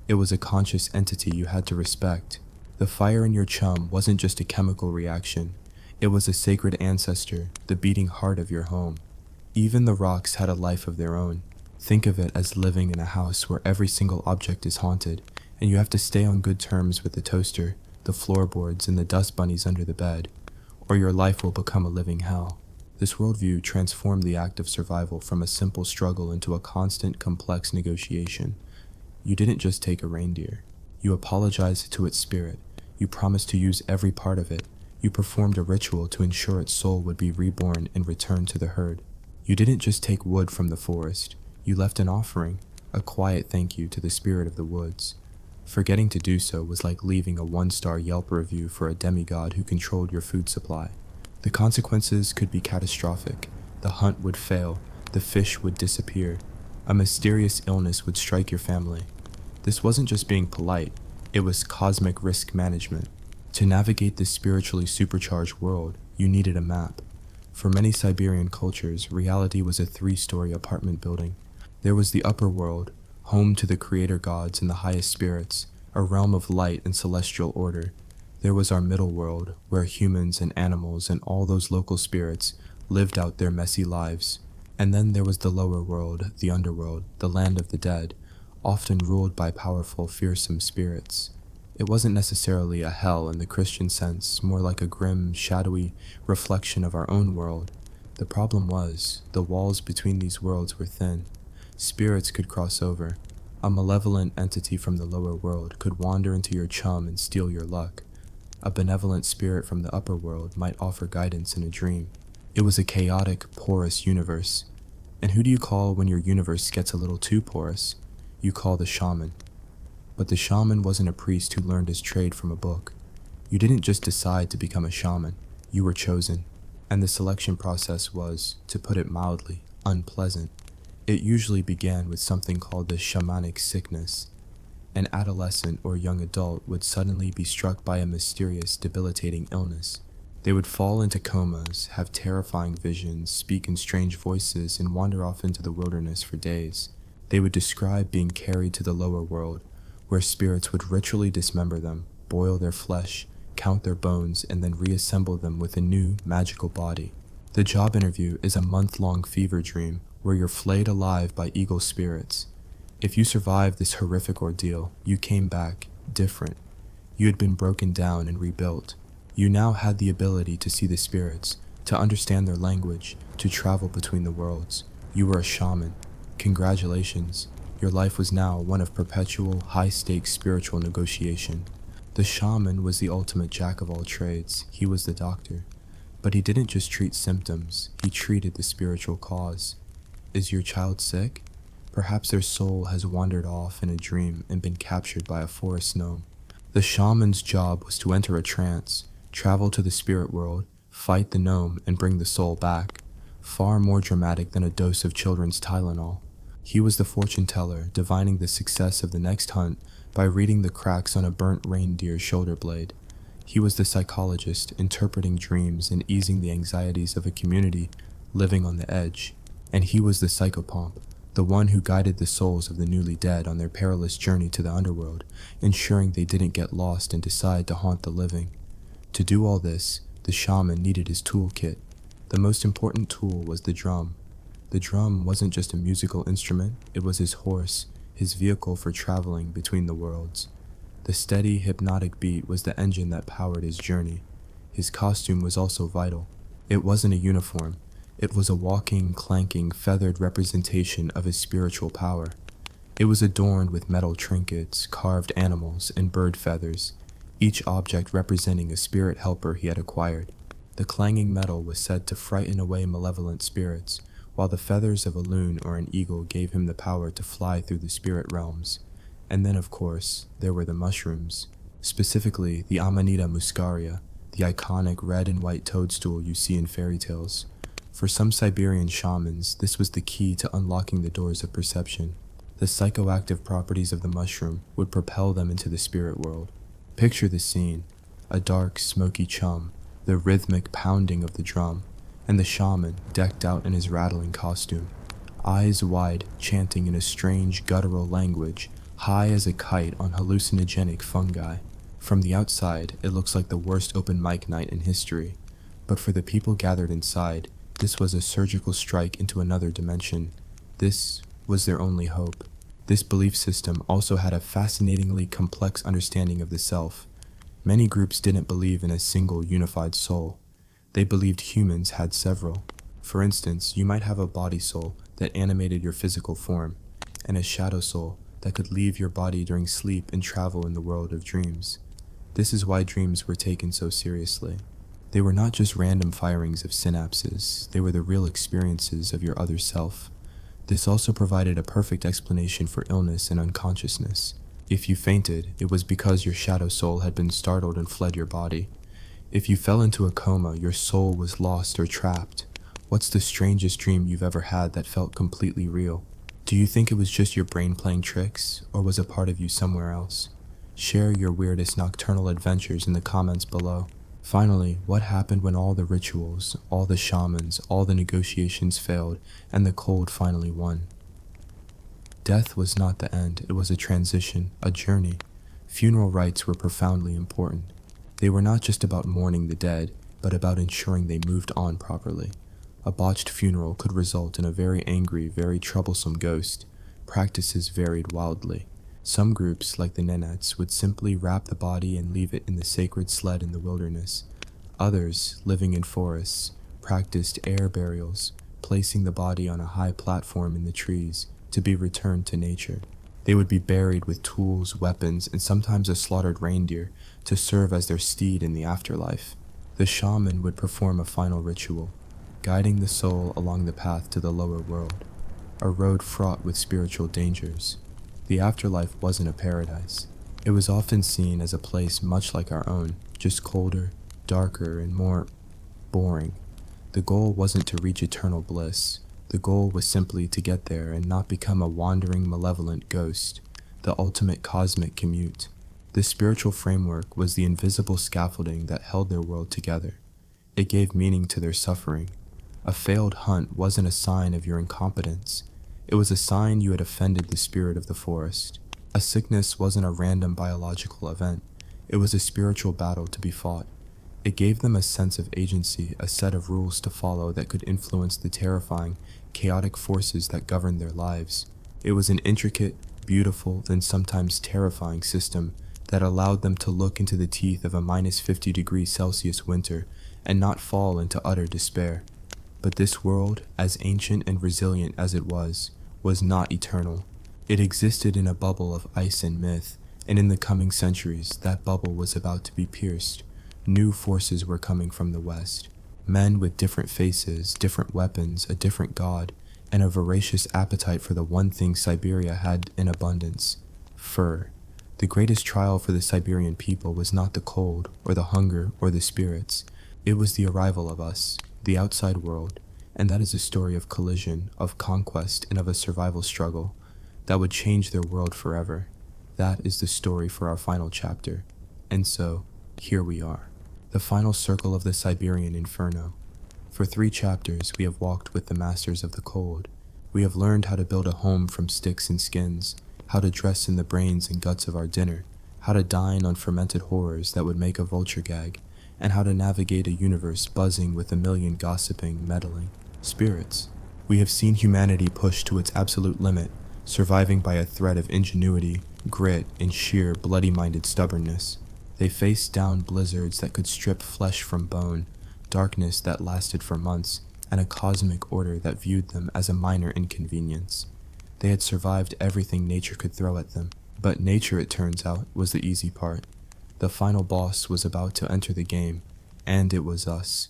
It was a conscious entity you had to respect. The fire in your chum wasn't just a chemical reaction. It was a sacred ancestor, the beating heart of your home. Even the rocks had a life of their own. Think of it as living in a house where every single object is haunted, and you have to stay on good terms with the toaster, the floorboards, and the dust bunnies under the bed, or your life will become a living hell. This worldview transformed the act of survival from a simple struggle into a constant, complex negotiation. You didn't just take a reindeer. You apologized to its spirit. You promised to use every part of it. You performed a ritual to ensure its soul would be reborn and returned to the herd. You didn't just take wood from the forest. You left an offering, a quiet thank you to the spirit of the woods. Forgetting to do so was like leaving a 1-star Yelp review for a demigod who controlled your food supply. The consequences could be catastrophic. The hunt would fail. The fish would disappear. A mysterious illness would strike your family. This wasn't just being polite. It was cosmic risk management. To navigate this spiritually supercharged world, you needed a map. For many Siberian cultures, reality was a 3-story apartment building. There was the upper world, home to the creator gods and the highest spirits, a realm of light and celestial order. There was our middle world, where humans and animals and all those local spirits lived out their messy lives. And then there was the lower world, the underworld, the land of the dead, often ruled by powerful, fearsome spirits. It wasn't necessarily a hell in the Christian sense, more like a grim, shadowy reflection of our own world. The problem was, the walls between these worlds were thin. Spirits could cross over. A malevolent entity from the lower world could wander into your chum and steal your luck. A benevolent spirit from the upper world might offer guidance in a dream. It was a chaotic, porous universe. And who do you call when your universe gets a little too porous? You call the shaman. But the shaman wasn't a priest who learned his trade from a book. You didn't just decide to become a shaman. You were chosen. And the selection process was, to put it mildly, unpleasant. It usually began with something called the shamanic sickness. An adolescent or young adult would suddenly be struck by a mysterious, debilitating illness. They would fall into comas, have terrifying visions, speak in strange voices, and wander off into the wilderness for days. They would describe being carried to the lower world, where spirits would ritually dismember them, boil their flesh, count their bones, and then reassemble them with a new, magical body. The job interview is a month-long fever dream where you're flayed alive by eagle spirits. If you survived this horrific ordeal, you came back different. You had been broken down and rebuilt. You now had the ability to see the spirits, to understand their language, to travel between the worlds. You were a shaman. Congratulations. Your life was now one of perpetual, high-stakes spiritual negotiation. The shaman was the ultimate jack of all trades. He was the doctor. But he didn't just treat symptoms, he treated the spiritual cause. Is your child sick? Perhaps their soul has wandered off in a dream and been captured by a forest gnome. The shaman's job was to enter a trance, travel to the spirit world, fight the gnome, and bring the soul back. Far more dramatic than a dose of children's Tylenol. He was the fortune teller, divining the success of the next hunt by reading the cracks on a burnt reindeer's shoulder blade. He was the psychologist, interpreting dreams and easing the anxieties of a community living on the edge. And he was the psychopomp, the one who guided the souls of the newly dead on their perilous journey to the underworld, ensuring they didn't get lost and decide to haunt the living. To do all this, the shaman needed his toolkit. The most important tool was the drum. The drum wasn't just a musical instrument, it was his horse, his vehicle for traveling between the worlds. The steady, hypnotic beat was the engine that powered his journey. His costume was also vital. It wasn't a uniform. It was a walking, clanking, feathered representation of his spiritual power. It was adorned with metal trinkets, carved animals, and bird feathers, each object representing a spirit helper he had acquired. The clanging metal was said to frighten away malevolent spirits, while the feathers of a loon or an eagle gave him the power to fly through the spirit realms. And then, of course, there were the mushrooms, specifically the Amanita muscaria, the iconic red and white toadstool you see in fairy tales. For some Siberian shamans, this was the key to unlocking the doors of perception. The psychoactive properties of the mushroom would propel them into the spirit world. Picture the scene: a dark, smoky chum, the rhythmic pounding of the drum, and the shaman decked out in his rattling costume, eyes wide, chanting in a strange, guttural language, high as a kite on hallucinogenic fungi. From the outside, it looks like the worst open mic night in history, but for the people gathered inside, this was a surgical strike into another dimension. This was their only hope. This belief system also had a fascinatingly complex understanding of the self. Many groups didn't believe in a single unified soul. They believed humans had several. For instance, you might have a body soul that animated your physical form, and a shadow soul that could leave your body during sleep and travel in the world of dreams. This is why dreams were taken so seriously. They were not just random firings of synapses, they were the real experiences of your other self. This also provided a perfect explanation for illness and unconsciousness. If you fainted, it was because your shadow soul had been startled and fled your body. If you fell into a coma, your soul was lost or trapped. What's the strangest dream you've ever had that felt completely real? Do you think it was just your brain playing tricks, or was a part of you somewhere else? Share your weirdest nocturnal adventures in the comments below. Finally, what happened when all the rituals, all the shamans, all the negotiations failed, and the cold finally won? Death was not the end, it was a transition, a journey. Funeral rites were profoundly important. They were not just about mourning the dead, but about ensuring they moved on properly. A botched funeral could result in a very angry, very troublesome ghost. Practices varied wildly. Some groups, like the Nenets, would simply wrap the body and leave it in the sacred sled in the wilderness. Others, living in forests, practiced air burials, placing the body on a high platform in the trees, to be returned to nature. They would be buried with tools, weapons, and sometimes a slaughtered reindeer to serve as their steed in the afterlife. The shaman would perform a final ritual, guiding the soul along the path to the lower world, a road fraught with spiritual dangers. The afterlife wasn't a paradise. It was often seen as a place much like our own, just colder, darker, and more boring. The goal wasn't to reach eternal bliss. The goal was simply to get there and not become a wandering, malevolent ghost, the ultimate cosmic commute. This spiritual framework was the invisible scaffolding that held their world together. It gave meaning to their suffering. A failed hunt wasn't a sign of your incompetence. It was a sign you had offended the spirit of the forest. A sickness wasn't a random biological event. It was a spiritual battle to be fought. It gave them a sense of agency, a set of rules to follow that could influence the terrifying, chaotic forces that governed their lives. It was an intricate, beautiful, and sometimes terrifying system that allowed them to look into the teeth of a minus 50 degrees Celsius winter and not fall into utter despair. But this world, as ancient and resilient as it was not eternal. It existed in a bubble of ice and myth, and in the coming centuries, that bubble was about to be pierced. New forces were coming from the west. Men with different faces, different weapons, a different god, and a voracious appetite for the one thing Siberia had in abundance: fur. The greatest trial for the Siberian people was not the cold, or the hunger, or the spirits. It was the arrival of us, the outside world, and that is a story of collision, of conquest, and of a survival struggle that would change their world forever. That is the story for our final chapter. And so, here we are, the final circle of the Siberian inferno. For 3 chapters, we have walked with the masters of the cold. We have learned how to build a home from sticks and skins, how to dress in the brains and guts of our dinner, how to dine on fermented horrors that would make a vulture gag, and how to navigate a universe buzzing with a million gossiping, meddling spirits. We have seen humanity pushed to its absolute limit, surviving by a thread of ingenuity, grit, and sheer bloody-minded stubbornness. They faced down blizzards that could strip flesh from bone, darkness that lasted for months, and a cosmic order that viewed them as a minor inconvenience. They had survived everything nature could throw at them, but nature, it turns out, was the easy part. The final boss was about to enter the game, and it was us.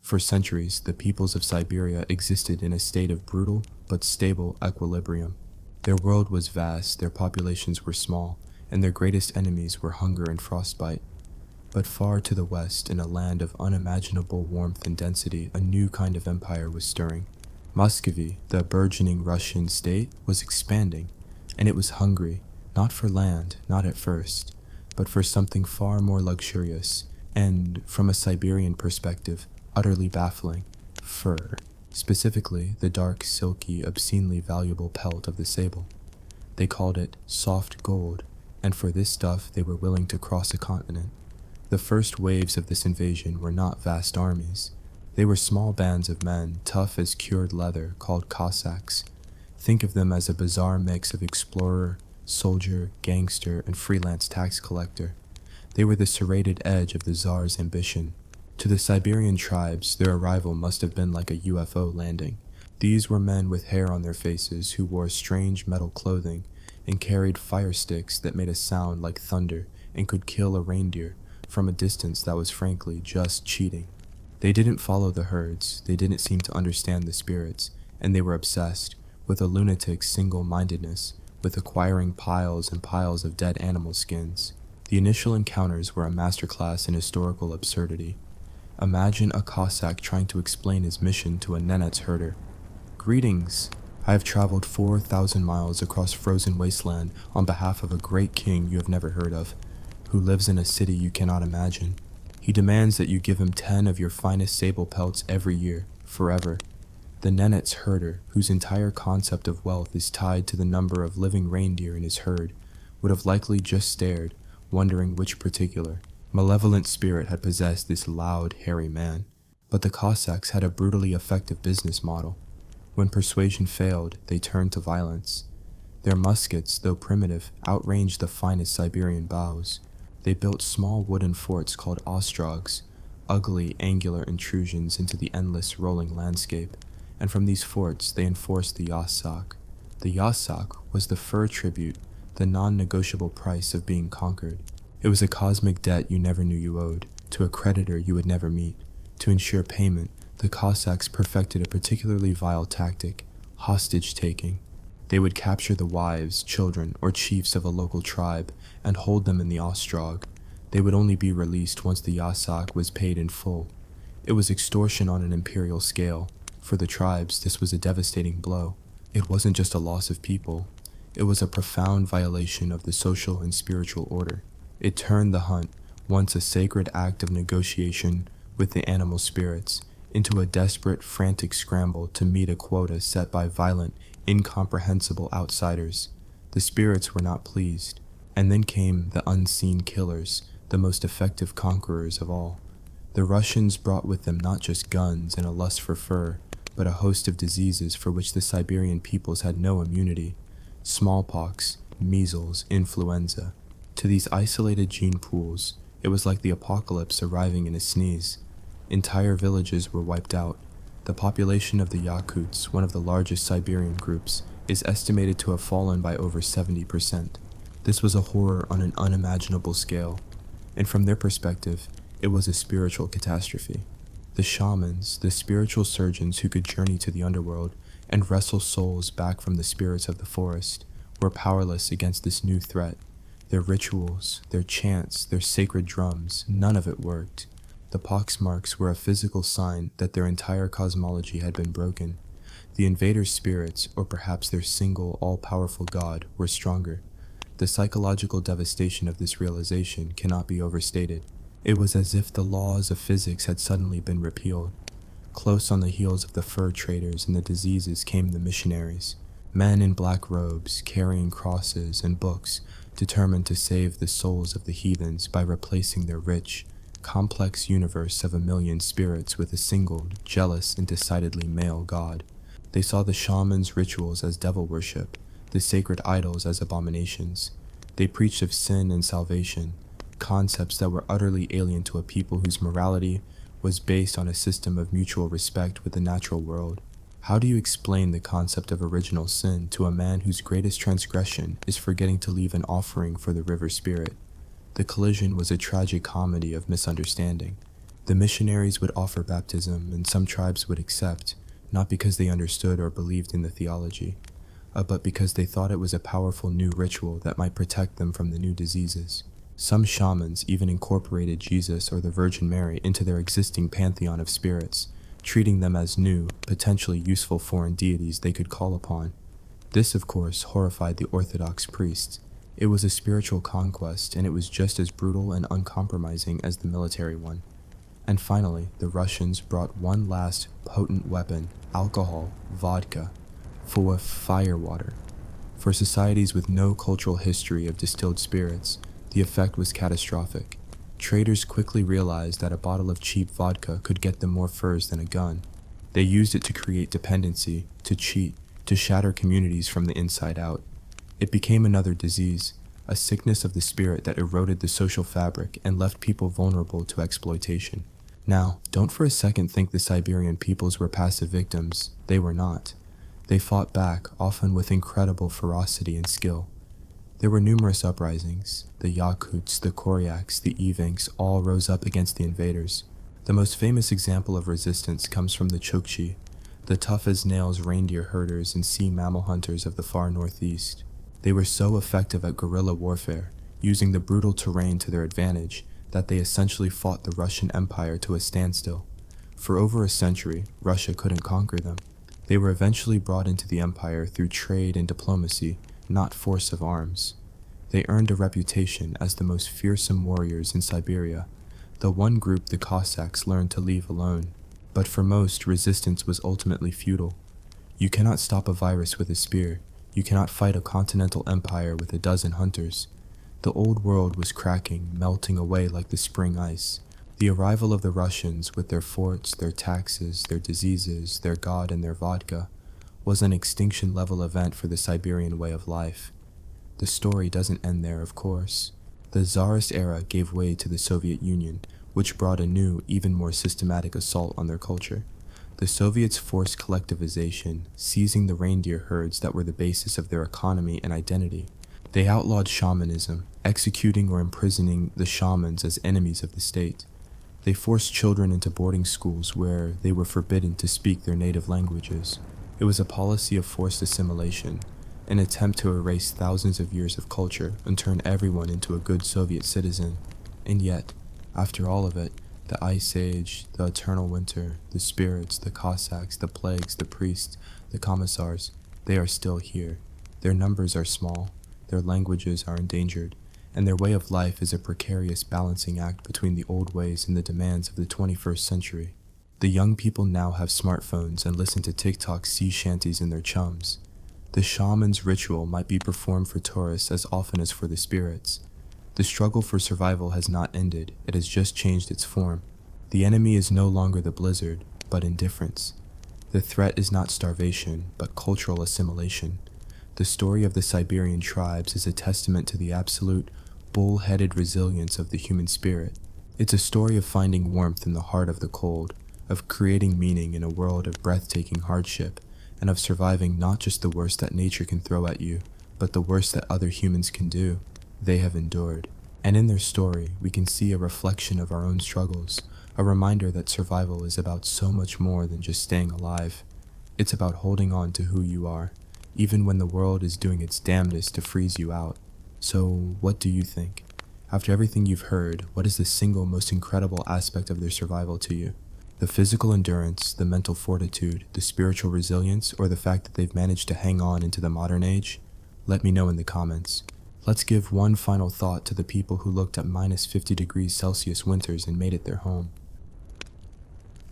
For centuries, the peoples of Siberia existed in a state of brutal but stable equilibrium. Their world was vast, their populations were small, and their greatest enemies were hunger and frostbite. But far to the west, in a land of unimaginable warmth and density, a new kind of empire was stirring. Muscovy, the burgeoning Russian state, was expanding, and it was hungry, not for land, not at first, but for something far more luxurious, and, from a Siberian perspective, utterly baffling: fur. Specifically, the dark, silky, obscenely valuable pelt of the sable. They called it soft gold, and for this stuff they were willing to cross a continent. The first waves of this invasion were not vast armies. They were small bands of men, tough as cured leather, called Cossacks. Think of them as a bizarre mix of explorer, soldier, gangster, and freelance tax collector. They were the serrated edge of the Tsar's ambition. To the Siberian tribes, their arrival must have been like a UFO landing. These were men with hair on their faces who wore strange metal clothing and carried fire sticks that made a sound like thunder and could kill a reindeer from a distance that was frankly just cheating. They didn't follow the herds, they didn't seem to understand the spirits, and they were obsessed with a lunatic single-mindedness, with acquiring piles and piles of dead animal skins. The initial encounters were a masterclass in historical absurdity. Imagine a Cossack trying to explain his mission to a Nenets herder. "Greetings. I have traveled 4,000 miles across frozen wasteland on behalf of a great king you have never heard of, who lives in a city you cannot imagine. He demands that you give him 10 of your finest sable pelts every year, forever." The Nenets herder, whose entire concept of wealth is tied to the number of living reindeer in his herd, would have likely just stared, wondering which particular malevolent spirit had possessed this loud, hairy man. But the Cossacks had a brutally effective business model. When persuasion failed, they turned to violence. Their muskets, though primitive, outranged the finest Siberian bows. They built small wooden forts called ostrogs, ugly, angular intrusions into the endless rolling landscape, and from these forts they enforced the yassak, The yasak was the fur tribute, the non-negotiable price of being conquered. It was a cosmic debt you never knew you owed, to a creditor you would never meet. To ensure payment, the Cossacks perfected a particularly vile tactic, hostage-taking. They would capture the wives, children, or chiefs of a local tribe and hold them in the ostrog. They would only be released once the yasak was paid in full. It was extortion on an imperial scale. For the tribes, this was a devastating blow. It wasn't just a loss of people. It was a profound violation of the social and spiritual order. It turned the hunt, once a sacred act of negotiation with the animal spirits, into a desperate, frantic scramble to meet a quota set by violent, incomprehensible outsiders. The spirits were not pleased. And then came the unseen killers, the most effective conquerors of all. The Russians brought with them not just guns and a lust for fur, but a host of diseases for which the Siberian peoples had no immunity. Smallpox, measles, influenza. To these isolated gene pools, it was like the apocalypse arriving in a sneeze. Entire villages were wiped out. The population of the Yakuts, one of the largest Siberian groups, is estimated to have fallen by over 70%. This was a horror on an unimaginable scale, and from their perspective, it was a spiritual catastrophe. The shamans, the spiritual surgeons who could journey to the underworld and wrestle souls back from the spirits of the forest, were powerless against this new threat. Their rituals, their chants, their sacred drums, none of it worked. The poxmarks were a physical sign that their entire cosmology had been broken. The invaders' spirits, or perhaps their single, all-powerful god, were stronger. The psychological devastation of this realization cannot be overstated. It was as if the laws of physics had suddenly been repealed. Close on the heels of the fur traders and the diseases came the missionaries, men in black robes, carrying crosses and books, determined to save the souls of the heathens by replacing their rich, complex universe of 1,000,000 spirits with a single, jealous, and decidedly male god. They saw the shamans' rituals as devil worship, the sacred idols as abominations. They preached of sin and salvation, concepts that were utterly alien to a people whose morality was based on a system of mutual respect with the natural world. How do you explain the concept of original sin to a man whose greatest transgression is forgetting to leave an offering for the river spirit? The collision was a tragic comedy of misunderstanding. The missionaries would offer baptism, and some tribes would accept, not because they understood or believed in the theology, but because they thought it was a powerful new ritual that might protect them from the new diseases. Some shamans even incorporated Jesus or the Virgin Mary into their existing pantheon of spirits, treating them as new, potentially useful foreign deities they could call upon. This, of course, horrified the Orthodox priests. It was a spiritual conquest, and it was just as brutal and uncompromising as the military one. And finally, the Russians brought one last potent weapon, alcohol, vodka, full of firewater. For societies with no cultural history of distilled spirits, the effect was catastrophic. Traders quickly realized that a bottle of cheap vodka could get them more furs than a gun. They used it to create dependency, to cheat, to shatter communities from the inside out. It became another disease, a sickness of the spirit that eroded the social fabric and left people vulnerable to exploitation. Now, don't for a second think the Siberian peoples were passive victims. They were not. They fought back, often with incredible ferocity and skill. There were numerous uprisings. The Yakuts, the Koryaks, the Evenks all rose up against the invaders. The most famous example of resistance comes from the Chukchi, the tough-as-nails reindeer herders and sea mammal hunters of the far northeast. They were so effective at guerrilla warfare, using the brutal terrain to their advantage, that they essentially fought the Russian Empire to a standstill. For over a century, Russia couldn't conquer them. They were eventually brought into the empire through trade and diplomacy, not force of arms. They earned a reputation as the most fearsome warriors in Siberia, the one group the Cossacks learned to leave alone. But for most, resistance was ultimately futile. You cannot stop a virus with a spear. You cannot fight a continental empire with a dozen hunters. The old world was cracking, melting away like the spring ice. The arrival of the Russians, with their forts, their taxes, their diseases, their god, and their vodka, was an extinction-level event for the Siberian way of life. The story doesn't end there, of course. The Tsarist era gave way to the Soviet Union, which brought a new, even more systematic assault on their culture. The Soviets forced collectivization, seizing the reindeer herds that were the basis of their economy and identity. They outlawed shamanism, executing or imprisoning the shamans as enemies of the state. They forced children into boarding schools where they were forbidden to speak their native languages. It was a policy of forced assimilation, an attempt to erase thousands of years of culture and turn everyone into a good Soviet citizen. And yet, after all of it, the Ice Age, the Eternal Winter, the spirits, the Cossacks, the plagues, the priests, the commissars, they are still here. Their numbers are small, their languages are endangered, and their way of life is a precarious balancing act between the old ways and the demands of the 21st century. The young people now have smartphones and listen to TikTok sea shanties in their chums. The shaman's ritual might be performed for tourists as often as for the spirits. The struggle for survival has not ended, it has just changed its form. The enemy is no longer the blizzard, but indifference. The threat is not starvation, but cultural assimilation. The story of the Siberian tribes is a testament to the absolute, bull-headed resilience of the human spirit. It's a story of finding warmth in the heart of the cold, of creating meaning in a world of breathtaking hardship, and of surviving not just the worst that nature can throw at you, but the worst that other humans can do. They have endured. And in their story, we can see a reflection of our own struggles, a reminder that survival is about so much more than just staying alive. It's about holding on to who you are, even when the world is doing its damnedest to freeze you out. So, what do you think? After everything you've heard, what is the single most incredible aspect of their survival to you? The physical endurance, the mental fortitude, the spiritual resilience, or the fact that they've managed to hang on into the modern age? Let me know in the comments. Let's give one final thought to the people who looked at minus 50 degrees Celsius winters and made it their home.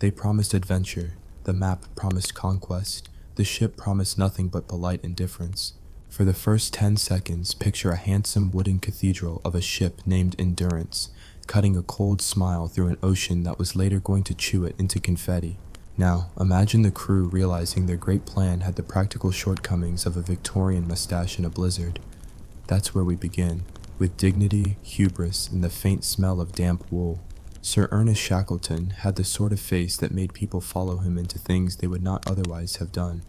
They promised adventure, the map promised conquest, the ship promised nothing but polite indifference. For the first 10 seconds, picture a handsome wooden cathedral of a ship named Endurance, cutting a cold smile through an ocean that was later going to chew it into confetti. Now, imagine the crew realizing their great plan had the practical shortcomings of a Victorian mustache in a blizzard. That's where we begin, with dignity, hubris, and the faint smell of damp wool. Sir Ernest Shackleton had the sort of face that made people follow him into things they would not otherwise have done.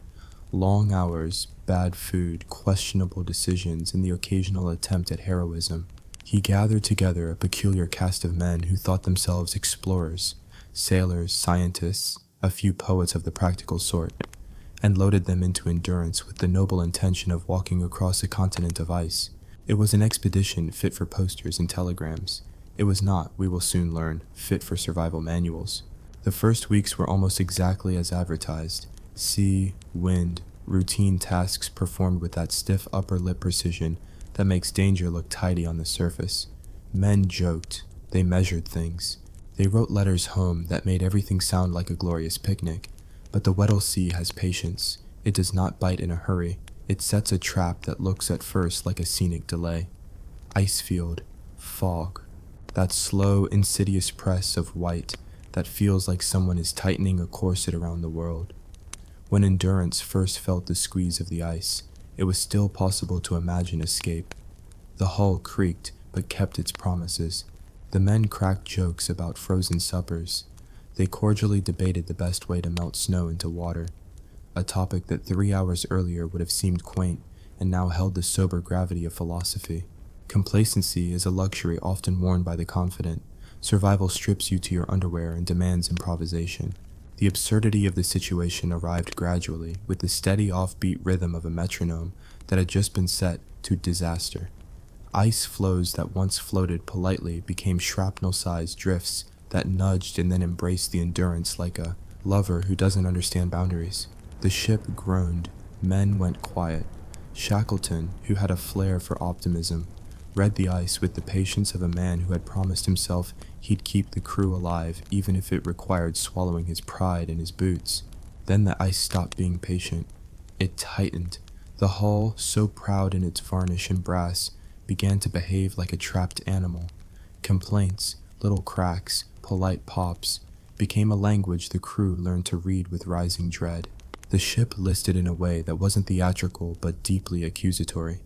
Long hours, bad food, questionable decisions, and the occasional attempt at heroism. He gathered together a peculiar cast of men who thought themselves explorers, sailors, scientists, a few poets of the practical sort, and loaded them into Endurance with the noble intention of walking across a continent of ice. It was an expedition fit for posters and telegrams. It was not, we will soon learn, fit for survival manuals. The first weeks were almost exactly as advertised. Sea, wind, routine tasks performed with that stiff upper lip precision that makes danger look tidy on the surface. Men joked. They measured things. They wrote letters home that made everything sound like a glorious picnic. But the Weddell Sea has patience. It does not bite in a hurry. It sets a trap that looks at first like a scenic delay. Ice field, fog, that slow, insidious press of white that feels like someone is tightening a corset around the world. When Endurance first felt the squeeze of the ice, it was still possible to imagine escape. The hull creaked, but kept its promises. The men cracked jokes about frozen suppers. They cordially debated the best way to melt snow into water, a topic that 3 hours earlier would have seemed quaint and now held the sober gravity of philosophy. Complacency is a luxury often worn by the confident. Survival strips you to your underwear and demands improvisation. The absurdity of the situation arrived gradually, with the steady offbeat rhythm of a metronome that had just been set to disaster. Ice floes that once floated politely became shrapnel-sized drifts that nudged and then embraced the Endurance like a lover who doesn't understand boundaries. The ship groaned. Men went quiet. Shackleton, who had a flair for optimism, read the ice with the patience of a man who had promised himself he'd keep the crew alive even if it required swallowing his pride in his boots. Then the ice stopped being patient. It tightened. The hull, so proud in its varnish and brass, began to behave like a trapped animal. Complaints, little cracks, polite pops, became a language the crew learned to read with rising dread. The ship listed in a way that wasn't theatrical but deeply accusatory.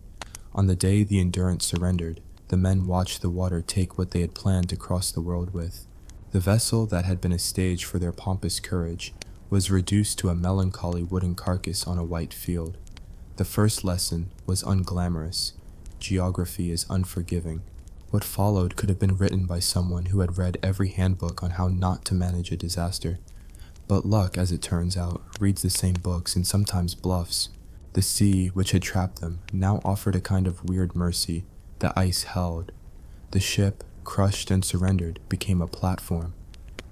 On the day the Endurance surrendered, the men watched the water take what they had planned to cross the world with. The vessel that had been a stage for their pompous courage was reduced to a melancholy wooden carcass on a white field. The first lesson was unglamorous. Geography is unforgiving. What followed could have been written by someone who had read every handbook on how not to manage a disaster. But luck, as it turns out, reads the same books and sometimes bluffs. The sea, which had trapped them, now offered a kind of weird mercy. The ice held. The ship, crushed and surrendered, became a platform.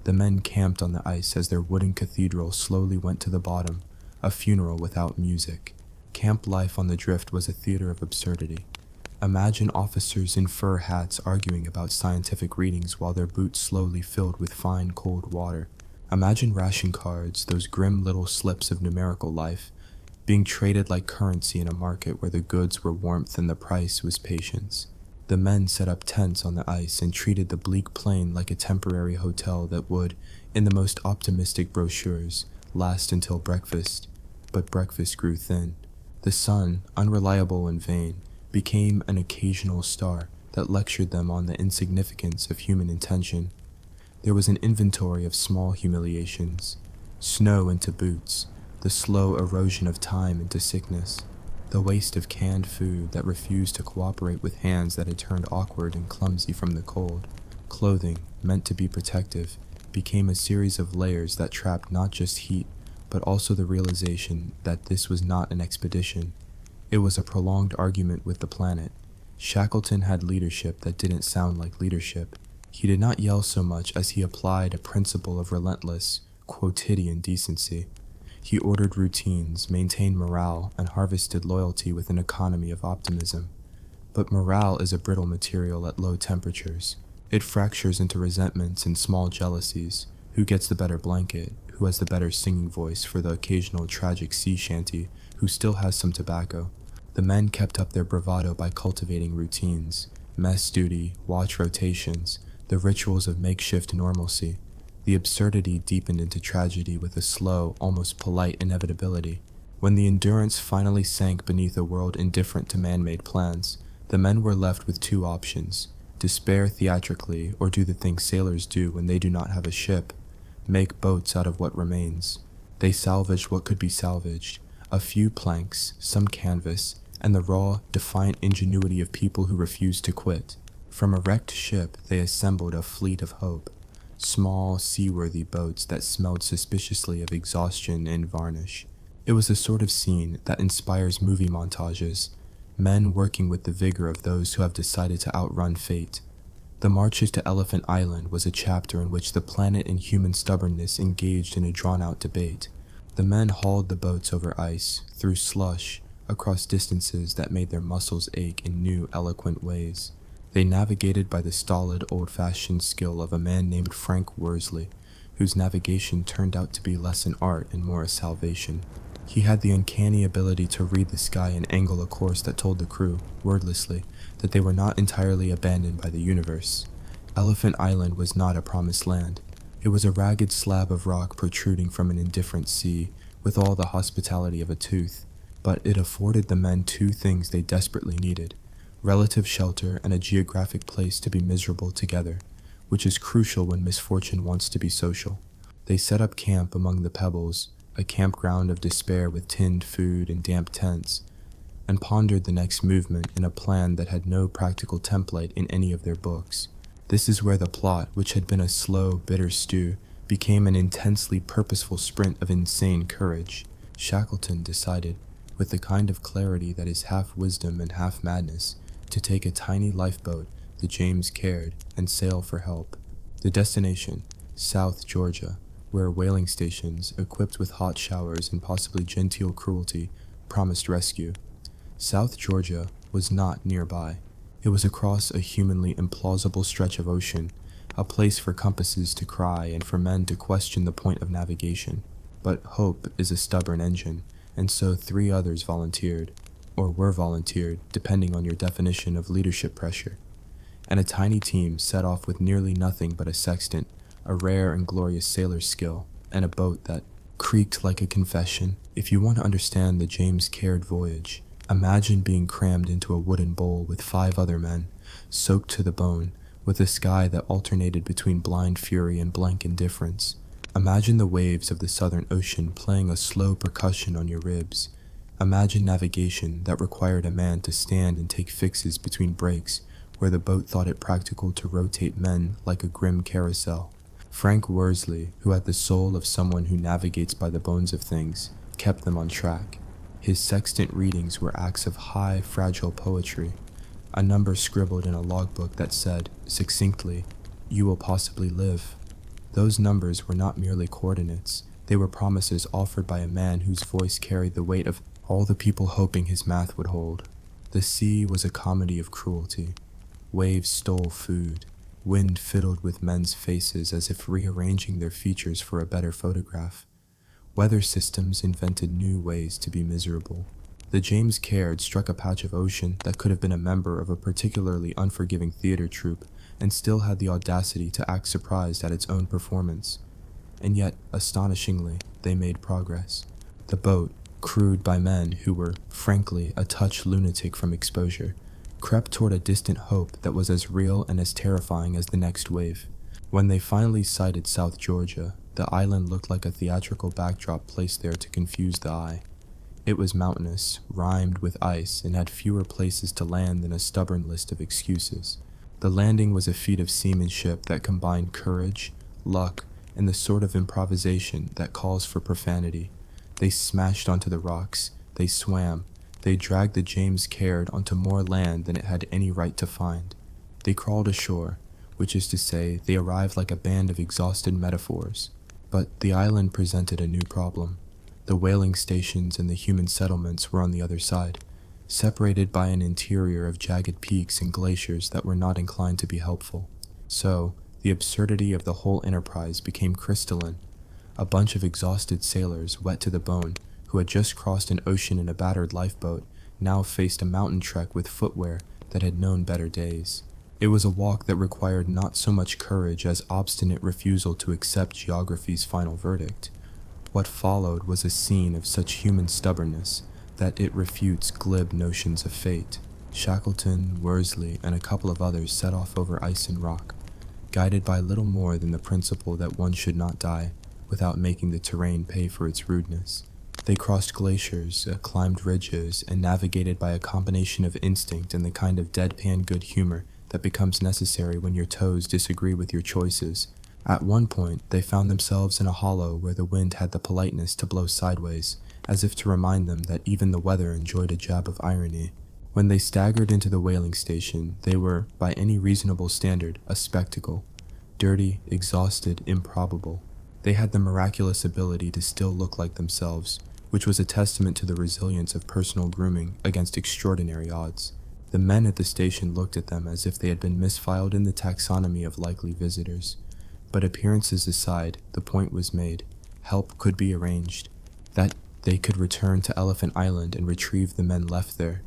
The men camped on the ice as their wooden cathedral slowly went to the bottom, a funeral without music. Camp life on the drift was a theater of absurdity. Imagine officers in fur hats arguing about scientific readings while their boots slowly filled with fine, cold water. Imagine ration cards, those grim little slips of numerical life, being traded like currency in a market where the goods were warmth and the price was patience. The men set up tents on the ice and treated the bleak plain like a temporary hotel that would, in the most optimistic brochures, last until breakfast. But breakfast grew thin. The sun, unreliable and vain, became an occasional star that lectured them on the insignificance of human intention. There was an inventory of small humiliations: snow into boots, the slow erosion of time into sickness, the waste of canned food that refused to cooperate with hands that had turned awkward and clumsy from the cold. Clothing, meant to be protective, became a series of layers that trapped not just heat, but also the realization that this was not an expedition. It was a prolonged argument with the planet. Shackleton had leadership that didn't sound like leadership. He did not yell so much as he applied a principle of relentless, quotidian decency. He ordered routines, maintained morale, and harvested loyalty with an economy of optimism. But morale is a brittle material at low temperatures. It fractures into resentments and small jealousies. Who gets the better blanket? Who has the better singing voice for the occasional tragic sea shanty? Who still has some tobacco? The men kept up their bravado by cultivating routines, mess duty, watch rotations, the rituals of makeshift normalcy. The absurdity deepened into tragedy with a slow, almost polite inevitability. When the Endurance finally sank beneath a world indifferent to man-made plans, the men were left with two options: despair theatrically, or do the thing sailors do when they do not have a ship: make boats out of what remains. They salvaged what could be salvaged: a few planks, some canvas, and the raw, defiant ingenuity of people who refused to quit. From a wrecked ship, they assembled a fleet of hope. Small, seaworthy boats that smelled suspiciously of exhaustion and varnish. It was the sort of scene that inspires movie montages, men working with the vigor of those who have decided to outrun fate. The marches to Elephant Island was a chapter in which the planet and human stubbornness engaged in a drawn-out debate. The men hauled the boats over ice, through slush, across distances that made their muscles ache in new, eloquent ways. They navigated by the stolid, old-fashioned skill of a man named Frank Worsley, whose navigation turned out to be less an art and more a salvation. He had the uncanny ability to read the sky and angle a course that told the crew, wordlessly, that they were not entirely abandoned by the universe. Elephant Island was not a promised land. It was a ragged slab of rock protruding from an indifferent sea, with all the hospitality of a tooth, but it afforded the men two things they desperately needed: relative shelter and a geographic place to be miserable together, which is crucial when misfortune wants to be social. They set up camp among the pebbles, a campground of despair with tinned food and damp tents, and pondered the next movement in a plan that had no practical template in any of their books. This is where the plot, which had been a slow, bitter stew, became an intensely purposeful sprint of insane courage. Shackleton decided, with the kind of clarity that is half wisdom and half madness, to take a tiny lifeboat, the James Caird, and sail for help. The destination, South Georgia, where whaling stations, equipped with hot showers and possibly genteel cruelty, promised rescue. South Georgia was not nearby. It was across a humanly implausible stretch of ocean, a place for compasses to cry and for men to question the point of navigation. But hope is a stubborn engine, and so 3 others volunteered, or were volunteered, depending on your definition of leadership pressure. And a tiny team set off with nearly nothing but a sextant, a rare and glorious sailor's skill, and a boat that creaked like a confession. If you want to understand the James Caird voyage, imagine being crammed into a wooden bowl with 5 other men, soaked to the bone, with a sky that alternated between blind fury and blank indifference. Imagine the waves of the Southern Ocean playing a slow percussion on your ribs. Imagine navigation that required a man to stand and take fixes between breaks where the boat thought it practical to rotate men like a grim carousel. Frank Worsley, who had the soul of someone who navigates by the bones of things, kept them on track. His sextant readings were acts of high, fragile poetry, a number scribbled in a logbook that said, succinctly, "You will possibly live." Those numbers were not merely coordinates, they were promises offered by a man whose voice carried the weight of all the people hoping his math would hold. The sea was a comedy of cruelty. Waves stole food. Wind fiddled with men's faces as if rearranging their features for a better photograph. Weather systems invented new ways to be miserable. The James Caird struck a patch of ocean that could have been a member of a particularly unforgiving theater troupe and still had the audacity to act surprised at its own performance. And yet, astonishingly, they made progress. The boat, crewed by men who were, frankly, a touch lunatic from exposure, crept toward a distant hope that was as real and as terrifying as the next wave. When they finally sighted South Georgia, the island looked like a theatrical backdrop placed there to confuse the eye. It was mountainous, rimed with ice, and had fewer places to land than a stubborn list of excuses. The landing was a feat of seamanship that combined courage, luck, and the sort of improvisation that calls for profanity. They smashed onto the rocks, they swam, they dragged the James Caird onto more land than it had any right to find. They crawled ashore, which is to say, they arrived like a band of exhausted metaphors. But the island presented a new problem. The whaling stations and the human settlements were on the other side, separated by an interior of jagged peaks and glaciers that were not inclined to be helpful. So, the absurdity of the whole enterprise became crystalline. A bunch of exhausted sailors, wet to the bone, who had just crossed an ocean in a battered lifeboat, now faced a mountain trek with footwear that had known better days. It was a walk that required not so much courage as obstinate refusal to accept geography's final verdict. What followed was a scene of such human stubbornness that it refutes glib notions of fate. Shackleton, Worsley, and a couple of others set off over ice and rock, guided by little more than the principle that one should not die without making the terrain pay for its rudeness. They crossed glaciers, climbed ridges, and navigated by a combination of instinct and the kind of deadpan good humor that becomes necessary when your toes disagree with your choices. At one point, they found themselves in a hollow where the wind had the politeness to blow sideways, as if to remind them that even the weather enjoyed a jab of irony. When they staggered into the whaling station, they were, by any reasonable standard, a spectacle. Dirty, exhausted, improbable. They had the miraculous ability to still look like themselves, which was a testament to the resilience of personal grooming against extraordinary odds. The men at the station looked at them as if they had been misfiled in the taxonomy of likely visitors. But appearances aside, the point was made. Help could be arranged. That they could return to Elephant Island and retrieve the men left there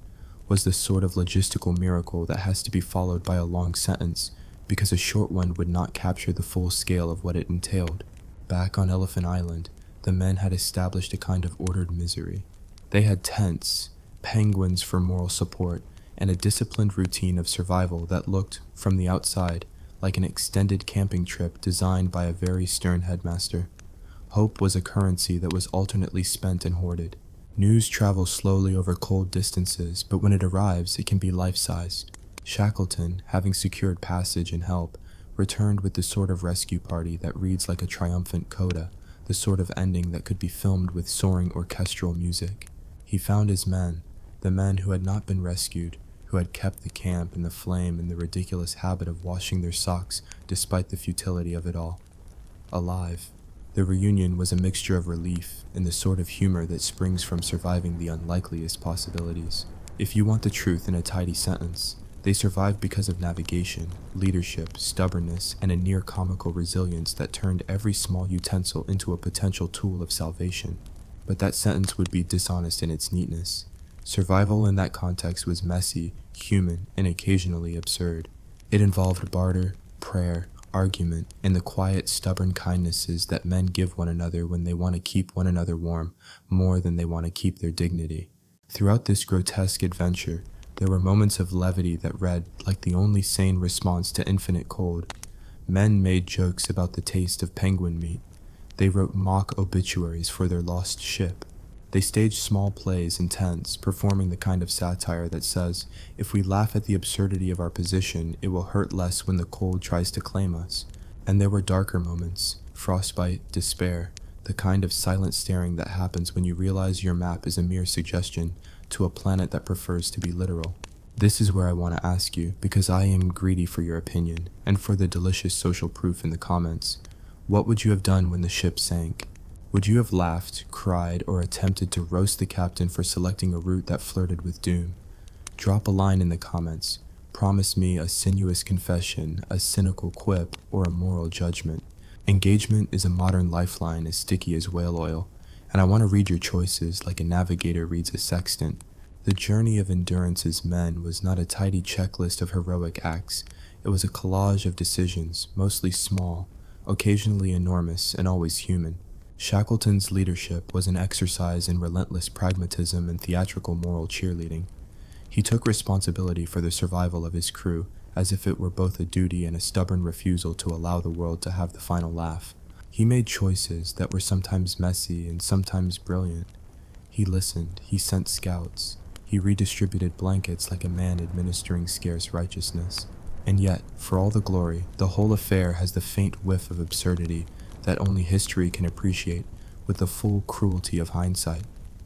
was the sort of logistical miracle that has to be followed by a long sentence, because a short one would not capture the full scale of what it entailed. Back on Elephant Island, the men had established a kind of ordered misery. They had tents, penguins for moral support, and a disciplined routine of survival that looked, from the outside, like an extended camping trip designed by a very stern headmaster. Hope was a currency that was alternately spent and hoarded. News travels slowly over cold distances, but when it arrives, it can be life-sized. Shackleton, having secured passage and help, returned with the sort of rescue party that reads like a triumphant coda, the sort of ending that could be filmed with soaring orchestral music. He found his men, the men who had not been rescued, who had kept the camp and the flame and the ridiculous habit of washing their socks despite the futility of it all. Alive. The reunion was a mixture of relief and the sort of humor that springs from surviving the unlikeliest possibilities. If you want the truth in a tidy sentence, they survived because of navigation, leadership, stubbornness, and a near-comical resilience that turned every small utensil into a potential tool of salvation. But that sentence would be dishonest in its neatness. Survival in that context was messy, human, and occasionally absurd. It involved barter, prayer, argument, and the quiet, stubborn kindnesses that men give one another when they want to keep one another warm more than they want to keep their dignity. Throughout this grotesque adventure, there were moments of levity that read like the only sane response to infinite cold. Men made jokes about the taste of penguin meat. They wrote mock obituaries for their lost ship. They staged small plays in tents, performing the kind of satire that says, if we laugh at the absurdity of our position, it will hurt less when the cold tries to claim us. And there were darker moments, frostbite, despair, the kind of silent staring that happens when you realize your map is a mere suggestion to a planet that prefers to be literal. This is where I want to ask you, because I am greedy for your opinion, and for the delicious social proof in the comments. What would you have done when the ship sank? Would you have laughed, cried, or attempted to roast the captain for selecting a route that flirted with doom? Drop a line in the comments. Promise me a sinuous confession, a cynical quip, or a moral judgment. Engagement is a modern lifeline as sticky as whale oil, and I want to read your choices like a navigator reads a sextant. The journey of Endurance's men was not a tidy checklist of heroic acts. It was a collage of decisions, mostly small, occasionally enormous, and always human. Shackleton's leadership was an exercise in relentless pragmatism and theatrical moral cheerleading. He took responsibility for the survival of his crew, as if it were both a duty and a stubborn refusal to allow the world to have the final laugh. He made choices that were sometimes messy and sometimes brilliant. He listened, he sent scouts, he redistributed blankets like a man administering scarce righteousness. And yet, for all the glory, the whole affair has the faint whiff of absurdity that only history can appreciate with the full cruelty of hindsight.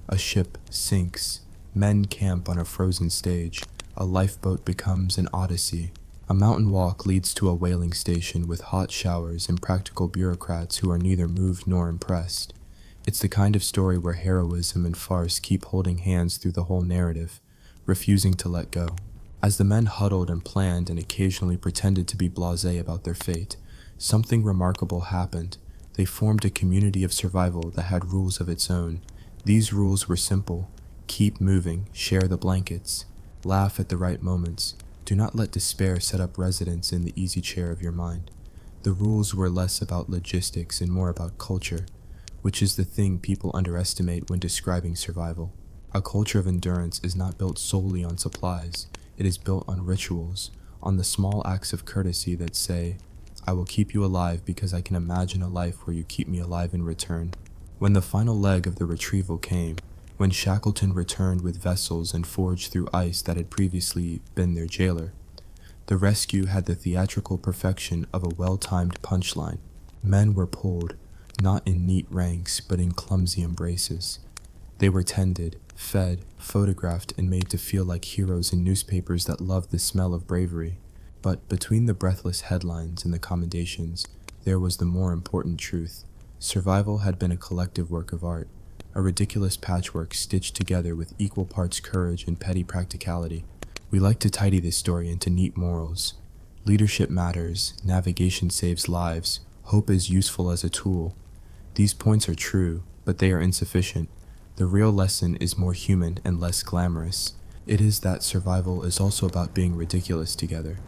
A ship sinks, men camp on a frozen stage, a lifeboat becomes an odyssey. A mountain walk leads to a whaling station with hot showers and practical bureaucrats who are neither moved nor impressed. It's the kind of story where heroism and farce keep holding hands through the whole narrative, refusing to let go. As the men huddled and planned and occasionally pretended to be blasé about their fate, something remarkable happened. They formed a community of survival that had rules of its own. These rules were simple. Keep moving, share the blankets, laugh at the right moments. Do not let despair set up residence in the easy chair of your mind. The rules were less about logistics and more about culture, which is the thing people underestimate when describing survival. A culture of endurance is not built solely on supplies. It is built on rituals, on the small acts of courtesy that say, I will keep you alive because I can imagine a life where you keep me alive in return. When the final leg of the retrieval came, when Shackleton returned with vessels and forged through ice that had previously been their jailer, the rescue had the theatrical perfection of a well-timed punchline. Men were pulled, not in neat ranks, but in clumsy embraces. They were tended, fed, photographed, and made to feel like heroes in newspapers that loved the smell of bravery. But between the breathless headlines and the commendations, there was the more important truth. Survival had been a collective work of art, a ridiculous patchwork stitched together with equal parts courage and petty practicality. We like to tidy this story into neat morals. Leadership matters, navigation saves lives, hope is useful as a tool. These points are true, but they are insufficient. The real lesson is more human and less glamorous. It is that survival is also about being ridiculous together,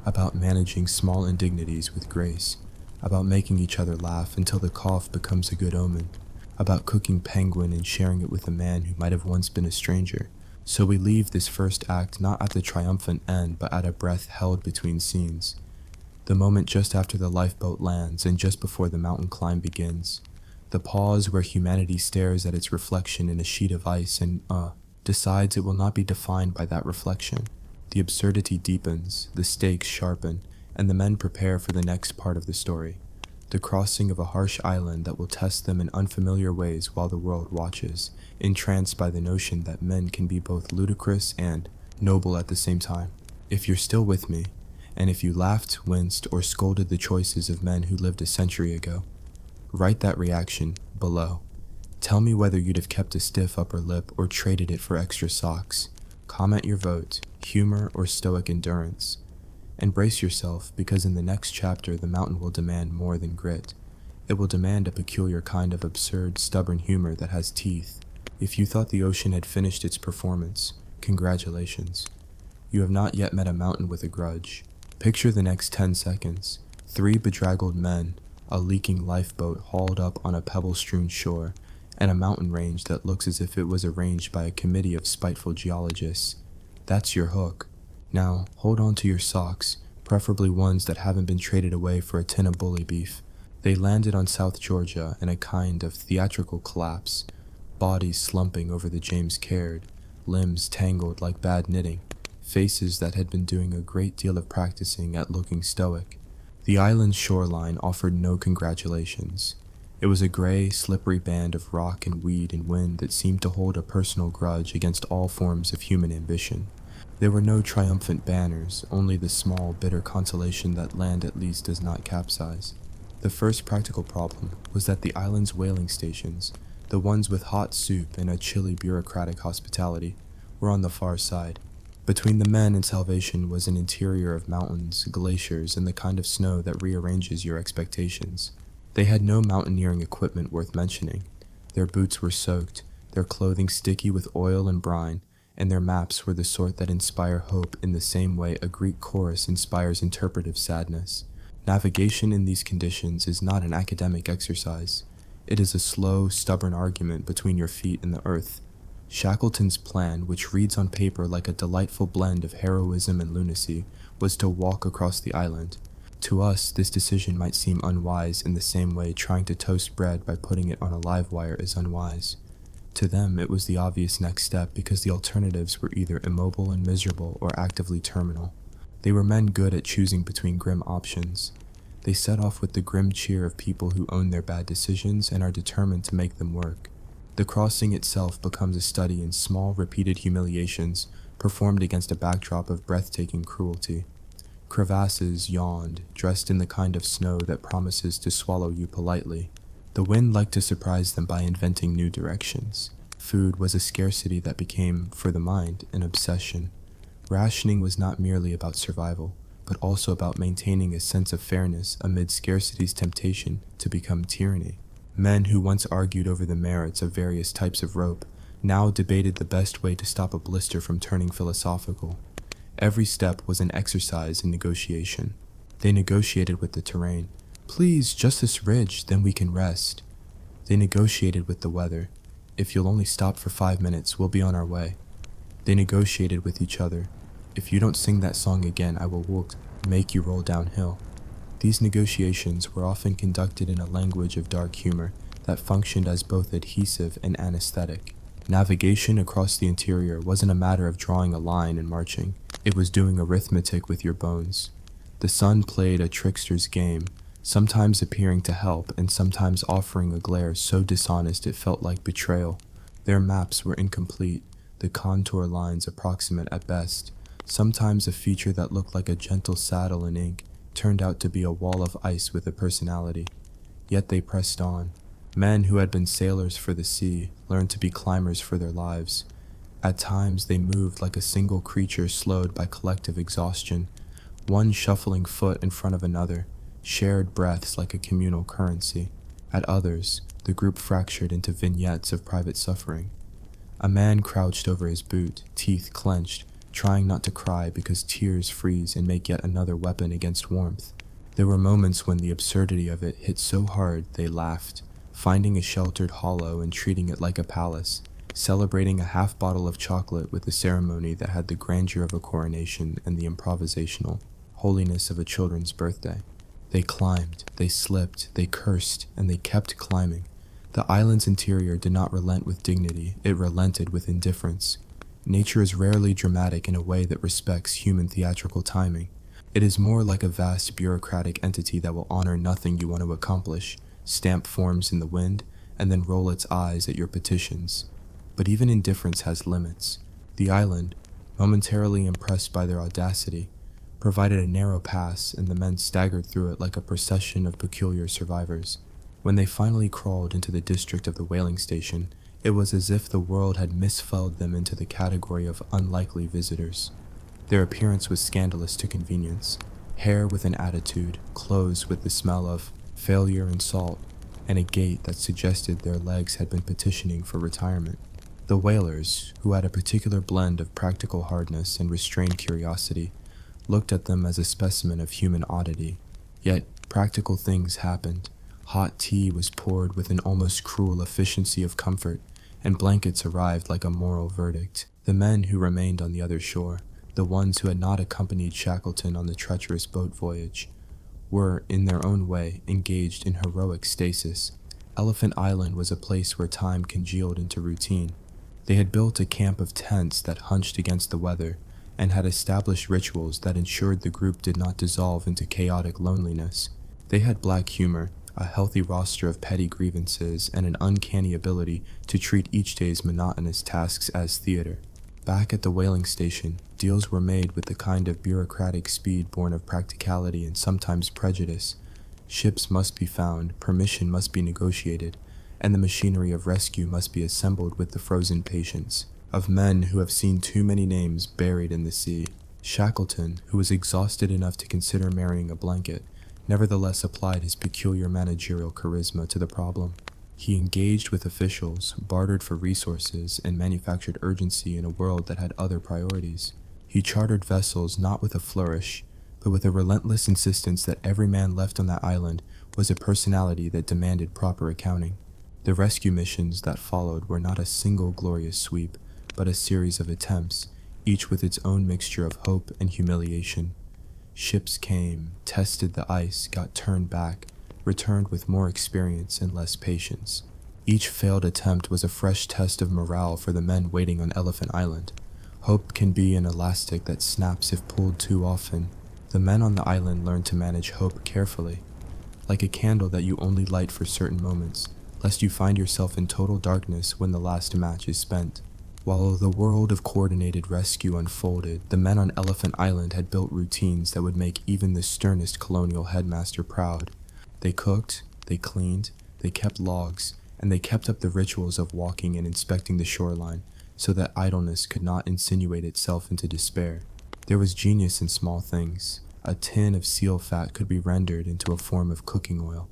about managing small indignities with grace, about making each other laugh until the cough becomes a good omen, about cooking penguin and sharing it with a man who might have once been a stranger. So we leave this first act not at the triumphant end, but at a breath held between scenes. The moment just after the lifeboat lands and just before the mountain climb begins. The pause where humanity stares at its reflection in a sheet of ice and, decides it will not be defined by that reflection. The absurdity deepens, the stakes sharpen, and the men prepare for the next part of the story. The crossing of a harsh island that will test them in unfamiliar ways while the world watches, entranced by the notion that men can be both ludicrous and noble at the same time. If you're still with me, and if you laughed, winced, or scolded the choices of men who lived a century ago, write that reaction below. Tell me whether you'd have kept a stiff upper lip or traded it for extra socks. Comment your vote, humor or stoic endurance. And brace yourself, because in the next chapter the mountain will demand more than grit. It will demand a peculiar kind of absurd, stubborn humor that has teeth. If you thought the ocean had finished its performance, congratulations. You have not yet met a mountain with a grudge. Picture the next 10 seconds. 3 bedraggled men, a leaking lifeboat hauled up on a pebble-strewn shore, and a mountain range that looks as if it was arranged by a committee of spiteful geologists. That's your hook. Now, hold on to your socks, preferably ones that haven't been traded away for a tin of bully beef. They landed on South Georgia in a kind of theatrical collapse, bodies slumping over the James Caird, limbs tangled like bad knitting, faces that had been doing a great deal of practicing at looking stoic. The island's shoreline offered no congratulations. It was a gray, slippery band of rock and weed and wind that seemed to hold a personal grudge against all forms of human ambition. There were no triumphant banners, only the small, bitter consolation that land at least does not capsize. The first practical problem was that the island's whaling stations, the ones with hot soup and a chilly bureaucratic hospitality, were on the far side. Between the men and salvation was an interior of mountains, glaciers, and the kind of snow that rearranges your expectations. They had no mountaineering equipment worth mentioning. Their boots were soaked, their clothing sticky with oil and brine, and their maps were the sort that inspire hope in the same way a Greek chorus inspires interpretive sadness. Navigation in these conditions is not an academic exercise. It is a slow, stubborn argument between your feet and the earth. Shackleton's plan, which reads on paper like a delightful blend of heroism and lunacy, was to walk across the island. To us, this decision might seem unwise in the same way trying to toast bread by putting it on a live wire is unwise. To them, it was the obvious next step because the alternatives were either immobile and miserable or actively terminal. They were men good at choosing between grim options. They set off with the grim cheer of people who own their bad decisions and are determined to make them work. The crossing itself becomes a study in small, repeated humiliations performed against a backdrop of breathtaking cruelty. Crevasses yawned, dressed in the kind of snow that promises to swallow you politely. The wind liked to surprise them by inventing new directions. Food was a scarcity that became, for the mind, an obsession. Rationing was not merely about survival, but also about maintaining a sense of fairness amid scarcity's temptation to become tyranny. Men who once argued over the merits of various types of rope now debated the best way to stop a blister from turning philosophical. Every step was an exercise in negotiation. They negotiated with the terrain. Please, just this ridge, then we can rest. They negotiated with the weather. If you'll only stop for 5 minutes, we'll be on our way. They negotiated with each other. If you don't sing that song again, I will make you roll downhill. These negotiations were often conducted in a language of dark humor that functioned as both adhesive and anesthetic. Navigation across the interior wasn't a matter of drawing a line and marching. It was doing arithmetic with your bones. The sun played a trickster's game, sometimes appearing to help and sometimes offering a glare so dishonest it felt like betrayal. Their maps were incomplete, the contour lines approximate at best. Sometimes a feature that looked like a gentle saddle in ink turned out to be a wall of ice with a personality. Yet they pressed on. Men who had been sailors for the sea learned to be climbers for their lives. At times they moved like a single creature slowed by collective exhaustion, one shuffling foot in front of another, shared breaths like a communal currency. At others, the group fractured into vignettes of private suffering. A man crouched over his boot, teeth clenched, trying not to cry because tears freeze and make yet another weapon against warmth. There were moments when the absurdity of it hit so hard they laughed, finding a sheltered hollow and treating it like a palace, celebrating a half bottle of chocolate with a ceremony that had the grandeur of a coronation and the improvisational holiness of a children's birthday. They climbed, they slipped, they cursed, and they kept climbing. The island's interior did not relent with dignity, it relented with indifference. Nature is rarely dramatic in a way that respects human theatrical timing. It is more like a vast bureaucratic entity that will honor nothing you want to accomplish, stamp forms in the wind, and then roll its eyes at your petitions. But even indifference has limits. The island, momentarily impressed by their audacity, provided a narrow pass, and the men staggered through it like a procession of peculiar survivors. When they finally crawled into the district of the whaling station, it was as if the world had misfelled them into the category of unlikely visitors. Their appearance was scandalous to convenience. Hair with an attitude, clothes with the smell of failure and salt, and a gait that suggested their legs had been petitioning for retirement. The whalers, who had a particular blend of practical hardness and restrained curiosity, looked at them as a specimen of human oddity. Yet practical things happened. Hot tea was poured with an almost cruel efficiency of comfort, and blankets arrived like a moral verdict. The men who remained on the other shore, the ones who had not accompanied Shackleton on the treacherous boat voyage, were, in their own way, engaged in heroic stasis. Elephant Island was a place where time congealed into routine. They had built a camp of tents that hunched against the weather, and had established rituals that ensured the group did not dissolve into chaotic loneliness. They had black humor, a healthy roster of petty grievances, and an uncanny ability to treat each day's monotonous tasks as theater. Back at the whaling station, deals were made with the kind of bureaucratic speed born of practicality and sometimes prejudice. Ships must be found, permission must be negotiated, and the machinery of rescue must be assembled with the frozen patience of men who have seen too many names buried in the sea. Shackleton, who was exhausted enough to consider marrying a blanket, nevertheless applied his peculiar managerial charisma to the problem. He engaged with officials, bartered for resources, and manufactured urgency in a world that had other priorities. He chartered vessels not with a flourish, but with a relentless insistence that every man left on that island was a personality that demanded proper accounting. The rescue missions that followed were not a single glorious sweep, but a series of attempts, each with its own mixture of hope and humiliation. Ships came, tested the ice, got turned back, returned with more experience and less patience. Each failed attempt was a fresh test of morale for the men waiting on Elephant Island. Hope can be an elastic that snaps if pulled too often. The men on the island learned to manage hope carefully, like a candle that you only light for certain moments, lest you find yourself in total darkness when the last match is spent. While the world of coordinated rescue unfolded, the men on Elephant Island had built routines that would make even the sternest colonial headmaster proud. They cooked, they cleaned, they kept logs, and they kept up the rituals of walking and inspecting the shoreline so that idleness could not insinuate itself into despair. There was genius in small things. A tin of seal fat could be rendered into a form of cooking oil.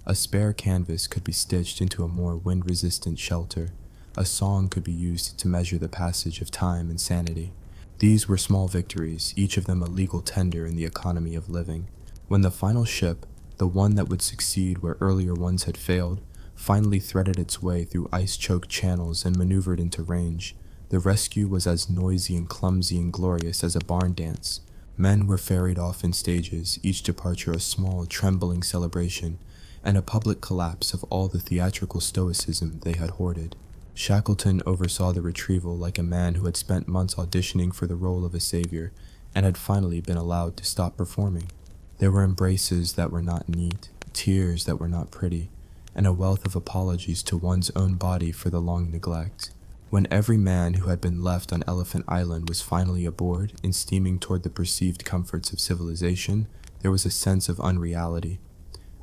A spare canvas could be stitched into a more wind-resistant shelter. A song could be used to measure the passage of time and sanity. These were small victories, each of them a legal tender in the economy of living. When the final ship, the one that would succeed where earlier ones had failed, finally threaded its way through ice-choked channels and maneuvered into range, the rescue was as noisy and clumsy and glorious as a barn dance. Men were ferried off in stages, each departure a small, trembling celebration, and a public collapse of all the theatrical stoicism they had hoarded. Shackleton oversaw the retrieval like a man who had spent months auditioning for the role of a savior and had finally been allowed to stop performing. There were embraces that were not neat, tears that were not pretty, and a wealth of apologies to one's own body for the long neglect. When every man who had been left on Elephant Island was finally aboard and steaming toward the perceived comforts of civilization, there was a sense of unreality,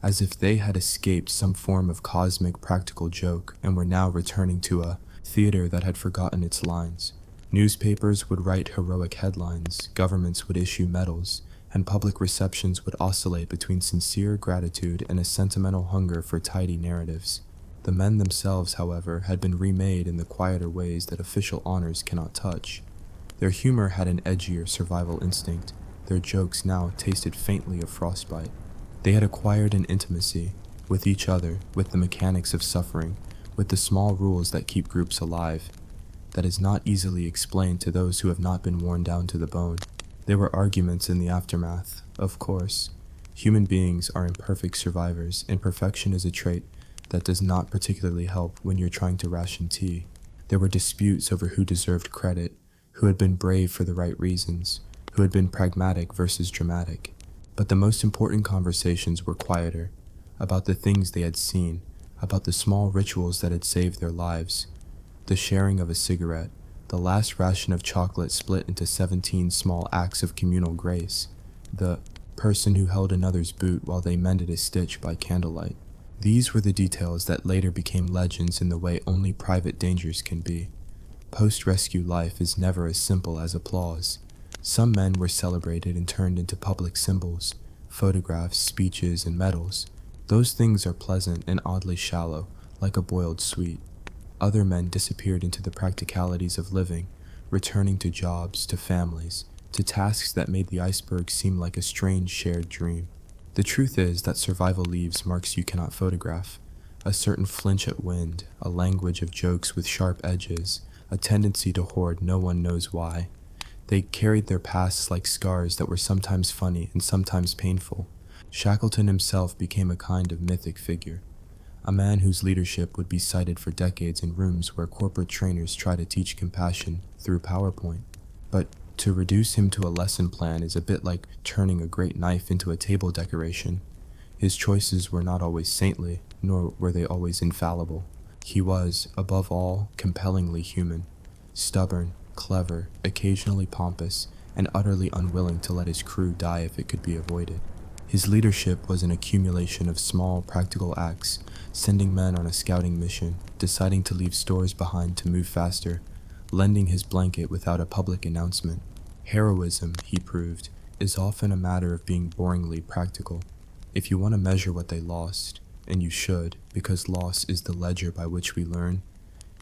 as if they had escaped some form of cosmic practical joke and were now returning to a theater that had forgotten its lines. Newspapers would write heroic headlines, governments would issue medals, and public receptions would oscillate between sincere gratitude and a sentimental hunger for tidy narratives. The men themselves, however, had been remade in the quieter ways that official honors cannot touch. Their humor had an edgier survival instinct. Their jokes now tasted faintly of frostbite. They had acquired an intimacy with each other, with the mechanics of suffering, with the small rules that keep groups alive, that is not easily explained to those who have not been worn down to the bone. There were arguments in the aftermath, of course. Human beings are imperfect survivors, and perfection is a trait that does not particularly help when you're trying to ration tea. There were disputes over who deserved credit, who had been brave for the right reasons, who had been pragmatic versus dramatic. But the most important conversations were quieter, about the things they had seen, about the small rituals that had saved their lives. The sharing of a cigarette, the last ration of chocolate split into 17 small acts of communal grace, the person who held another's boot while they mended a stitch by candlelight. These were the details that later became legends in the way only private dangers can be. Post-rescue life is never as simple as applause. Some men were celebrated and turned into public symbols, photographs, speeches, and medals. Those things are pleasant and oddly shallow, like a boiled sweet. Other men disappeared into the practicalities of living, returning to jobs, to families, to tasks that made the iceberg seem like a strange shared dream. The truth is that survival leaves marks you cannot photograph. A certain flinch at wind, a language of jokes with sharp edges, a tendency to hoard no one knows why. They carried their pasts like scars that were sometimes funny and sometimes painful. Shackleton himself became a kind of mythic figure, a man whose leadership would be cited for decades in rooms where corporate trainers try to teach compassion through PowerPoint. But to reduce him to a lesson plan is a bit like turning a great knife into a table decoration. His choices were not always saintly, nor were they always infallible. He was, above all, compellingly human, stubborn, clever, occasionally pompous, and utterly unwilling to let his crew die if it could be avoided. His leadership was an accumulation of small, practical acts, sending men on a scouting mission, deciding to leave stores behind to move faster, lending his blanket without a public announcement. Heroism, he proved, is often a matter of being boringly practical. If you want to measure what they lost, and you should, because loss is the ledger by which we learn,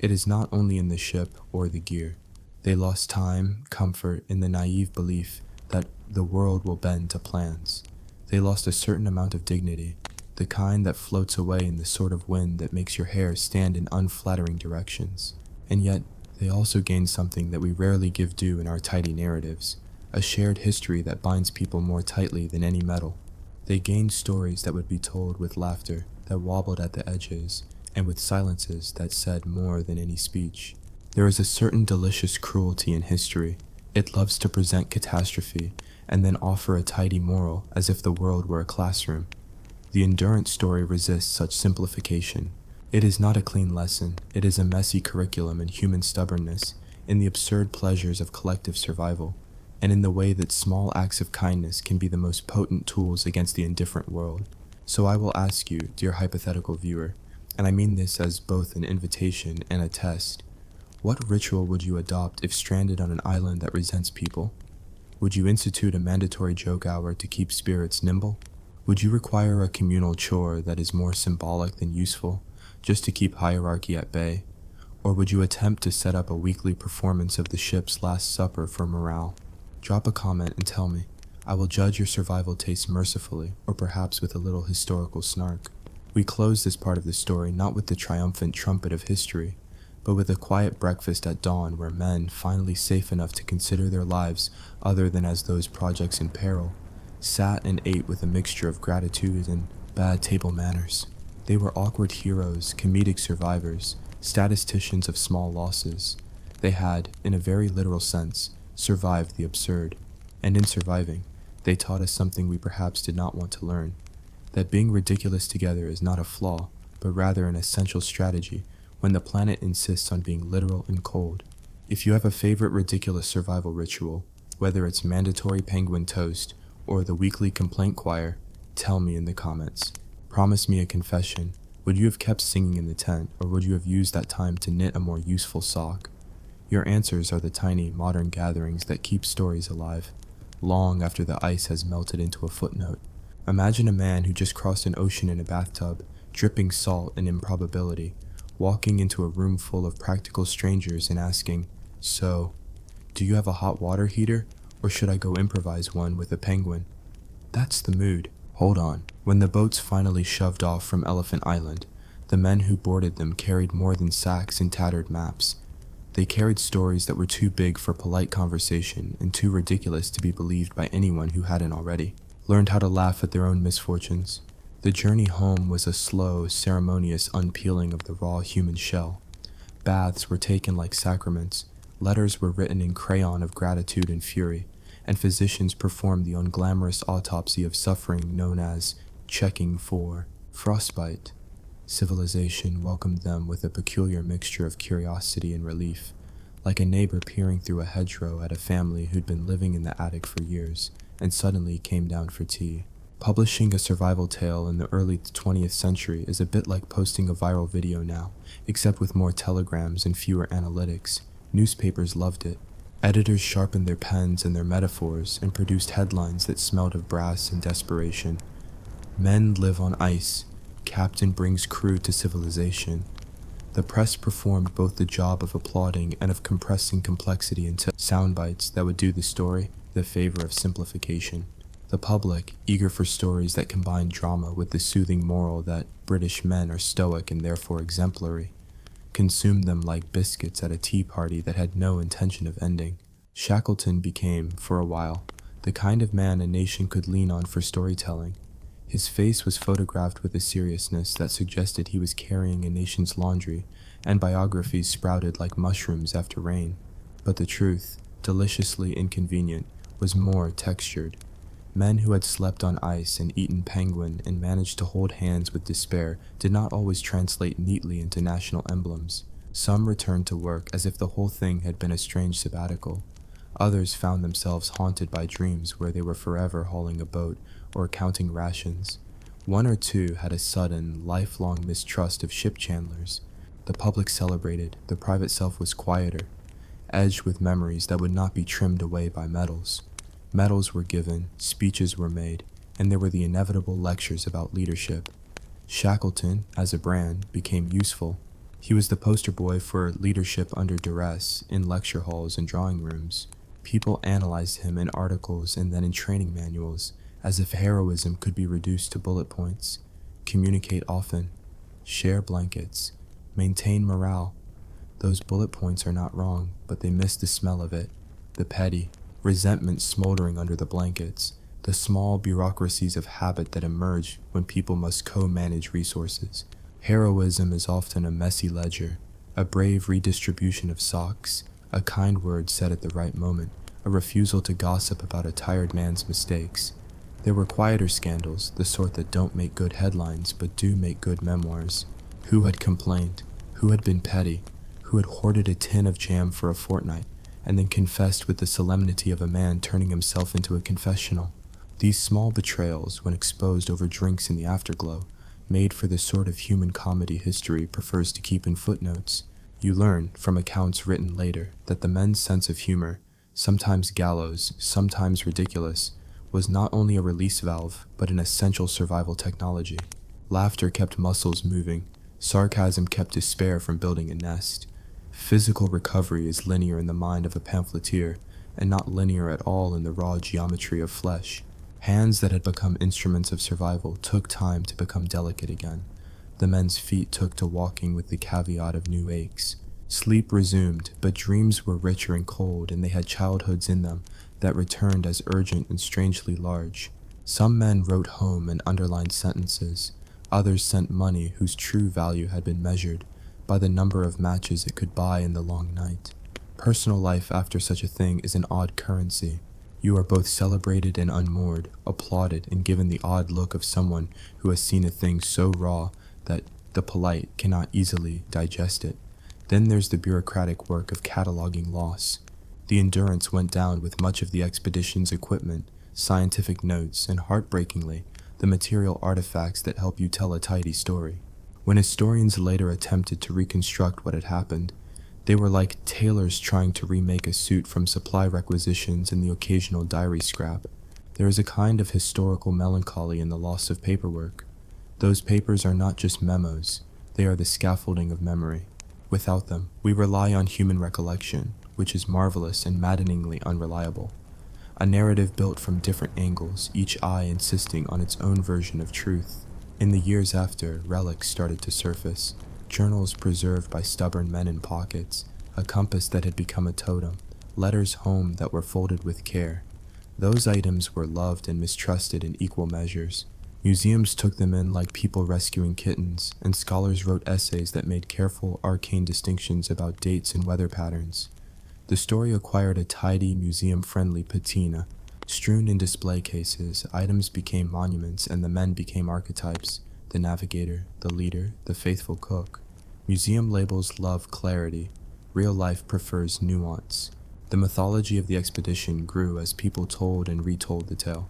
it is not only in the ship or the gear. They lost time, comfort, and the naive belief that the world will bend to plans. They lost a certain amount of dignity, the kind that floats away in the sort of wind that makes your hair stand in unflattering directions. And yet, they also gained something that we rarely give due in our tidy narratives, a shared history that binds people more tightly than any metal. They gained stories that would be told with laughter that wobbled at the edges, and with silences that said more than any speech. There is a certain delicious cruelty in history. It loves to present catastrophe, and then offer a tidy moral as if the world were a classroom. The endurance story resists such simplification. It is not a clean lesson, it is a messy curriculum in human stubbornness, in the absurd pleasures of collective survival, and in the way that small acts of kindness can be the most potent tools against the indifferent world. So I will ask you, dear hypothetical viewer, and I mean this as both an invitation and a test, what ritual would you adopt if stranded on an island that resents people? Would you institute a mandatory joke hour to keep spirits nimble? Would you require a communal chore that is more symbolic than useful, just to keep hierarchy at bay? Or would you attempt to set up a weekly performance of the ship's Last Supper for morale? Drop a comment and tell me. I will judge your survival tastes mercifully, or perhaps with a little historical snark. We close this part of the story not with the triumphant trumpet of history, but with a quiet breakfast at dawn where men, finally safe enough to consider their lives other than as those projects in peril, sat and ate with a mixture of gratitude and bad table manners. They were awkward heroes, comedic survivors, statisticians of small losses. They had, in a very literal sense, survived the absurd. And in surviving, they taught us something we perhaps did not want to learn, that being ridiculous together is not a flaw, but rather an essential strategy when the planet insists on being literal and cold. If you have a favorite ridiculous survival ritual, whether it's mandatory penguin toast or the weekly complaint choir, tell me in the comments. Promise me a confession. Would you have kept singing in the tent, or would you have used that time to knit a more useful sock? Your answers are the tiny, modern gatherings that keep stories alive, long after the ice has melted into a footnote. Imagine a man who just crossed an ocean in a bathtub, dripping salt and improbability, walking into a room full of practical strangers and asking, "So, do you have a hot water heater, or should I go improvise one with a penguin?" That's the mood. Hold on. When the boats finally shoved off from Elephant Island, the men who boarded them carried more than sacks and tattered maps. They carried stories that were too big for polite conversation and too ridiculous to be believed by anyone who hadn't already learned how to laugh at their own misfortunes. The journey home was a slow, ceremonious unpeeling of the raw human shell. Baths were taken like sacraments, letters were written in crayon of gratitude and fury, and physicians performed the unglamorous autopsy of suffering known as checking for frostbite. Civilization welcomed them with a peculiar mixture of curiosity and relief, like a neighbor peering through a hedgerow at a family who'd been living in the attic for years and suddenly came down for tea. Publishing a survival tale in the early 20th century is a bit like posting a viral video now, except with more telegrams and fewer analytics. Newspapers loved it. Editors sharpened their pens and their metaphors and produced headlines that smelled of brass and desperation. Men live on ice. Captain brings crew to civilization. The press performed both the job of applauding and of compressing complexity into sound bites that would do the story the favor of simplification. The public, eager for stories that combined drama with the soothing moral that British men are stoic and therefore exemplary, consumed them like biscuits at a tea party that had no intention of ending. Shackleton became, for a while, the kind of man a nation could lean on for storytelling. His face was photographed with a seriousness that suggested he was carrying a nation's laundry, and biographies sprouted like mushrooms after rain. But the truth, deliciously inconvenient, was more textured. Men who had slept on ice and eaten penguin and managed to hold hands with despair did not always translate neatly into national emblems. Some returned to work as if the whole thing had been a strange sabbatical. Others found themselves haunted by dreams where they were forever hauling a boat or counting rations. One or two had a sudden, lifelong mistrust of ship chandlers. The public celebrated, the private self was quieter, edged with memories that would not be trimmed away by medals. Medals were given, speeches were made, and there were the inevitable lectures about leadership. Shackleton, as a brand, became useful. He was the poster boy for leadership under duress in lecture halls and drawing rooms. People analyzed him in articles and then in training manuals, as if heroism could be reduced to bullet points. Communicate often. Share blankets. Maintain morale. Those bullet points are not wrong, but they miss the smell of it. The petty, resentment smoldering under the blankets, the small bureaucracies of habit that emerge when people must co-manage resources. Heroism is often a messy ledger, a brave redistribution of socks, a kind word said at the right moment, a refusal to gossip about a tired man's mistakes. There were quieter scandals, the sort that don't make good headlines but do make good memoirs. Who had complained? Who had been petty? Who had hoarded a tin of jam for a fortnight, and then confessed with the solemnity of a man turning himself into a confessional? These small betrayals, when exposed over drinks in the afterglow, made for the sort of human comedy history prefers to keep in footnotes. You learn, from accounts written later, that the men's sense of humor, sometimes gallows, sometimes ridiculous, was not only a release valve, but an essential survival technology. Laughter kept muscles moving, sarcasm kept despair from building a nest. Physical recovery is linear in the mind of a pamphleteer, and not linear at all in the raw geometry of flesh. Hands that had become instruments of survival took time to become delicate again. The men's feet took to walking with the caveat of new aches. Sleep resumed, but dreams were richer and cold, and they had childhoods in them that returned as urgent and strangely large. Some men wrote home and underlined sentences. Others sent money whose true value had been measured by the number of matches it could buy in the long night. Personal life after such a thing is an odd currency. You are both celebrated and unmoored, applauded and given the odd look of someone who has seen a thing so raw that the polite cannot easily digest it. Then there's the bureaucratic work of cataloging loss. The Endurance went down with much of the expedition's equipment, scientific notes, and heartbreakingly, the material artifacts that help you tell a tidy story. When historians later attempted to reconstruct what had happened, they were like tailors trying to remake a suit from supply requisitions and the occasional diary scrap. There is a kind of historical melancholy in the loss of paperwork. Those papers are not just memos, they are the scaffolding of memory. Without them, we rely on human recollection, which is marvelous and maddeningly unreliable. A narrative built from different angles, each eye insisting on its own version of truth. In the years after, relics started to surface. Journals preserved by stubborn men in pockets, a compass that had become a totem, letters home that were folded with care. Those items were loved and mistrusted in equal measures. Museums took them in like people rescuing kittens, and scholars wrote essays that made careful, arcane distinctions about dates and weather patterns. The story acquired a tidy, museum-friendly patina. Strewn in display cases, items became monuments and the men became archetypes: the navigator, the leader, the faithful cook. Museum labels love clarity. Real life prefers nuance. The mythology of the expedition grew as people told and retold the tale.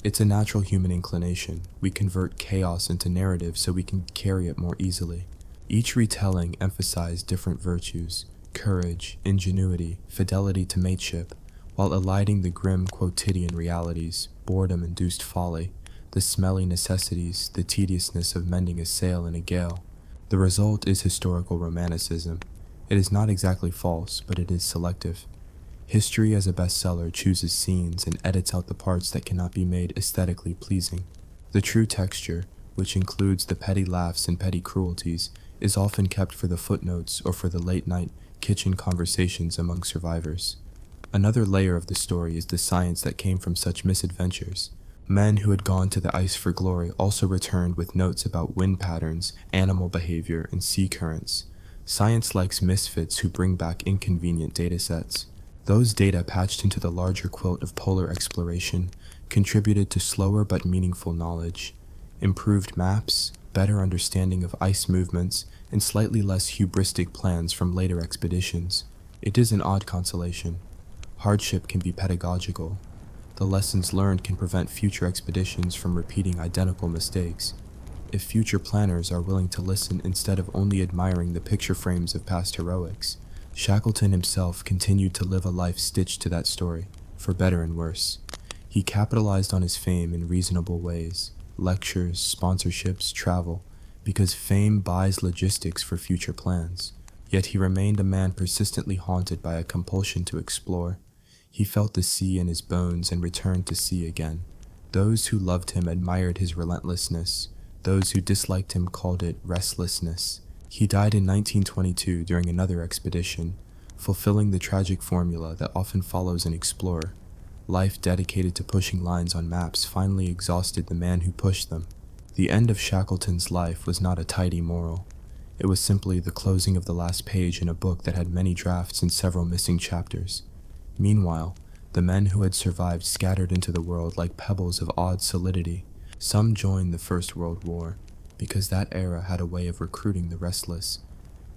It's a natural human inclination. We convert chaos into narrative so we can carry it more easily. Each retelling emphasized different virtues: courage, ingenuity, fidelity to mateship, while eliding the grim quotidian realities, boredom-induced folly, the smelly necessities, the tediousness of mending a sail in a gale. The result is historical romanticism. It is not exactly false, but it is selective. History as a bestseller chooses scenes and edits out the parts that cannot be made aesthetically pleasing. The true texture, which includes the petty laughs and petty cruelties, is often kept for the footnotes or for the late-night kitchen conversations among survivors. Another layer of the story is the science that came from such misadventures. Men who had gone to the ice for glory also returned with notes about wind patterns, animal behavior, and sea currents. Science likes misfits who bring back inconvenient datasets. Those data patched into the larger quilt of polar exploration contributed to slower but meaningful knowledge. Improved maps, better understanding of ice movements, and slightly less hubristic plans from later expeditions. It is an odd consolation. Hardship can be pedagogical. The lessons learned can prevent future expeditions from repeating identical mistakes. If future planners are willing to listen instead of only admiring the picture frames of past heroics, Shackleton himself continued to live a life stitched to that story, for better and worse. He capitalized on his fame in reasonable ways: lectures, sponsorships, travel, because fame buys logistics for future plans. Yet he remained a man persistently haunted by a compulsion to explore. He felt the sea in his bones and returned to sea again. Those who loved him admired his relentlessness. Those who disliked him called it restlessness. He died in 1922 during another expedition, fulfilling the tragic formula that often follows an explorer. Life dedicated to pushing lines on maps finally exhausted the man who pushed them. The end of Shackleton's life was not a tidy moral. It was simply the closing of the last page in a book that had many drafts and several missing chapters. Meanwhile, the men who had survived scattered into the world like pebbles of odd solidity. Some joined the First World War, because that era had a way of recruiting the restless,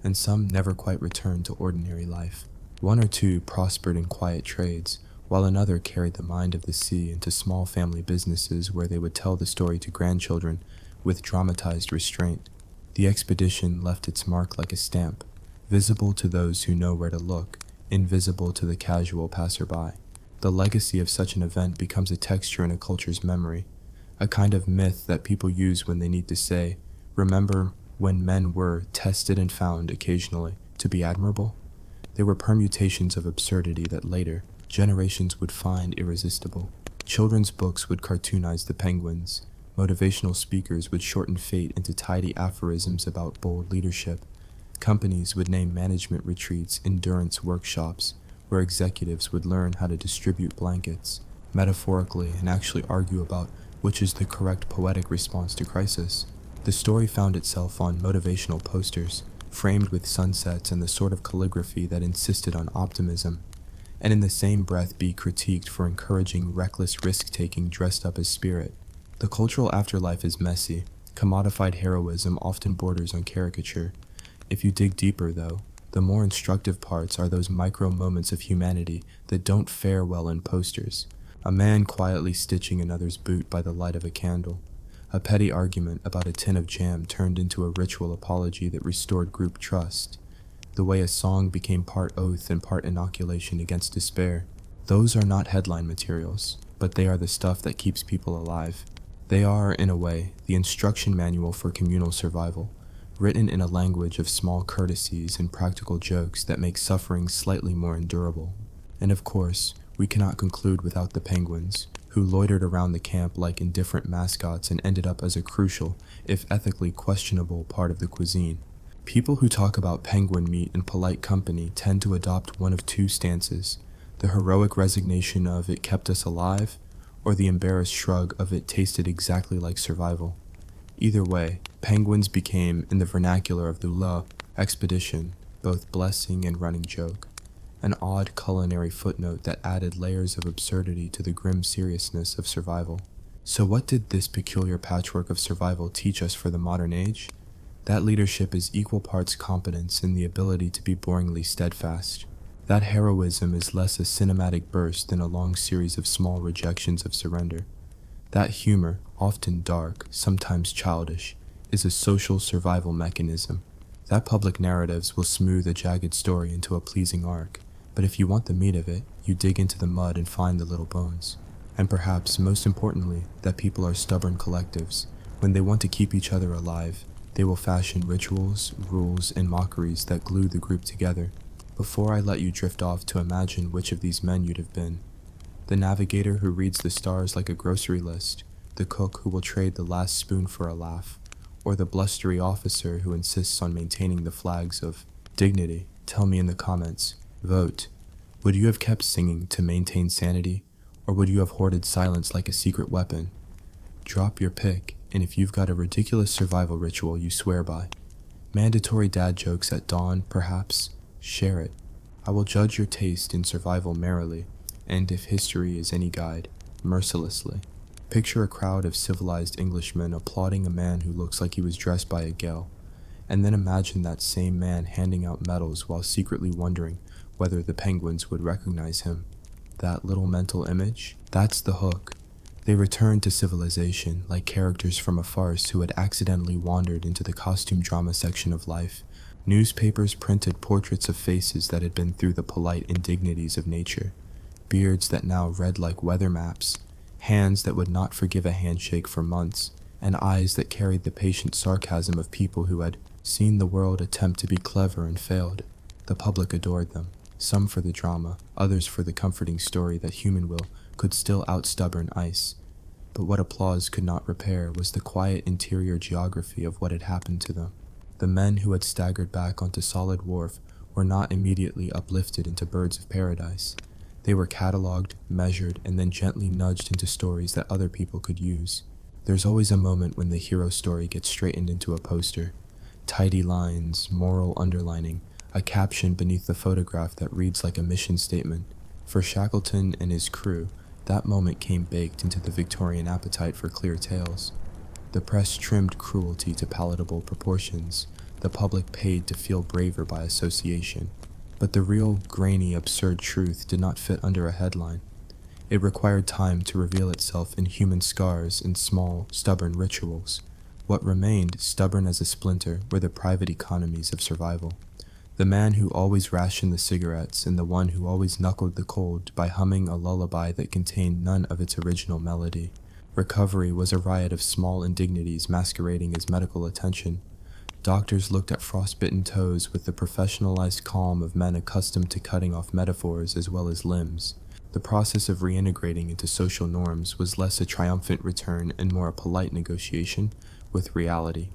and some never quite returned to ordinary life. One or two prospered in quiet trades, while another carried the mind of the sea into small family businesses where they would tell the story to grandchildren with dramatized restraint. The expedition left its mark like a stamp, visible to those who know where to look, invisible to the casual passerby. The legacy of such an event becomes a texture in a culture's memory, a kind of myth that people use when they need to say, remember when men were tested and found occasionally to be admirable? They were permutations of absurdity that later generations would find irresistible. Children's books would cartoonize the penguins. Motivational speakers would shorten fate into tidy aphorisms about bold leadership. Companies would name management retreats endurance workshops, where executives would learn how to distribute blankets, metaphorically, and actually argue about which is the correct poetic response to crisis. The story found itself on motivational posters, framed with sunsets and the sort of calligraphy that insisted on optimism, and in the same breath be critiqued for encouraging reckless risk-taking dressed up as spirit. The cultural afterlife is messy. Commodified heroism often borders on caricature. If you dig deeper, though, the more instructive parts are those micro moments of humanity that don't fare well in posters. A man quietly stitching another's boot by the light of a candle. A petty argument about a tin of jam turned into a ritual apology that restored group trust. The way a song became part oath and part inoculation against despair. Those are not headline materials, but they are the stuff that keeps people alive. They are, in a way, the instruction manual for communal survival, written in a language of small courtesies and practical jokes that make suffering slightly more endurable. And of course, we cannot conclude without the penguins, who loitered around the camp like indifferent mascots and ended up as a crucial, if ethically questionable, part of the cuisine. People who talk about penguin meat in polite company tend to adopt one of two stances: the heroic resignation of "it kept us alive," or the embarrassed shrug of "it tasted exactly like survival." Either way, penguins became, in the vernacular of the La expedition, both blessing and running joke, an odd culinary footnote that added layers of absurdity to the grim seriousness of survival. So what did this peculiar patchwork of survival teach us for the modern age? That leadership is equal parts competence in the ability to be boringly steadfast. That heroism is less a cinematic burst than a long series of small rejections of surrender. That humor, often dark, sometimes childish, is a social survival mechanism. That public narratives will smooth a jagged story into a pleasing arc, but if you want the meat of it, you dig into the mud and find the little bones. And perhaps, most importantly, that people are stubborn collectives. When they want to keep each other alive, they will fashion rituals, rules, and mockeries that glue the group together. Before I let you drift off to imagine which of these men you'd have been: the navigator who reads the stars like a grocery list, the cook who will trade the last spoon for a laugh, or the blustery officer who insists on maintaining the flags of dignity? Tell me in the comments. Vote. Would you have kept singing to maintain sanity, Or would you have hoarded silence like a secret weapon? Drop your pick, and if you've got a ridiculous survival ritual you swear by, mandatory dad jokes at dawn, perhaps, share it. I will judge your taste in survival merrily, and if history is any guide, mercilessly. Picture a crowd of civilized Englishmen applauding a man who looks like he was dressed by a Gael, and then imagine that same man handing out medals while secretly wondering whether the penguins would recognize him. That little mental image, that's the hook. They returned to civilization like characters from a farce who had accidentally wandered into the costume drama section of life. Newspapers printed portraits of faces that had been through the polite indignities of nature, beards that now read like weather maps, hands that would not forgive a handshake for months, and eyes that carried the patient sarcasm of people who had seen the world attempt to be clever and failed. The public adored them, some for the drama, others for the comforting story that human will could still out stubborn ice. But what applause could not repair was the quiet interior geography of what had happened to them. The men who had staggered back onto solid wharf were not immediately uplifted into birds of paradise. They were catalogued, measured, and then gently nudged into stories that other people could use. There's always a moment when the hero story gets straightened into a poster. Tidy lines, moral underlining, a caption beneath the photograph that reads like a mission statement. For Shackleton and his crew, that moment came baked into the Victorian appetite for clear tales. The press trimmed cruelty to palatable proportions. The public paid to feel braver by association. But the real, grainy, absurd truth did not fit under a headline. It required time to reveal itself in human scars and small, stubborn rituals. What remained, stubborn as a splinter, were the private economies of survival. The man who always rationed the cigarettes and the one who always knuckled the cold by humming a lullaby that contained none of its original melody. Recovery was a riot of small indignities masquerading as medical attention. Doctors looked at frostbitten toes with the professionalized calm of men accustomed to cutting off metaphors as well as limbs. The process of reintegrating into social norms was less a triumphant return and more a polite negotiation with reality.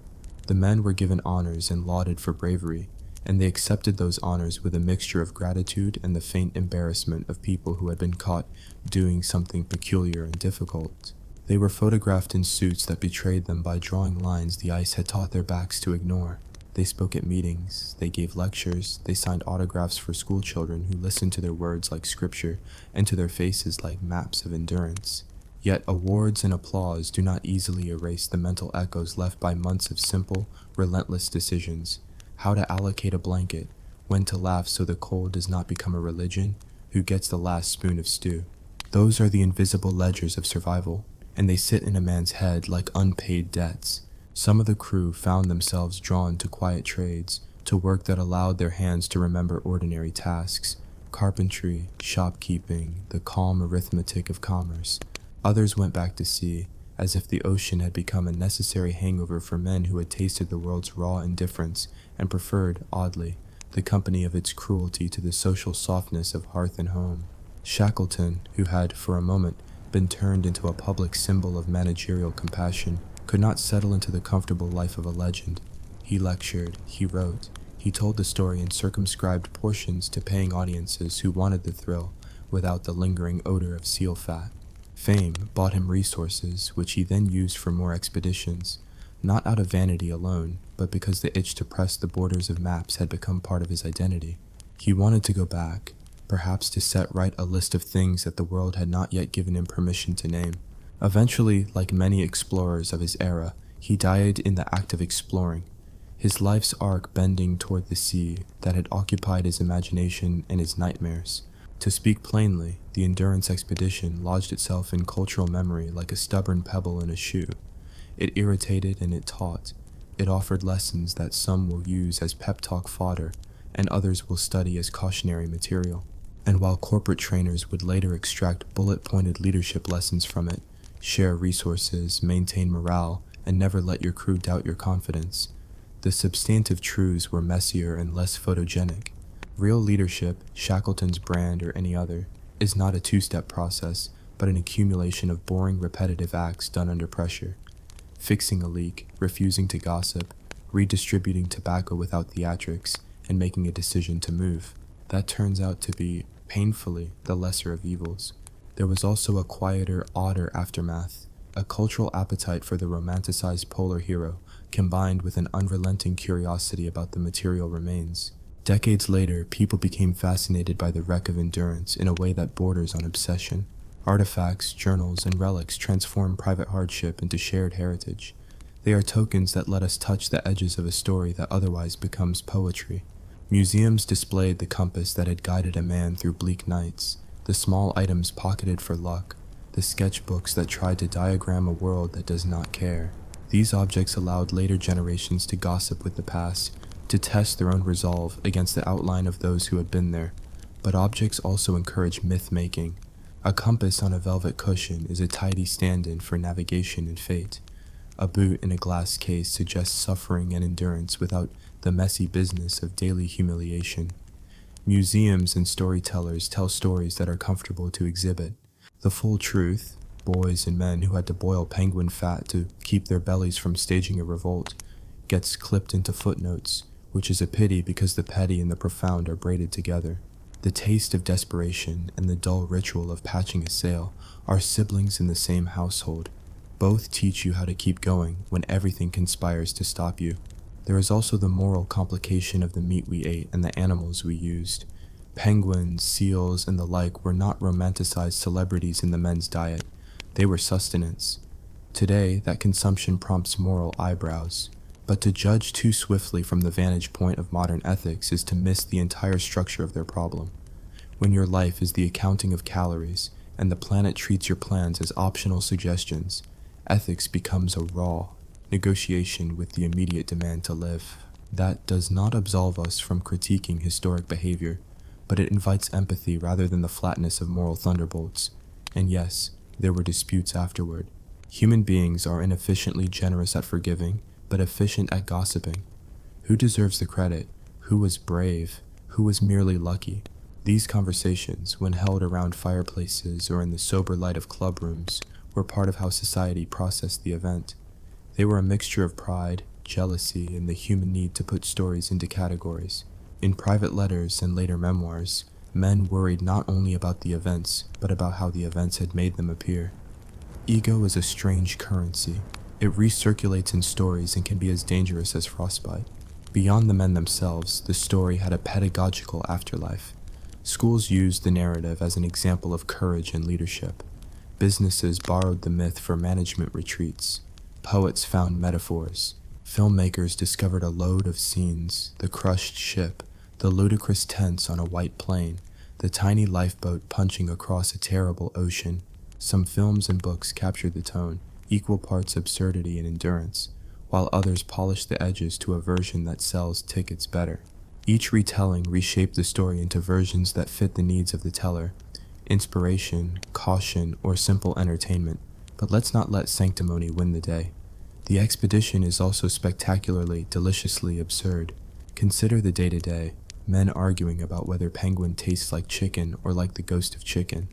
The men were given honors and lauded for bravery, and they accepted those honors with a mixture of gratitude and the faint embarrassment of people who had been caught doing something peculiar and difficult. They were photographed in suits that betrayed them by drawing lines the ice had taught their backs to ignore. They spoke at meetings, they gave lectures, they signed autographs for school children who listened to their words like scripture and to their faces like maps of endurance. Yet awards and applause do not easily erase the mental echoes left by months of simple, relentless decisions. How to allocate a blanket, when to laugh so the cold does not become a religion, who gets the last spoon of stew. Those are the invisible ledgers of survival, and they sit in a man's head like unpaid debts. Some of the crew found themselves drawn to quiet trades, to work that allowed their hands to remember ordinary tasks, carpentry, shopkeeping, the calm arithmetic of commerce. Others went back to sea, as if the ocean had become a necessary hangover for men who had tasted the world's raw indifference and preferred, oddly, the company of its cruelty to the social softness of hearth and home. Shackleton, who had, for a moment, been turned into a public symbol of managerial compassion, could not settle into the comfortable life of a legend. He lectured, he wrote, he told the story in circumscribed portions to paying audiences who wanted the thrill without the lingering odor of seal fat. Fame bought him resources, which he then used for more expeditions, not out of vanity alone, but because the itch to press the borders of maps had become part of his identity. He wanted to go back, perhaps to set right a list of things that the world had not yet given him permission to name. Eventually, like many explorers of his era, he died in the act of exploring, his life's arc bending toward the sea that had occupied his imagination and his nightmares. To speak plainly, the Endurance expedition lodged itself in cultural memory like a stubborn pebble in a shoe. It irritated and it taught. It offered lessons that some will use as pep talk fodder, and others will study as cautionary material. And while corporate trainers would later extract bullet-pointed leadership lessons from it, share resources, maintain morale, and never let your crew doubt your confidence, the substantive truths were messier and less photogenic. Real leadership, Shackleton's brand or any other, is not a two-step process, but an accumulation of boring, repetitive acts done under pressure. Fixing a leak, refusing to gossip, redistributing tobacco without theatrics, and making a decision to move. That turns out to be, painfully, the lesser of evils. There was also a quieter, odder aftermath, a cultural appetite for the romanticized polar hero, combined with an unrelenting curiosity about the material remains. Decades later, people became fascinated by the wreck of endurance in a way that borders on obsession. Artifacts, journals, and relics transform private hardship into shared heritage. They are tokens that let us touch the edges of a story that otherwise becomes poetry. Museums displayed the compass that had guided a man through bleak nights, the small items pocketed for luck, the sketchbooks that tried to diagram a world that does not care. These objects allowed later generations to gossip with the past, to test their own resolve against the outline of those who had been there. But objects also encourage myth-making. A compass on a velvet cushion is a tidy stand-in for navigation and fate. A boot in a glass case suggests suffering and endurance without the messy business of daily humiliation. Museums and storytellers tell stories that are comfortable to exhibit. The full truth, boys and men who had to boil penguin fat to keep their bellies from staging a revolt, gets clipped into footnotes, which is a pity because the petty and the profound are braided together. The taste of desperation and the dull ritual of patching a sail are siblings in the same household. Both teach you how to keep going when everything conspires to stop you. There is also the moral complication of the meat we ate and the animals we used. Penguins, seals, and the like were not romanticized celebrities in the men's diet. They were sustenance. Today, that consumption prompts moral eyebrows. But to judge too swiftly from the vantage point of modern ethics is to miss the entire structure of their problem. When your life is the accounting of calories, and the planet treats your plans as optional suggestions, ethics becomes a raw negotiation with the immediate demand to live. That does not absolve us from critiquing historic behavior, but it invites empathy rather than the flatness of moral thunderbolts. And yes, there were disputes afterward. Human beings are inefficiently generous at forgiving, but efficient at gossiping. Who deserves the credit? Who was brave? Who was merely lucky? These conversations, when held around fireplaces or in the sober light of clubrooms, were part of how society processed the event. They were a mixture of pride, jealousy, and the human need to put stories into categories. In private letters and later memoirs, men worried not only about the events, but about how the events had made them appear. Ego is a strange currency. It recirculates in stories and can be as dangerous as frostbite. Beyond the men themselves, the story had a pedagogical afterlife. Schools used the narrative as an example of courage and leadership. Businesses borrowed the myth for management retreats. Poets found metaphors. Filmmakers discovered a load of scenes, the crushed ship, the ludicrous tents on a white plain, the tiny lifeboat punching across a terrible ocean. Some films and books captured the tone, equal parts absurdity and endurance, while others polished the edges to a version that sells tickets better. Each retelling reshaped the story into versions that fit the needs of the teller, inspiration, caution, or simple entertainment. But let's not let sanctimony win the day. The expedition is also spectacularly, deliciously absurd. Consider the day-to-day, men arguing about whether penguin tastes like chicken or like the ghost of chicken.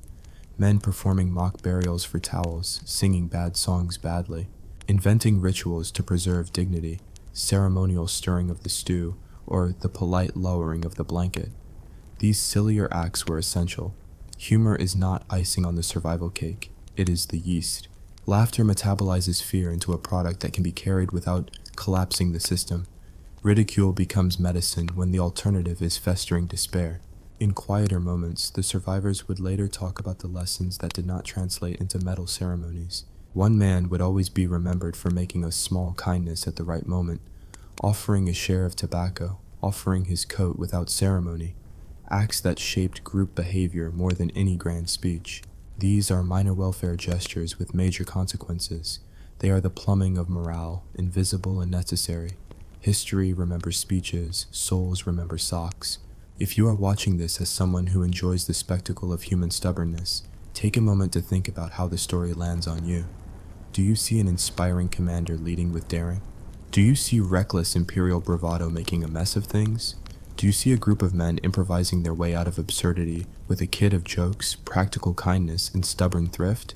Men performing mock burials for towels, singing bad songs badly, inventing rituals to preserve dignity, ceremonial stirring of the stew, or the polite lowering of the blanket. These sillier acts were essential. Humor is not icing on the survival cake, it is the yeast. Laughter metabolizes fear into a product that can be carried without collapsing the system. Ridicule becomes medicine when the alternative is festering despair. In quieter moments, the survivors would later talk about the lessons that did not translate into medal ceremonies. One man would always be remembered for making a small kindness at the right moment, offering a share of tobacco, offering his coat without ceremony, acts that shaped group behavior more than any grand speech. These are minor welfare gestures with major consequences. They are the plumbing of morale, invisible and necessary. History remembers speeches, souls remember socks. If you are watching this as someone who enjoys the spectacle of human stubbornness, take a moment to think about how the story lands on you. Do you see an inspiring commander leading with daring? Do you see reckless imperial bravado making a mess of things? Do you see a group of men improvising their way out of absurdity with a kit of jokes, practical kindness, and stubborn thrift?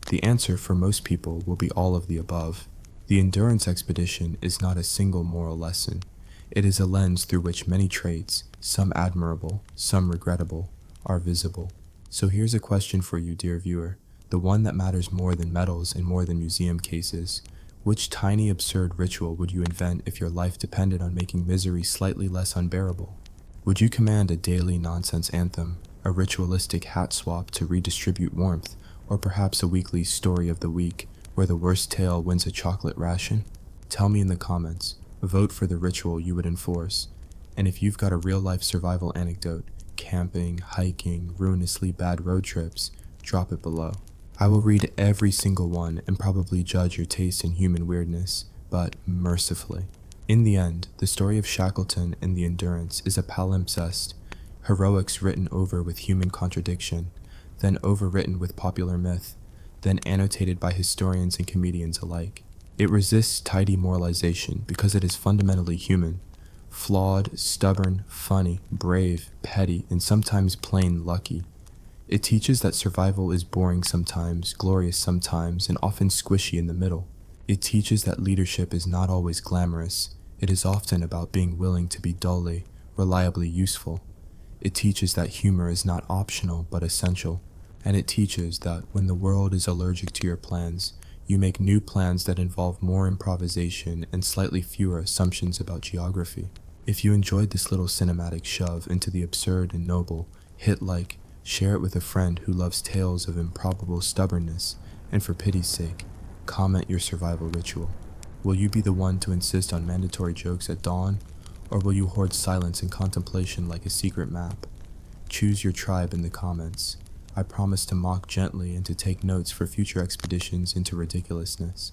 The answer for most people will be all of the above. The endurance expedition is not a single moral lesson. It is a lens through which many traits, some admirable, some regrettable, are visible. So here's a question for you, dear viewer, the one that matters more than medals and more than museum cases. Which tiny absurd ritual would you invent if your life depended on making misery slightly less unbearable? Would you command a daily nonsense anthem, a ritualistic hat swap to redistribute warmth, or perhaps a weekly story of the week where the worst tale wins a chocolate ration? Tell me in the comments. Vote for the ritual you would enforce. And if you've got a real-life survival anecdote, camping, hiking, ruinously bad road trips, drop it below. I will read every single one and probably judge your taste in human weirdness, but mercifully. In the end, the story of Shackleton and the Endurance is a palimpsest, heroics written over with human contradiction, then overwritten with popular myth, then annotated by historians and comedians alike. It resists tidy moralization because it is fundamentally human, flawed, stubborn, funny, brave, petty, and sometimes plain lucky. It teaches that survival is boring sometimes, glorious sometimes, and often squishy in the middle. It teaches that leadership is not always glamorous. It is often about being willing to be dully, reliably useful. It teaches that humor is not optional but essential. And it teaches that when the world is allergic to your plans, you make new plans that involve more improvisation and slightly fewer assumptions about geography. If you enjoyed this little cinematic shove into the absurd and noble, hit like, share it with a friend who loves tales of improbable stubbornness, and for pity's sake, comment your survival ritual. Will you be the one to insist on mandatory jokes at dawn, or will you hoard silence and contemplation like a secret map? Choose your tribe in the comments. I promise to mock gently and to take notes for future expeditions into ridiculousness.